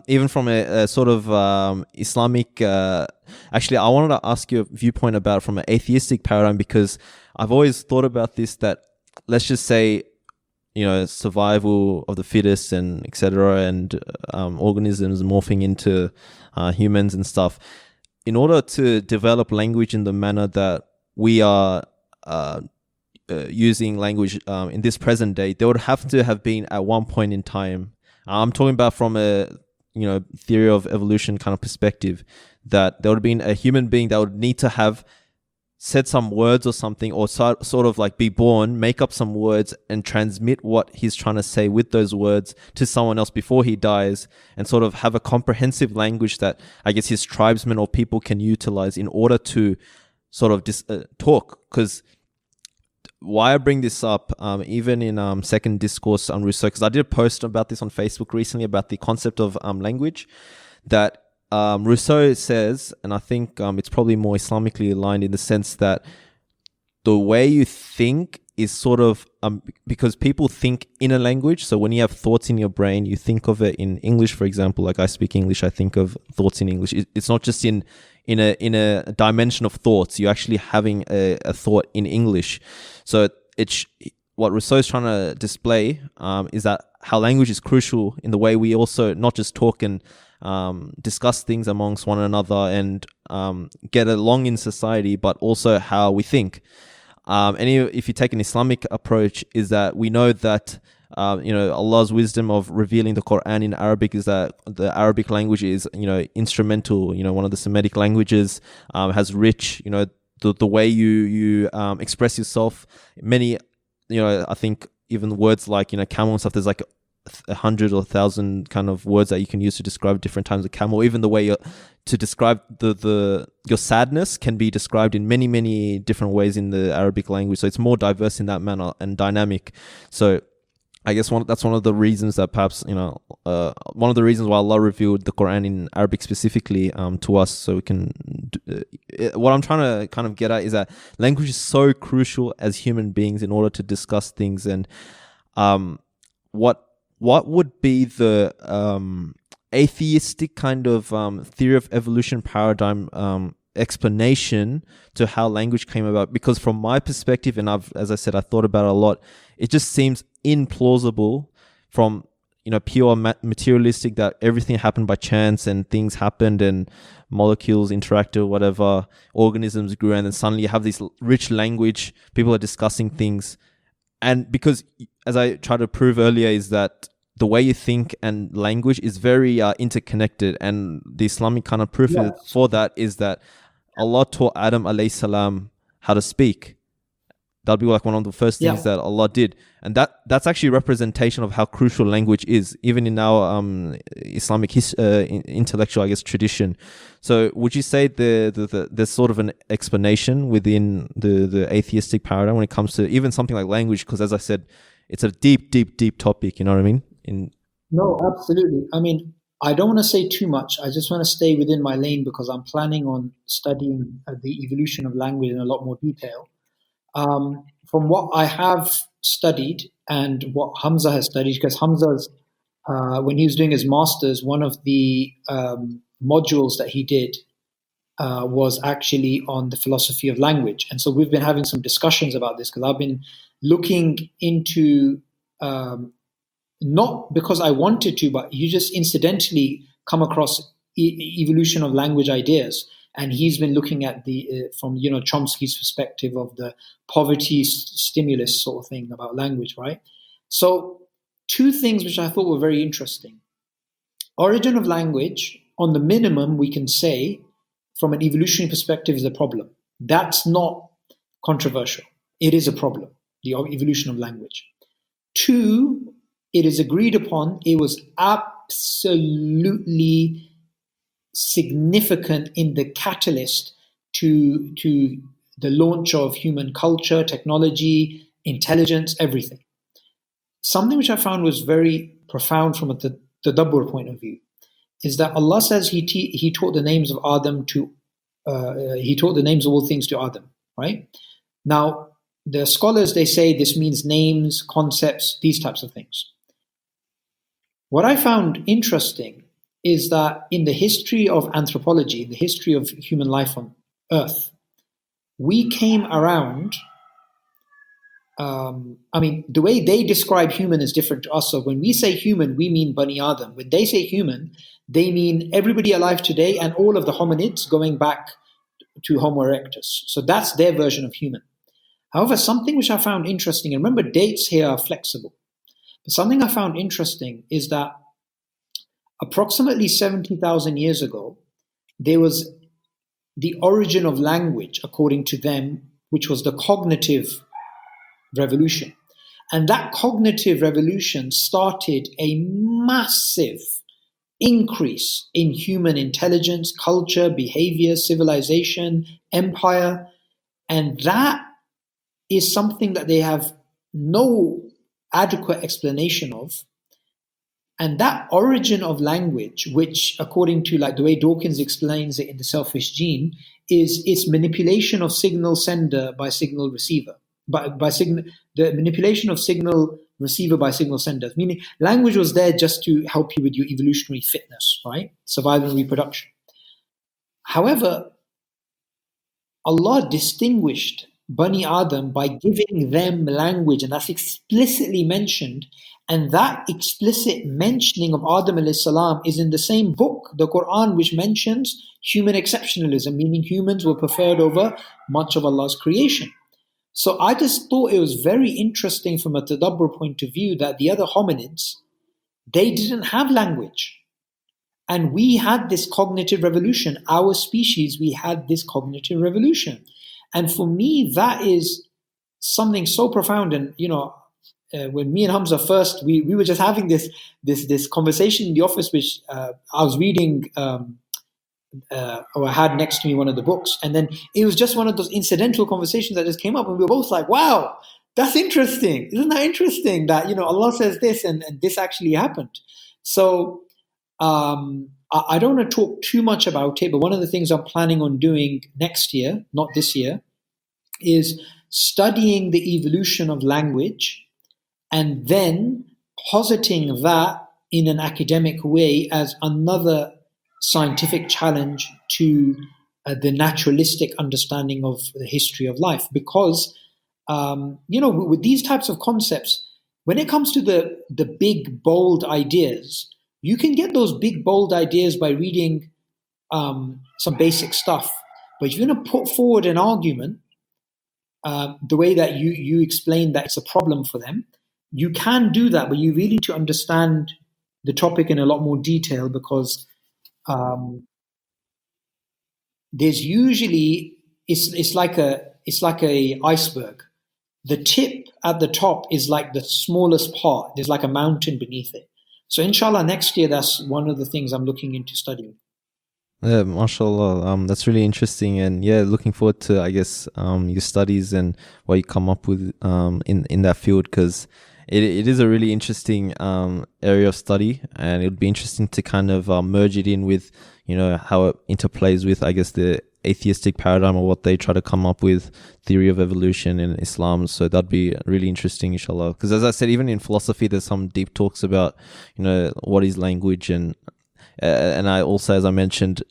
even from a sort of Islamic, actually, I wanted to ask you a viewpoint about from an atheistic paradigm, because I've always thought about this, that let's just say, survival of the fittest and etc. and organisms morphing into humans and stuff. In order to develop language in the manner that we are using language in this present day, there would have to have been at one point in time, I'm talking about from a theory of evolution kind of perspective, that there would have been a human being that would need to have said some words or something, or sort of like be born, make up some words and transmit what he's trying to say with those words to someone else before he dies, and sort of have a comprehensive language that I guess his tribesmen or people can utilize in order to sort of talk. Because why I bring this up, even in Second Discourse on Rousseau, because I did a post about this on Facebook recently about the concept of language, that Rousseau says, and I think it's probably more Islamically aligned in the sense that the way you think is sort of because people think in a language. So when you have thoughts in your brain, you think of it in English, for example. Like I speak English, I think of thoughts in English. It's not just in a dimension of thoughts. You're actually having a thought in English. So it's what Rousseau is trying to display is that how language is crucial in the way we also not just talk and discuss things amongst one another and get along in society, but also how we think. And if you take an Islamic approach, is that we know that Allah's wisdom of revealing the Quran in Arabic is that the Arabic language is instrumental. One of the Semitic languages has rich the way you express yourself. Many I think even words like camel and stuff. There's like 100 or 1,000 kind of words that you can use to describe different times of camel. Even the way to describe your sadness can be described in many, many different ways in the Arabic language. So it's more diverse in that manner and dynamic. So I guess that's one of the reasons that perhaps one of the reasons why Allah revealed the Quran in Arabic specifically to us, so we can. What I'm trying to kind of get at is that language is so crucial as human beings in order to discuss things. And what would be the atheistic kind of theory of evolution paradigm explanation to how language came about? Because from my perspective, and as I said, I thought about it a lot, it just seems implausible from pure materialistic, that everything happened by chance and things happened and molecules interacted or whatever, organisms grew, and then suddenly you have this rich language, people are discussing things. And because, as I tried to prove earlier, is that the way you think and language is very interconnected, and the Islamic kind of proof for that is that Allah taught Adam alayhi salam how to speak. That'll be like one of the first things that Allah did. And that's actually a representation of how crucial language is, even in our Islamic intellectual, I guess, tradition. So would you say there's sort of an explanation within the atheistic paradigm when it comes to even something like language? Because as I said, it's a deep, deep, deep topic, you know what I mean? No, absolutely. I mean, I don't want to say too much. I just want to stay within my lane because I'm planning on studying the evolution of language in a lot more detail. From what I have studied and what Hamza has studied, because Hamza's, when he was doing his master's, one of the modules that he did was actually on the philosophy of language. And so we've been having some discussions about this because I've been looking into, not because I wanted to, but you just incidentally come across evolution of language ideas. And he's been looking at from Chomsky's perspective of the poverty stimulus sort of thing about language, right? So two things which I thought were very interesting. Origin of language, on the minimum, we can say from an evolutionary perspective is a problem. That's not controversial. It is a problem, the evolution of language. Two, it is agreed upon it was absolutely significant in the catalyst to the launch of human culture, technology, intelligence, everything. Something which I found was very profound from the Tadabbur point of view is that Allah says He taught the names of Adam He taught the names of all things to Adam, right? Now, the scholars, they say this means names, concepts, these types of things. What I found interesting is that in the history of anthropology, in the history of human life on Earth, we came around, the way they describe human is different to us. So when we say human, we mean Bani Adam. When they say human, they mean everybody alive today and all of the hominids going back to Homo erectus. So that's their version of human. However, something which I found interesting, and remember dates here are flexible, but something I found interesting is that approximately 70,000 years ago, there was the origin of language, according to them, which was the cognitive revolution. And that cognitive revolution started a massive increase in human intelligence, culture, behavior, civilization, empire. And that is something that they have no adequate explanation of. And that origin of language, which according to like the way Dawkins explains it in The Selfish Gene, is its manipulation of signal sender by signal receiver, the manipulation of signal receiver by signal senders, meaning language was there just to help you with your evolutionary fitness, right? Survival and reproduction. However, Allah distinguished Bani Adam by giving them language, and that's explicitly mentioned. And that explicit mentioning of Adam alayhi salam is in the same book, the Quran, which mentions human exceptionalism, meaning humans were preferred over much of Allah's creation. So I just thought it was very interesting from a tadabbur point of view that the other hominids, they didn't have language. And we had this cognitive revolution. Our species, we had this cognitive revolution. And for me, that is something so profound. And, when me and Hamza first, we were just having this conversation in the office, which I was reading, or I had next to me one of the books. And then it was just one of those incidental conversations that just came up. And we were both like, wow, that's interesting. Isn't that interesting that, Allah says this and this actually happened? So I don't want to talk too much about it, but one of the things I'm planning on doing next year, not this year, is studying the evolution of language and then positing that in an academic way as another scientific challenge to the naturalistic understanding of the history of life. Because, with these types of concepts, when it comes to the big, bold ideas, you can get those big, bold ideas by reading some basic stuff. But if you're going to put forward an argument, the way that you explain that it's a problem for them, you can do that, but you really need to understand the topic in a lot more detail, because there's usually it's like a iceberg. The tip at the top is like the smallest part. There's like a mountain beneath it. So inshallah, next year, that's one of the things I'm looking into studying. Yeah, mashallah. That's really interesting, and yeah, looking forward to, I guess, your studies and what you come up with in that field, because it is a really interesting area of study, and it would be interesting to kind of merge it in with, how it interplays with, I guess, the atheistic paradigm, or what they try to come up with, theory of evolution in Islam. So that'd be really interesting, inshallah. Because as I said, even in philosophy, there's some deep talks about, what is language, and I also, as I mentioned,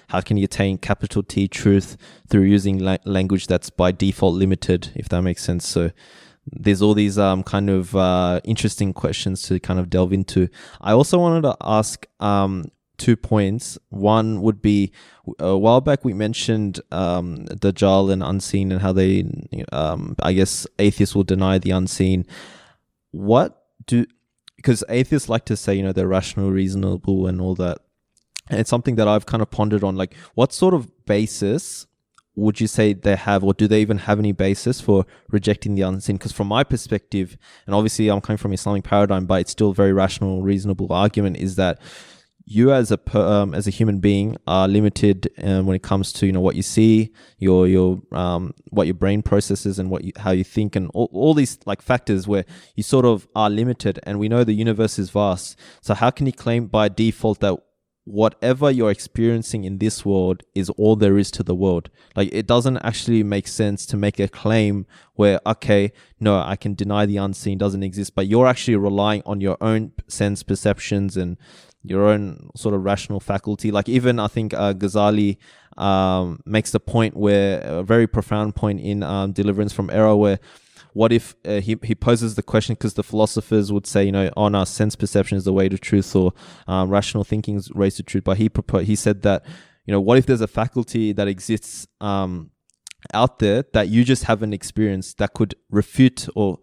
how can you attain capital T truth through using language that's by default limited, if that makes sense. So there's all these kind of interesting questions to kind of delve into. I also wanted to ask 2 points. One would be, a while back we mentioned Dajjal and unseen, and how they, I guess, atheists will deny the unseen. Because atheists like to say, they're rational, reasonable, and all that. And it's something that I've kind of pondered on, like, what sort of basis would you say they have, or do they even have any basis for rejecting the unseen? Because from my perspective, and obviously I'm coming from Islamic paradigm, but it's still a very rational, reasonable argument, is that you as a human being are limited when it comes to what you see, your what your brain processes, and how you think, and all these like factors where you sort of are limited. And we know the universe is vast. So how can you claim by default that whatever you're experiencing in this world is all there is to the world? Like, it doesn't actually make sense to make a claim where, okay, no, I can deny the unseen doesn't exist, but you're actually relying on your own sense perceptions and your own sort of rational faculty. Like, even I think Ghazali makes the point, where a very profound point in Deliverance from Error, where what if he poses the question, because the philosophers would say, on our sense perception is the way to truth, or rational thinking is the way to truth. But he said that, what if there's a faculty that exists out there that you just haven't experienced, that could refute your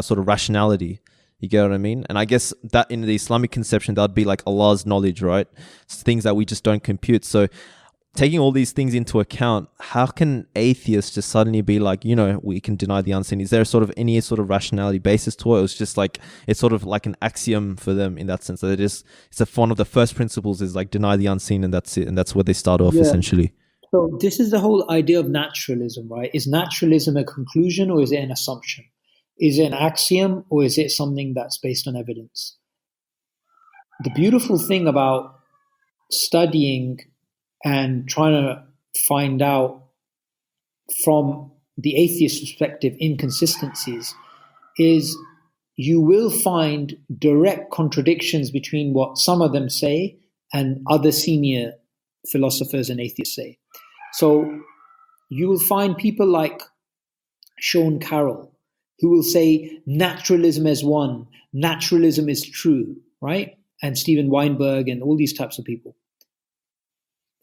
sort of rationality? You get what I mean? And I guess that in the Islamic conception, that would be like Allah's knowledge, right? It's things that we just don't compute. So taking all these things into account, how can atheists just suddenly be like, we can deny the unseen? Is there any sort of rationality basis to it? It's just like, it's sort of like an axiom for them in that sense. That it's one of the first principles is like deny the unseen, and that's it. And that's where they start off, essentially. So this is the whole idea of naturalism, right? Is naturalism a conclusion, or is it an assumption? Is it an axiom, or is it something that's based on evidence? The beautiful thing about studying and trying to find out from the atheist perspective inconsistencies is you will find direct contradictions between what some of them say and other senior philosophers and atheists say. So you will find people like Sean Carroll, who will say naturalism is one, naturalism is true, right? And Steven Weinberg and all these types of people.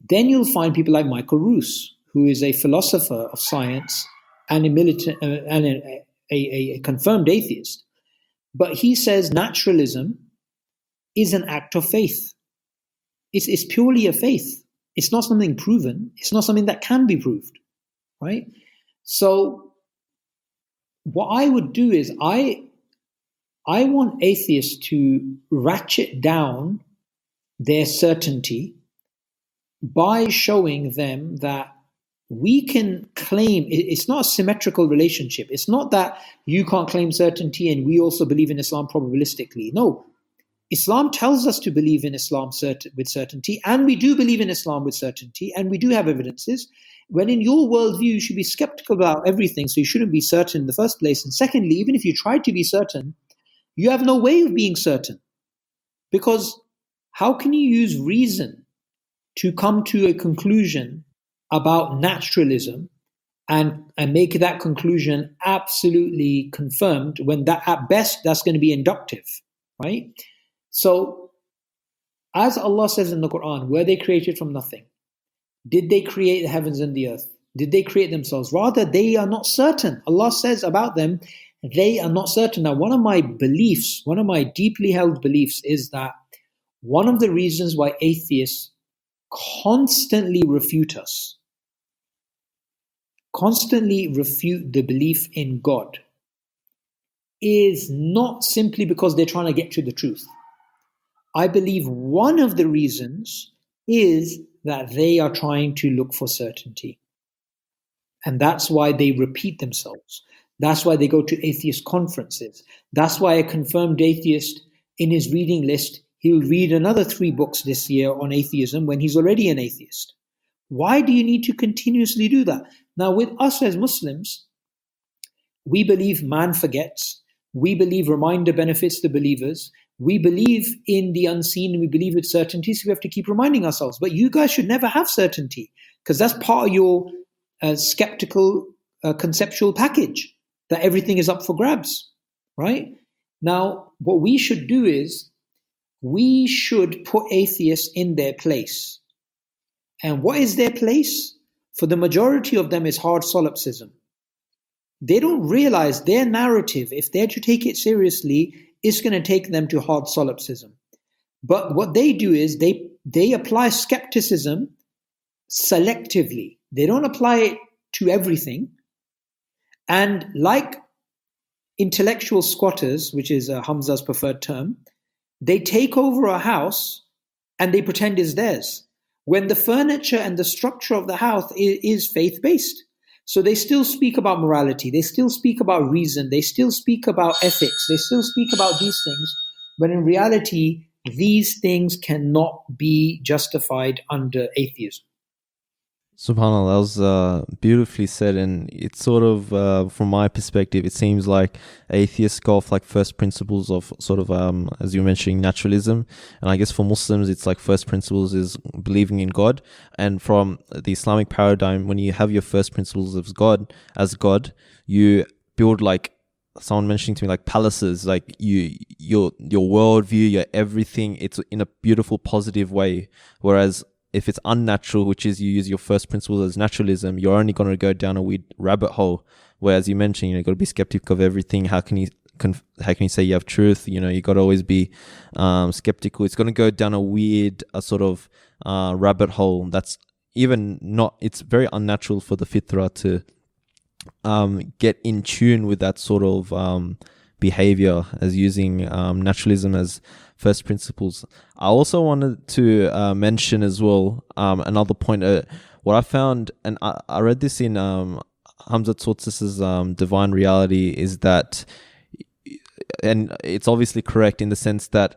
Then you'll find people like Michael Roos, who is a philosopher of science and a confirmed atheist. But he says naturalism is an act of faith. It's purely a faith. It's not something proven. It's not something that can be proved, right? So what I would do is I want atheists to ratchet down their certainty by showing them that we can claim, it's not a symmetrical relationship. It's not that you can't claim certainty and we also believe in Islam probabilistically. No, Islam tells us to believe in Islam with certainty, and we do believe in Islam with certainty, and we do have evidences. When in your worldview, you should be skeptical about everything, so you shouldn't be certain in the first place. And secondly, even if you try to be certain, you have no way of being certain. Because how can you use reason to come to a conclusion about naturalism and make that conclusion absolutely confirmed when that at best that's going to be inductive, right? So as Allah says in the Quran, were they created from nothing? Did they create the heavens and the earth? Did they create themselves? Rather, they are not certain. Allah says about them, they are not certain. Now, one of my beliefs, one of my deeply held beliefs is that one of the reasons why atheists constantly refute us, constantly refute the belief in God, is not simply because they're trying to get to the truth. I believe one of the reasons is that they are trying to look for certainty. And that's why they repeat themselves. That's why they go to atheist conferences. That's why a confirmed atheist in his reading list, he'll read another 3 books this year on atheism when he's already an atheist. Why do you need to continuously do that? Now, with us as Muslims, we believe man forgets. We believe reminder benefits the believers. We believe in the unseen and we believe with certainty, so we have to keep reminding ourselves. But you guys should never have certainty because that's part of your skeptical conceptual package, that everything is up for grabs, right? Now, what we should do is we should put atheists in their place. And what is their place? For the majority of them is hard solipsism. They don't realize their narrative, if they're to take it seriously, is going to take them to hard solipsism. But what they do is they apply skepticism selectively. They don't apply it to everything. And like intellectual squatters, which is Hamza's preferred term, they take over a house and they pretend it's theirs, when the furniture and the structure of the house is faith-based. So they still speak about morality, they still speak about reason, they still speak about ethics, they still speak about these things, but in reality, these things cannot be justified under atheism. SubhanAllah, that was beautifully said, and it's sort of, from my perspective, it seems like atheists go off like first principles of sort of, as you were mentioning, naturalism, and I guess for Muslims, it's like first principles is believing in God, and from the Islamic paradigm, when you have your first principles of God, you build like, someone mentioning to me, like palaces, like your worldview, your everything, it's in a beautiful, positive way, whereas if it's unnatural, which is you use your first principles as naturalism, you're only going to go down a weird rabbit hole. Whereas you mentioned, you've got to be skeptical of everything. How can you say you have truth? You got to always be skeptical. It's going to go down a weird sort of rabbit hole. That's even not. It's very unnatural for the fitra to get in tune with that sort of behavior as using naturalism as first principles. I also wanted to mention as well another point. What I found, and I read this in Hamza Tsotsis's Divine Reality, is that, and it's obviously correct in the sense that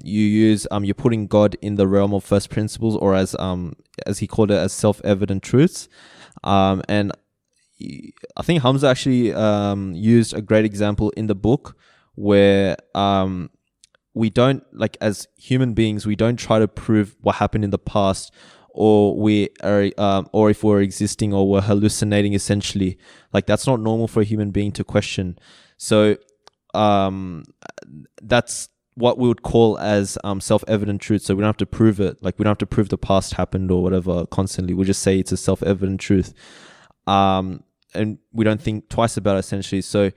you're putting God in the realm of first principles, or as he called it, as self-evident truths, and I think Hamza actually used a great example in the book where we don't, like as human beings, we don't try to prove what happened in the past or we are, or if we're existing or we're hallucinating. Essentially, like that's not normal for a human being to question. So that's what we would call as self-evident truth. So we don't have to prove it. Like we don't have to prove the past happened or whatever constantly. We just say it's a self-evident truth, and we don't think twice about it, essentially. So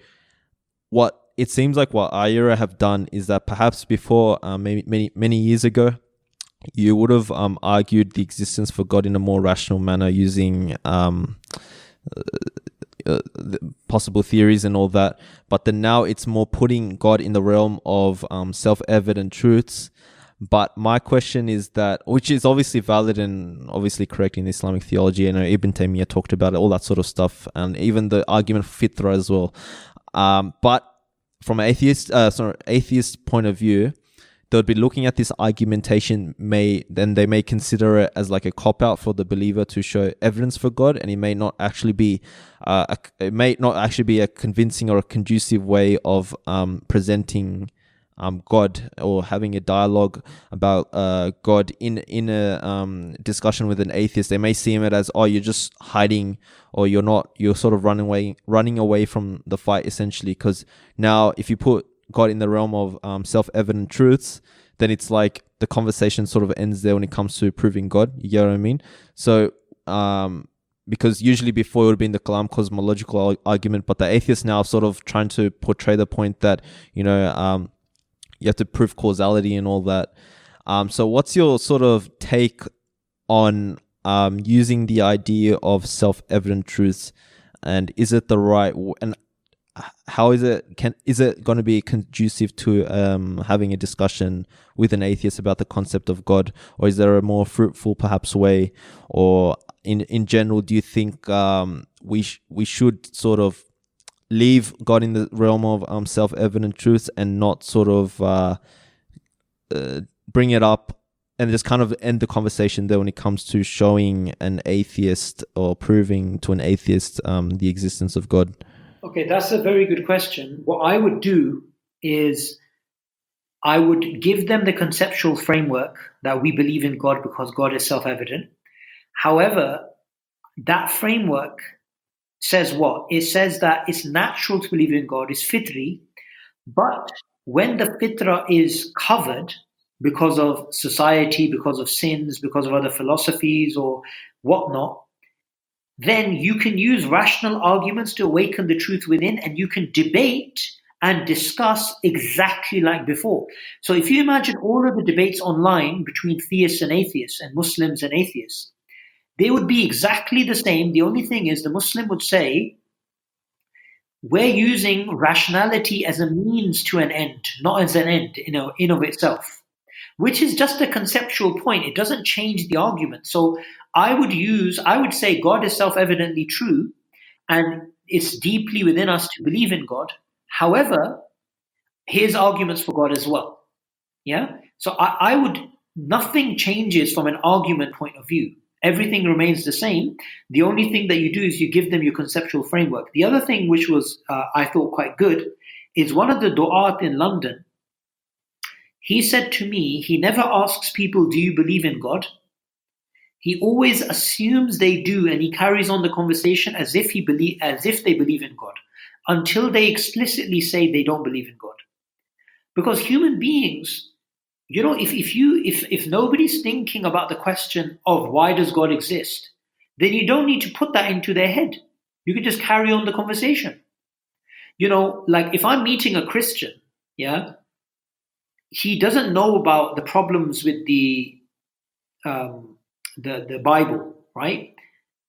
what it seems like what iERA have done is that perhaps before, many years ago, you would have argued the existence for God in a more rational manner using possible theories and all that. But then now it's more putting God in the realm of self-evident truths. But my question is that, which is obviously valid and obviously correct in Islamic theology, and Ibn Taymiyyah talked about it, all that sort of stuff, and even the argument for fitra as well. But from an atheist point of view, they'll be looking at this argumentation. Then they may consider it as like a cop out for the believer to show evidence for God, and it may not actually be a convincing or a conducive way of presenting God, or having a dialogue about God in a discussion with an atheist. They may see it as, oh, you're just hiding, or you're sort of running away from the fight, essentially. Because now if you put God in the realm of self-evident truths, then it's like the conversation sort of ends there when it comes to proving God. You get what I mean? So because usually before it would have been the Kalam cosmological argument, but the atheists now sort of trying to portray the point that, you have to prove causality and all that. So what's your sort of take on using the idea of self-evident truths, and is it the right and how is it going to be conducive to having a discussion with an atheist about the concept of God, or is there a more fruitful perhaps way, or in general, do you think we should sort of leave God in the realm of self-evident truths and not sort of bring it up and just kind of end the conversation there when it comes to showing an atheist or proving to an atheist the existence of God? Okay, that's a very good question. What I would do is I would give them the conceptual framework that we believe in God because God is self-evident. However, that framework says what? It says that it's natural to believe in God, it's fitri, but when the fitra is covered because of society, because of sins, because of other philosophies or whatnot, then you can use rational arguments to awaken the truth within, and you can debate and discuss exactly like before. So if you imagine all of the debates online between theists and atheists and Muslims and atheists, they would be exactly the same. The only thing is the Muslim would say, we're using rationality as a means to an end, not as an end in of itself, which is just a conceptual point. It doesn't change the argument. So I would say God is self-evidently true, and it's deeply within us to believe in God. However, here's arguments for God as well. Yeah. So nothing changes from an argument point of view. Everything remains the same. The only thing that you do is you give them your conceptual framework. The other thing which was, I thought, quite good is one of the du'at in London. He said to me, he never asks people, do you believe in God? He always assumes they do, and he carries on the conversation as if they believe in God, until they explicitly say they don't believe in God. Because human beings, if nobody's thinking about the question of why does God exist, then you don't need to put that into their head. You can just carry on the conversation. Like if I'm meeting a Christian, yeah, he doesn't know about the problems with the Bible, right?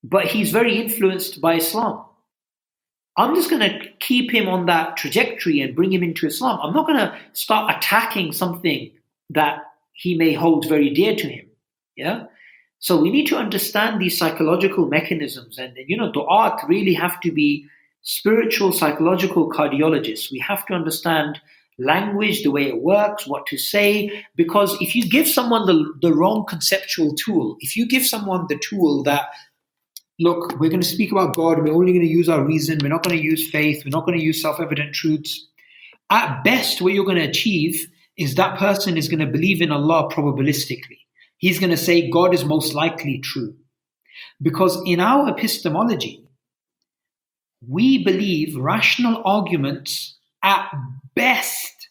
But he's very influenced by Islam. I'm just going to keep him on that trajectory and bring him into Islam. I'm not going to start attacking something that he may hold very dear to him. Yeah. So we need to understand these psychological mechanisms, and du'at really have to be spiritual, psychological cardiologists. We have to understand language, the way it works, what to say, because if you give someone the wrong conceptual tool, if you give someone the tool that, look, we're going to speak about God, we're only going to use our reason, we're not going to use faith, we're not going to use self-evident truths, at best what you're going to achieve is that person is going to believe in Allah probabilistically. he's going to say God is most likely true. Because in our epistemology, we believe rational arguments at best,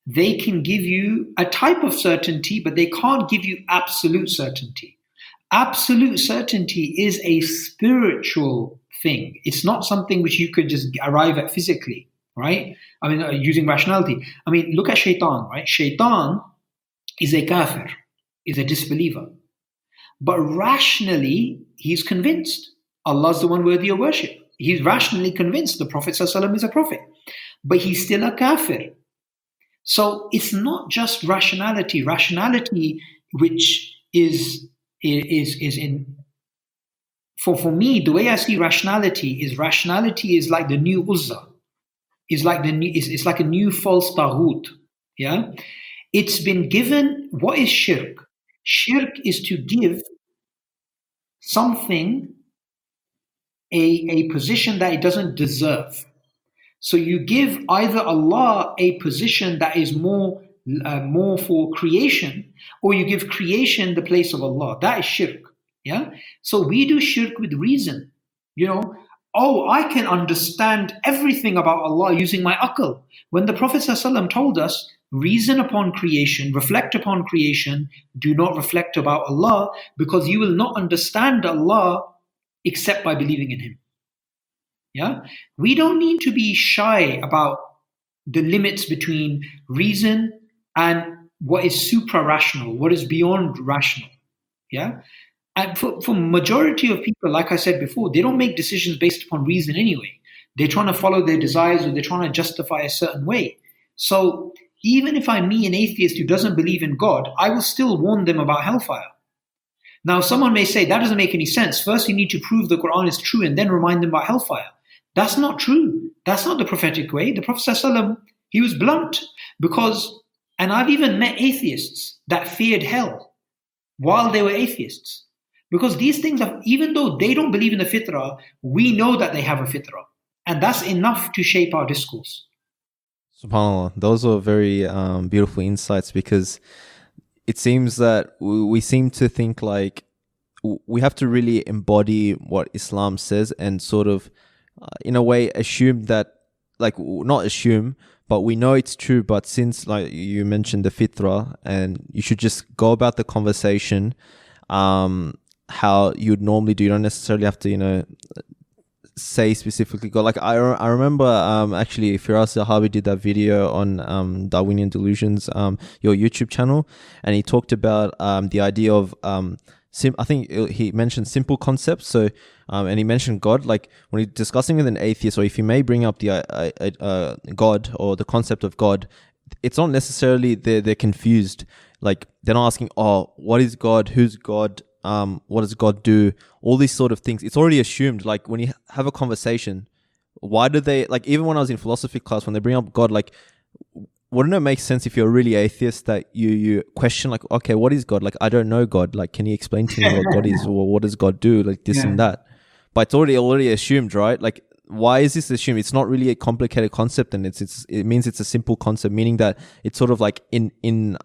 they can give you a type of certainty, but they can't give you absolute certainty. Absolute certainty is a spiritual thing. It's not something which you could just arrive at physically, right? I mean, using rationality. I mean, look at shaitan, right? Shaitan is a kafir, is a disbeliever. But rationally, he's convinced Allah's the one worthy of worship. He's rationally convinced the Prophet ﷺ is a prophet. But he's still a kafir. So it's not just rationality. Rationality, which is in, for me, the way I see rationality is like the new Uzza. It's like a new false taghut. Yeah? It's been given. What is shirk? Shirk is to give something a position that it doesn't deserve. So you give either Allah a position that is more for creation, or you give creation the place of Allah. That is shirk. Yeah. So we do shirk with reason. You know, oh, I can understand everything about Allah using my aql. When the Prophet ﷺ told us, reason upon creation, reflect upon creation, do not reflect about Allah, because you will not understand Allah except by believing in Him. Yeah, we don't need to be shy about the limits between reason and what is supra-rational, what is beyond rational. Yeah, and for majority of people, like I said before, they don't make decisions based upon reason anyway. They're trying to follow their desires, or they're trying to justify a certain way. So even if I meet an atheist who doesn't believe in God, I will still warn them about hellfire. Now, someone may say that doesn't make any sense. First, you need to prove the Quran is true and then remind them about hellfire. That's not true. That's not the prophetic way. The Prophet ﷺ, he was blunt and I've even met atheists that feared hell while they were atheists. Because these things, even though they don't believe in the fitrah, we know that they have a fitrah. And that's enough to shape our discourse. SubhanAllah, those are very beautiful insights, because it seems that we seem to think like we have to really embody what Islam says and sort of, in a way, assume that, like, not assume, but we know it's true. But since, like you mentioned, the fitrah, and you should just go about the conversation how you'd normally do. You don't necessarily have to, say specifically God. Like I remember actually Firas Zahabi did that video on Darwinian delusions, your YouTube channel, and he talked about the idea of I think he mentioned simple concepts. So and he mentioned God. Like when he's discussing with an atheist, or if he may bring up the God or the concept of God, it's not necessarily they're confused. Like they're not asking, oh, what is God? Who's God? What does God do? All these sort of things. It's already assumed. Like when you have a conversation, why do they, like, even when I was in philosophy class, when they bring up God, like, wouldn't it make sense if you're really atheist that you question, like, okay, what is God? Like, I don't know God. Like, can you explain to me what God is? Or what does God do? Like this and that. But it's already assumed, right? Like, why is this assumed? It's not really a complicated concept, and it means it's a simple concept, meaning that it's sort of like it's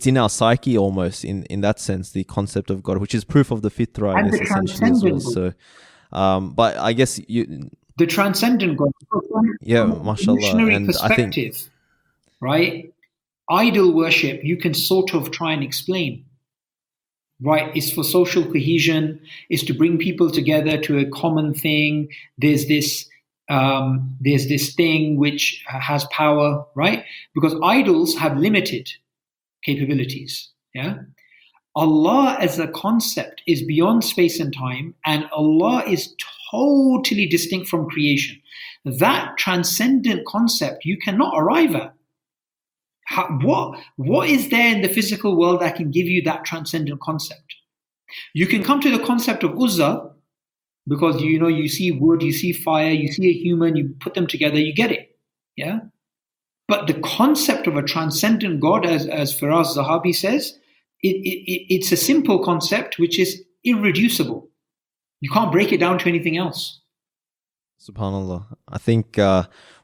in our psyche almost, in that sense, the concept of God, which is proof of the fitrah, I guess, essentially as well. So, but I guess the transcendent God, mashallah, missionary and perspective, I think, right? Idol worship, you can sort of try and explain, right? It's for social cohesion, it's to bring people together to a common thing. There's this thing which has power, right? Because idols have limited capabilities. Yeah, Allah as a concept is beyond space and time, and Allah is totally distinct from creation. That transcendent concept you cannot arrive at. What is there in the physical world that can give you that transcendent concept? You can come to the concept of Uzza, because you see wood, you see fire, you see a human, you put them together, you get it. Yeah. But the concept of a transcendent God, as Firas Zahabi says, it's a simple concept which is irreducible. You can't break it down to anything else. Subhanallah. I think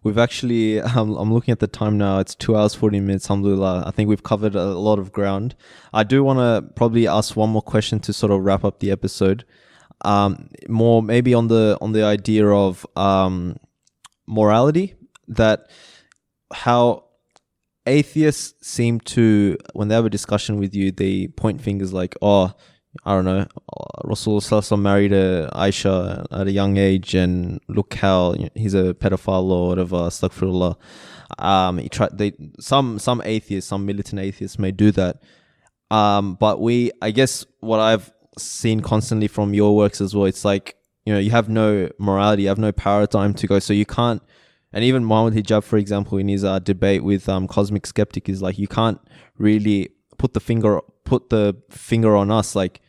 we've actually, I'm looking at the time now, it's 2 hours, 40 minutes, alhamdulillah. I think we've covered a lot of ground. I do want to probably ask one more question to sort of wrap up the episode. More maybe on the idea of morality, that how atheists seem to, when they have a discussion with you, they point fingers like, oh, I don't know, Rasulullah married Aisha at a young age, and look how he's a pedophile or whatever. Astaghfirullah. Some atheists, some militant atheists may do that. But I guess what I've seen constantly from your works as well, it's like, you have no morality, you have no paradigm to go, so you can't. And even Muhammad Hijab, for example, in his debate with Cosmic Skeptic, is like, you can't really put the finger on us. Like,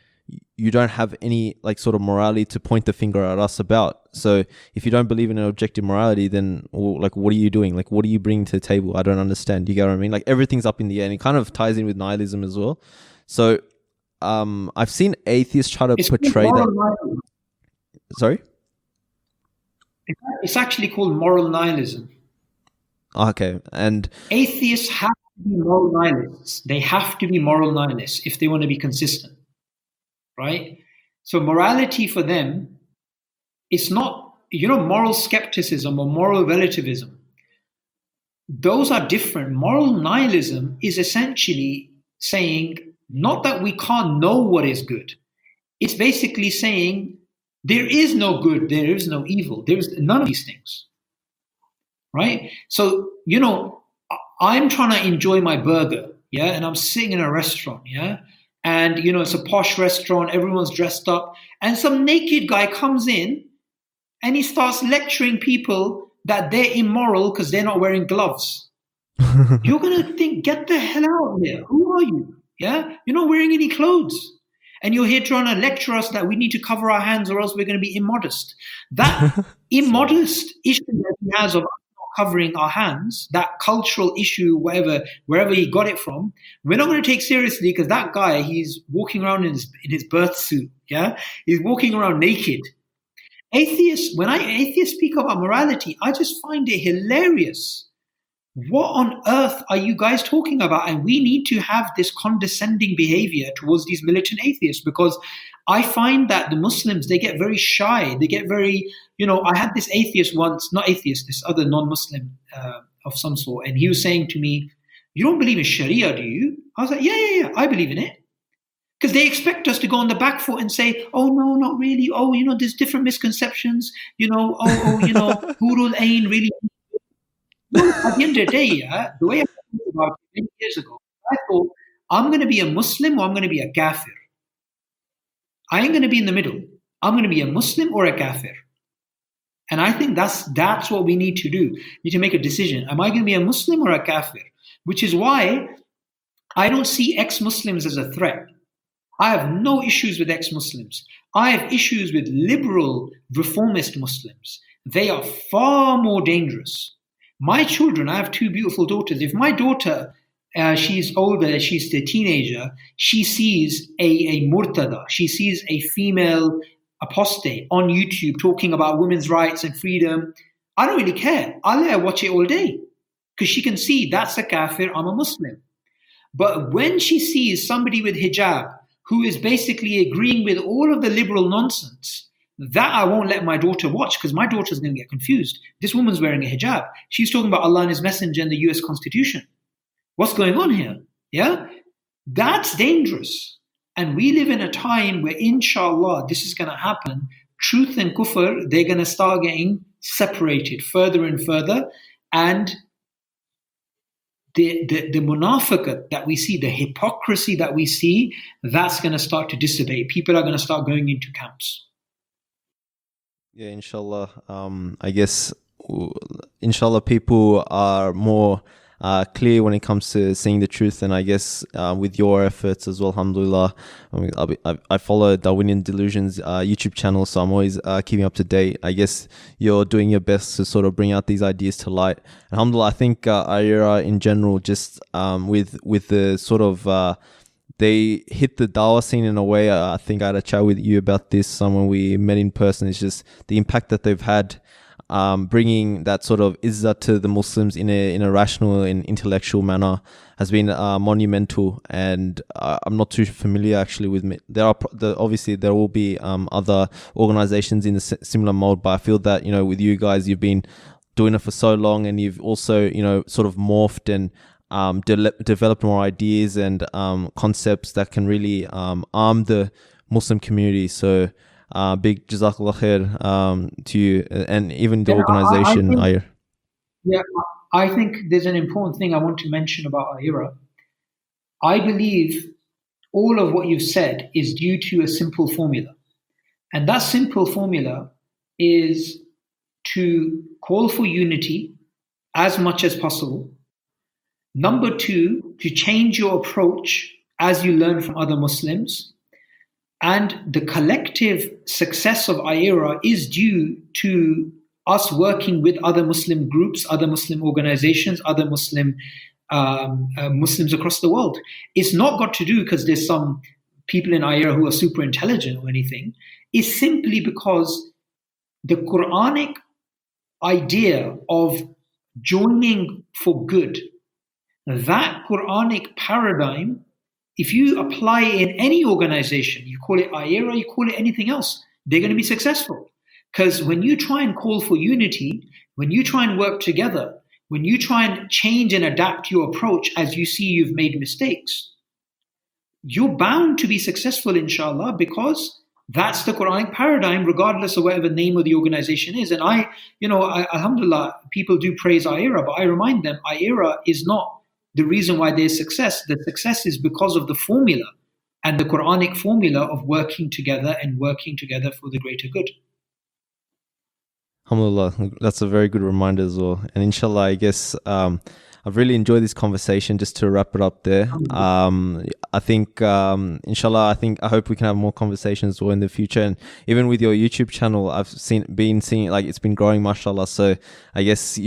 you don't have any like sort of morality to point the finger at us about. So if you don't believe in an objective morality, then like, what are you doing? Like, what are you bringing to the table? I don't understand. You get what I mean? Like, everything's up in the air, and it kind of ties in with nihilism as well. So I've seen atheists try to portray that. Sorry? It's actually called moral nihilism. Okay. And atheists have to be moral nihilists. They have to be moral nihilists if they want to be consistent. Right? So morality for them, it's not, moral skepticism or moral relativism. Those are different. Moral nihilism is essentially saying, not that we can't know what is good. It's basically saying there is no good, there is no evil, there is none of these things. Right? So, I'm trying to enjoy my burger, yeah, and I'm sitting in a restaurant, yeah, and it's a posh restaurant, everyone's dressed up, and some naked guy comes in and he starts lecturing people that they're immoral because they're not wearing gloves. You're going to think, get the hell out of here. Who are you? Yeah? You're not wearing any clothes. And you're here trying to lecture us that we need to cover our hands or else we're going to be immodest. That immodest issue that he has of not covering our hands, that cultural issue, wherever he got it from, we're not going to take seriously, because that guy, he's walking around in his birth suit. Yeah? He's walking around naked. When atheists speak about morality, I just find it hilarious. What on earth are you guys talking about? And we need to have this condescending behavior towards these militant atheists, because I find that the Muslims, they get very shy. They get very, I had this atheist once, not atheist, this other non-Muslim of some sort. And he was saying to me, you don't believe in Sharia, do you? I was like, yeah, I believe in it. Because they expect us to go on the back foot and say, oh, no, not really. Oh, there's different misconceptions. Hurul Ain really. No, at the end of the day, the way I thought about it many years ago, I thought, I'm going to be a Muslim or I'm going to be a kafir. I ain't going to be in the middle. I'm going to be a Muslim or a kafir. And I think that's what we need to do. We need to make a decision. Am I going to be a Muslim or a kafir? Which is why I don't see ex-Muslims as a threat. I have no issues with ex-Muslims. I have issues with liberal, reformist Muslims. They are far more dangerous. My children, I have two beautiful daughters. If my daughter, she's older, she's a teenager, she sees a murtada, she sees a female apostate on YouTube talking about women's rights and freedom, I don't really care. I'll let her watch it all day, because she can see that's a kafir, I'm a Muslim. But when she sees somebody with hijab who is basically agreeing with all of the liberal nonsense, that I won't let my daughter watch, because my daughter's going to get confused. This woman's wearing a hijab. She's talking about Allah and His Messenger and the US Constitution. What's going on here? Yeah? That's dangerous. And we live in a time where, inshallah, this is going to happen. Truth and kufr, they're going to start getting separated further and further. And the munafiqat that we see, the hypocrisy that we see, that's going to start to dissipate. People are going to start going into camps. Yeah, inshallah. I guess, inshallah, people are more clear when it comes to seeing the truth. And I guess with your efforts as well, alhamdulillah, I follow Darwinian Delusions YouTube channel, so I'm always keeping up to date. I guess you're doing your best to sort of bring out these ideas to light. And alhamdulillah, I think iERA in general, just with the sort of they hit the dawah scene in a way. I think I had a chat with you about this when we met in person. It's just the impact that they've had bringing that sort of izzah to the Muslims in a rational and intellectual manner has been monumental. And I'm not too familiar actually with obviously there will be other organizations in a similar mold, but I feel that, you know, with you guys, you've been doing it for so long, and you've also, you know, sort of morphed and developed more ideas and concepts that can really arm the Muslim community. So big jazakallah khair to you and even the organization. I think there's an important thing I want to mention about iERA. I believe all of what you've said is due to a simple formula. And that simple formula is to call for unity as much as possible. Number two, to change your approach as you learn from other Muslims. And the collective success of iERA is due to us working with other Muslim groups, other Muslim organizations, other Muslims across the world. It's not got to do because there's some people in iERA who are super intelligent or anything. It's simply because the Quranic idea of joining for good, that Quranic paradigm, if you apply it in any organization, you call it iERA, you call it anything else, they're going to be successful. Because when you try and call for unity, when you try and work together, when you try and change and adapt your approach as you see you've made mistakes, you're bound to be successful, inshallah, because that's the Quranic paradigm, regardless of whatever name of the organization is. And alhamdulillah, people do praise iERA, but I remind them, iERA is not the reason why there's success. The success is because of the formula and the Quranic formula of working together and working together for the greater good. Alhamdulillah, that's a very good reminder as well. And inshallah, I guess I've really enjoyed this conversation. Just to wrap it up there, I think inshallah, I hope we can have more conversations as well in the future. And even with your YouTube channel, I've been seeing like it's been growing, mashallah. So I guess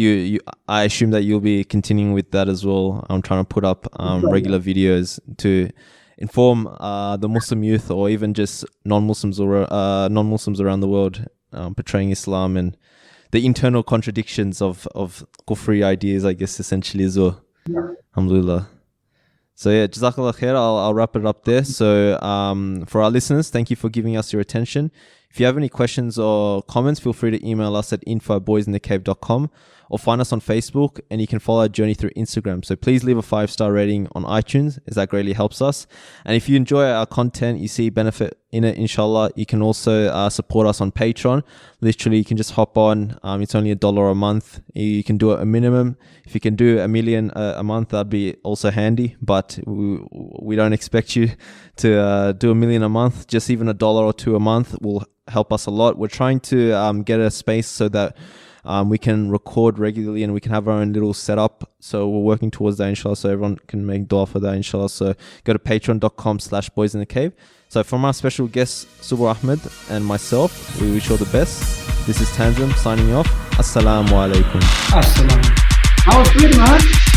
I assume that you'll be continuing with that as well. I'm trying to put up regular videos to inform the Muslim youth, or even just non-Muslims around the world, portraying Islam and the internal contradictions of kufri ideas, I guess, essentially as well. Yeah. Alhamdulillah. So yeah, jazakallah khair. I'll wrap it up there. So for our listeners, thank you for giving us your attention. If you have any questions or comments, feel free to email us at info@boysinthecave.com or find us on Facebook, and you can follow our journey through Instagram. So please leave a 5-star rating on iTunes, as that greatly helps us. And if you enjoy our content, you see benefit in it, inshallah, you can also support us on Patreon. Literally, you can just hop on. It's only $1 a month. You can do it a minimum. If you can do $1 million a month, that'd be also handy. But we don't expect you to do $1 million a month. Just even $1 or $2 a month will help us a lot. We're trying to get a space so that we can record regularly and we can have our own little setup. So we're working towards that, inshallah, so everyone can make dua for that, inshallah. So go to patreon.com/boysinthecave. So from our special guest, Subboor Ahmad, and myself, we wish you all the best. This is Tanzim signing off. Assalamu alaikum. Assalamu. That was good, man.